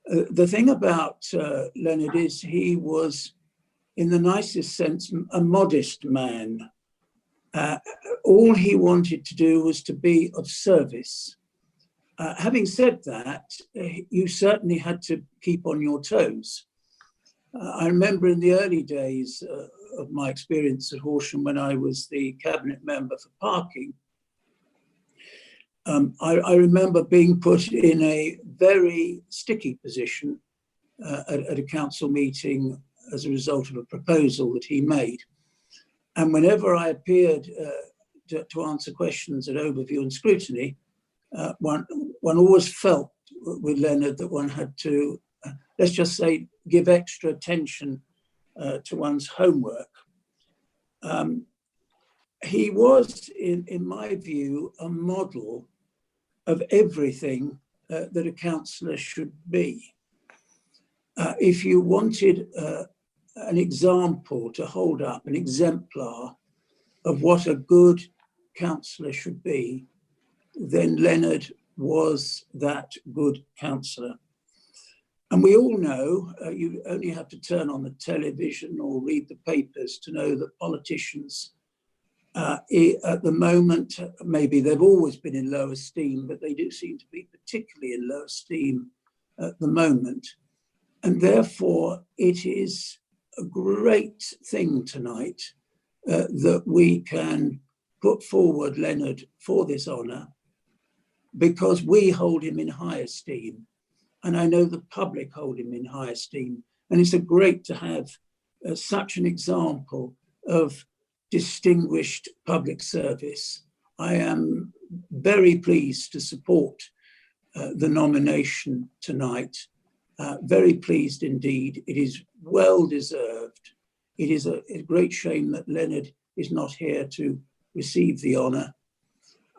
The thing about Leonard is he was, in the nicest sense, a modest man. All he wanted to do was to be of service. Having said that, you certainly had to keep on your toes. I remember in the early days of my experience at Horsham, when I was the cabinet member for parking, I remember being put in a very sticky position at a council meeting as a result of a proposal that he made. And whenever I appeared to answer questions at Overview and Scrutiny, one always felt with Leonard that one had to, let's just say, give extra attention to one's homework. He was, in my view, a model of everything that a councillor should be. If you wanted an example to hold up, an exemplar of what a good councillor should be, then Leonard was that good councillor. And we all know, you only have to turn on the television or read the papers to know that politicians at the moment, maybe they've always been in low esteem, but they do seem to be particularly in low esteem at the moment. And therefore, it is a great thing tonight that we can put forward Leonard for this honour, because we hold him in high esteem. And I know the public hold him in high esteem. And it's great to have such an example of distinguished public service. I am very pleased to support the nomination tonight. Very pleased indeed. It is well deserved. it is a great shame that Leonard is not here to receive the honour,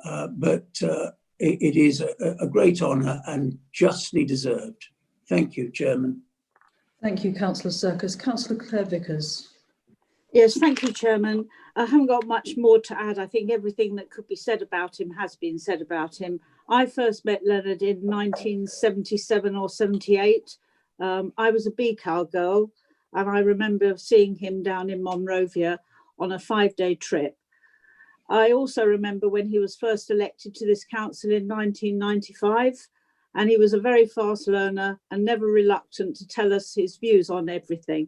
but it is a great honour and justly deserved. Thank you, Chairman. Thank you, Councillor Circus. Councillor Claire Vickers. Yes, thank you, Chairman. I haven't got much more to add. I think everything that could be said about him has been said about him. I first met Leonard in 1977 or 78. I was a BCAL girl, and I remember seeing him down in Monrovia on a 5-day trip. I also remember when he was first elected to this council in 1995, and he was a very fast learner and never reluctant to tell us his views on everything.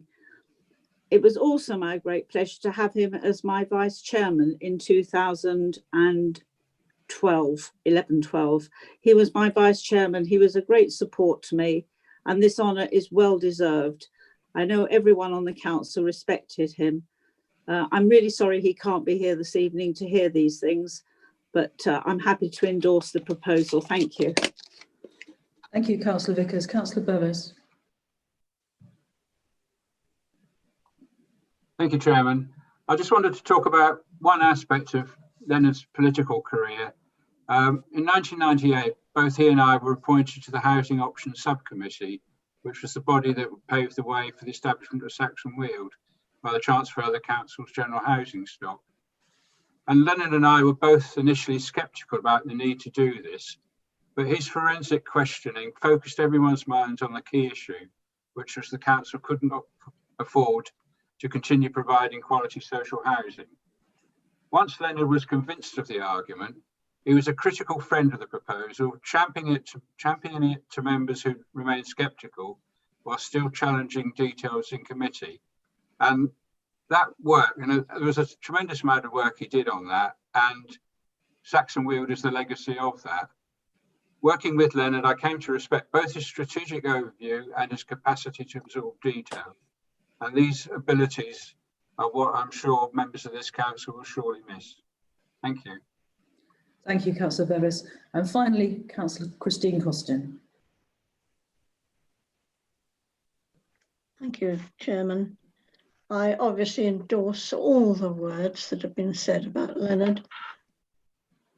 It was also my great pleasure to have him as my vice chairman in 2012. He was my vice chairman. He was a great support to me, and this honour is well deserved. I know everyone on the council respected him. I'm really sorry he can't be here this evening to hear these things, but I'm happy to endorse the proposal. Thank you. Thank you, Councillor Vickers. Councillor Bevis. Thank you, Chairman. I just wanted to talk about one aspect of Leonard's political career. In 1998, both he and I were appointed to the Housing Options Subcommittee, which was the body that would pave the way for the establishment of Saxon Weald by the transfer of the council's general housing stock. And Leonard and I were both initially sceptical about the need to do this, but his forensic questioning focused everyone's minds on the key issue, which was the council couldn't afford to continue providing quality social housing. Once Leonard was convinced of the argument, he was a critical friend of the proposal, championing it to members who remained sceptical while still challenging details in committee. And that work, there was a tremendous amount of work he did on that, and Saxon Weald is the legacy of that. Working with Leonard, I came to respect both his strategic overview and his capacity to absorb detail. And these abilities are what I'm sure members of this council will surely miss. Thank you. Thank you, Councillor Bevis. And finally, Councillor Christine Costin. Thank you, Chairman. I obviously endorse all the words that have been said about Leonard.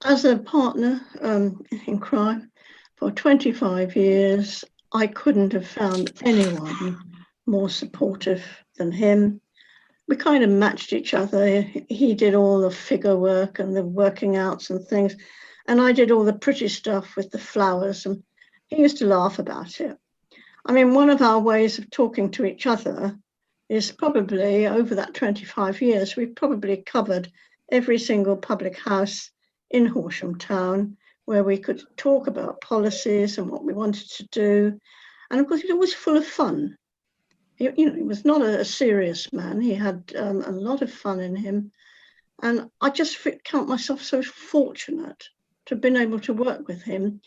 As a partner in crime for 25 years, I couldn't have found anyone more supportive than him. We kind of matched each other. He did all the figure work and the working outs and things, and I did all the pretty stuff with the flowers, and he used to laugh about it. I mean, one of our ways of talking to each other is probably over that 25 years, we've probably covered every single public house in Horsham town where we could talk about policies and what we wanted to do. And of course, it was full of fun. He was not a serious man. He had a lot of fun in him. And I just count myself so fortunate to have been able to work with him.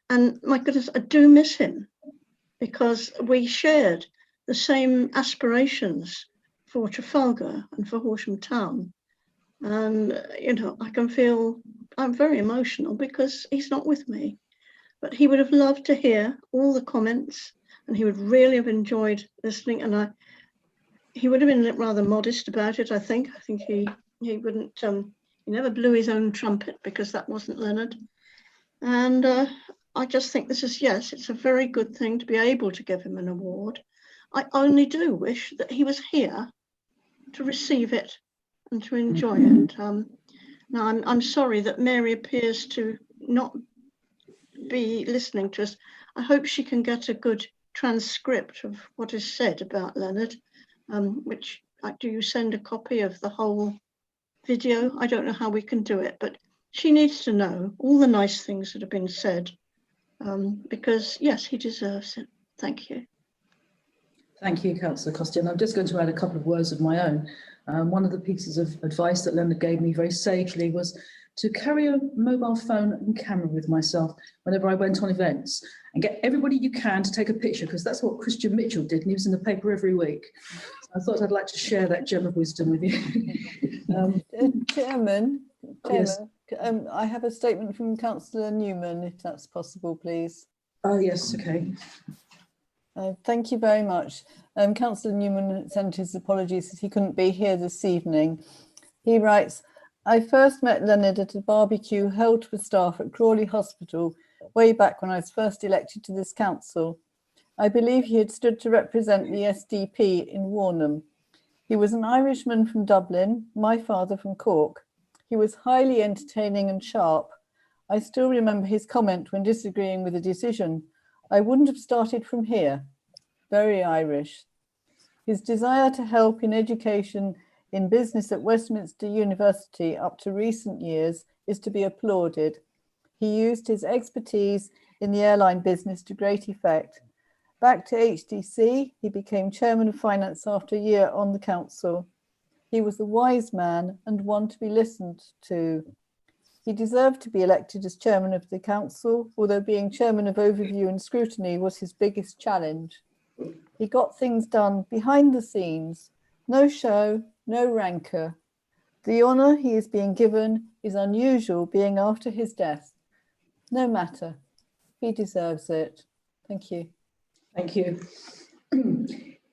And my goodness, I do miss him because we shared the same aspirations for Trafalgar and for Horsham town. And, I can feel I'm very emotional because he's not with me. But he would have loved to hear all the comments, and he would really have enjoyed listening. And he would have been rather modest about it, I think. I think he wouldn't, he never blew his own trumpet because that wasn't Leonard. And I just think this is, yes, it's a very good thing to be able to give him an award. I only do wish that he was here to receive it and to enjoy it. Now, I'm sorry that Mary appears to not be listening to us. I hope she can get a good transcript of what is said about Leonard, which, do you send a copy of the whole video? I don't know how we can do it, but she needs to know all the nice things that have been said, because yes, he deserves it. Thank you. Thank you, Councillor Costin. I'm just going to add a couple of words of my own. One of the pieces of advice that Leonard gave me very sagely was to carry a mobile phone and camera with myself whenever I went on events and get everybody you can to take a picture, because that's what Christian Mitchell did, and he was in the paper every week. So I thought I'd like to share that gem of wisdom with you. Chairman, yes. I have a statement from Councillor Newman, if that's possible, please. Oh, yes, okay. Thank you very much. Councillor Newman sent his apologies that he couldn't be here this evening. He writes, I first met Leonard at a barbecue held for staff at Crawley Hospital way back when I was first elected to this council. I believe he had stood to represent the SDP in Warnham. He was an Irishman from Dublin, my father from Cork. He was highly entertaining and sharp. I still remember his comment when disagreeing with a decision. I wouldn't have started from here. Very Irish. His desire to help in education in business at Westminster University up to recent years is to be applauded. He used his expertise in the airline business to great effect. Back to HDC, he became chairman of finance after a year on the council. He was a wise man and one to be listened to. He deserved to be elected as chairman of the council, although being chairman of overview and scrutiny was his biggest challenge. He got things done behind the scenes, no show, no rancour. The honour he is being given is unusual, being after his death. No matter, he deserves it. Thank you. Thank you.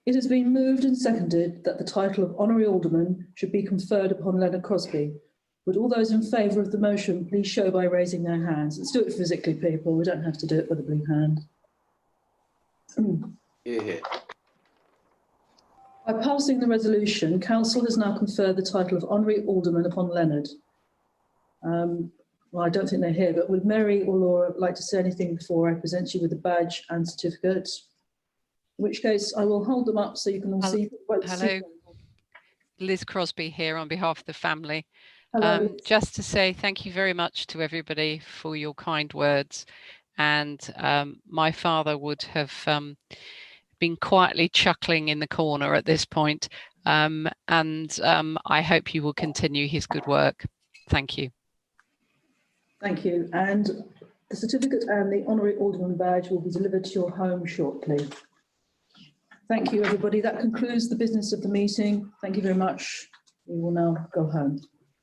It has been moved and seconded that the title of Honorary Alderman should be conferred upon Leonard Crosbie. Would all those in favour of the motion please show by raising their hands? Let's do it physically, people. We don't have to do it with a blue hand. Yeah. By passing the resolution, Council has now conferred the title of Honorary Alderman upon Leonard. Well, I don't think they're here, but would Mary or Laura like to say anything before I present you with the badge and certificate? In which case, I will hold them up so you can all see. Hello, Liz Crosbie here on behalf of the family. Hello. Just to say thank you very much to everybody for your kind words. And my father would have been quietly chuckling in the corner at this point. I hope you will continue his good work. Thank you. Thank you. And the certificate and the Honorary Alderman badge will be delivered to your home shortly. Thank you, everybody. That concludes the business of the meeting. Thank you very much. We will now go home.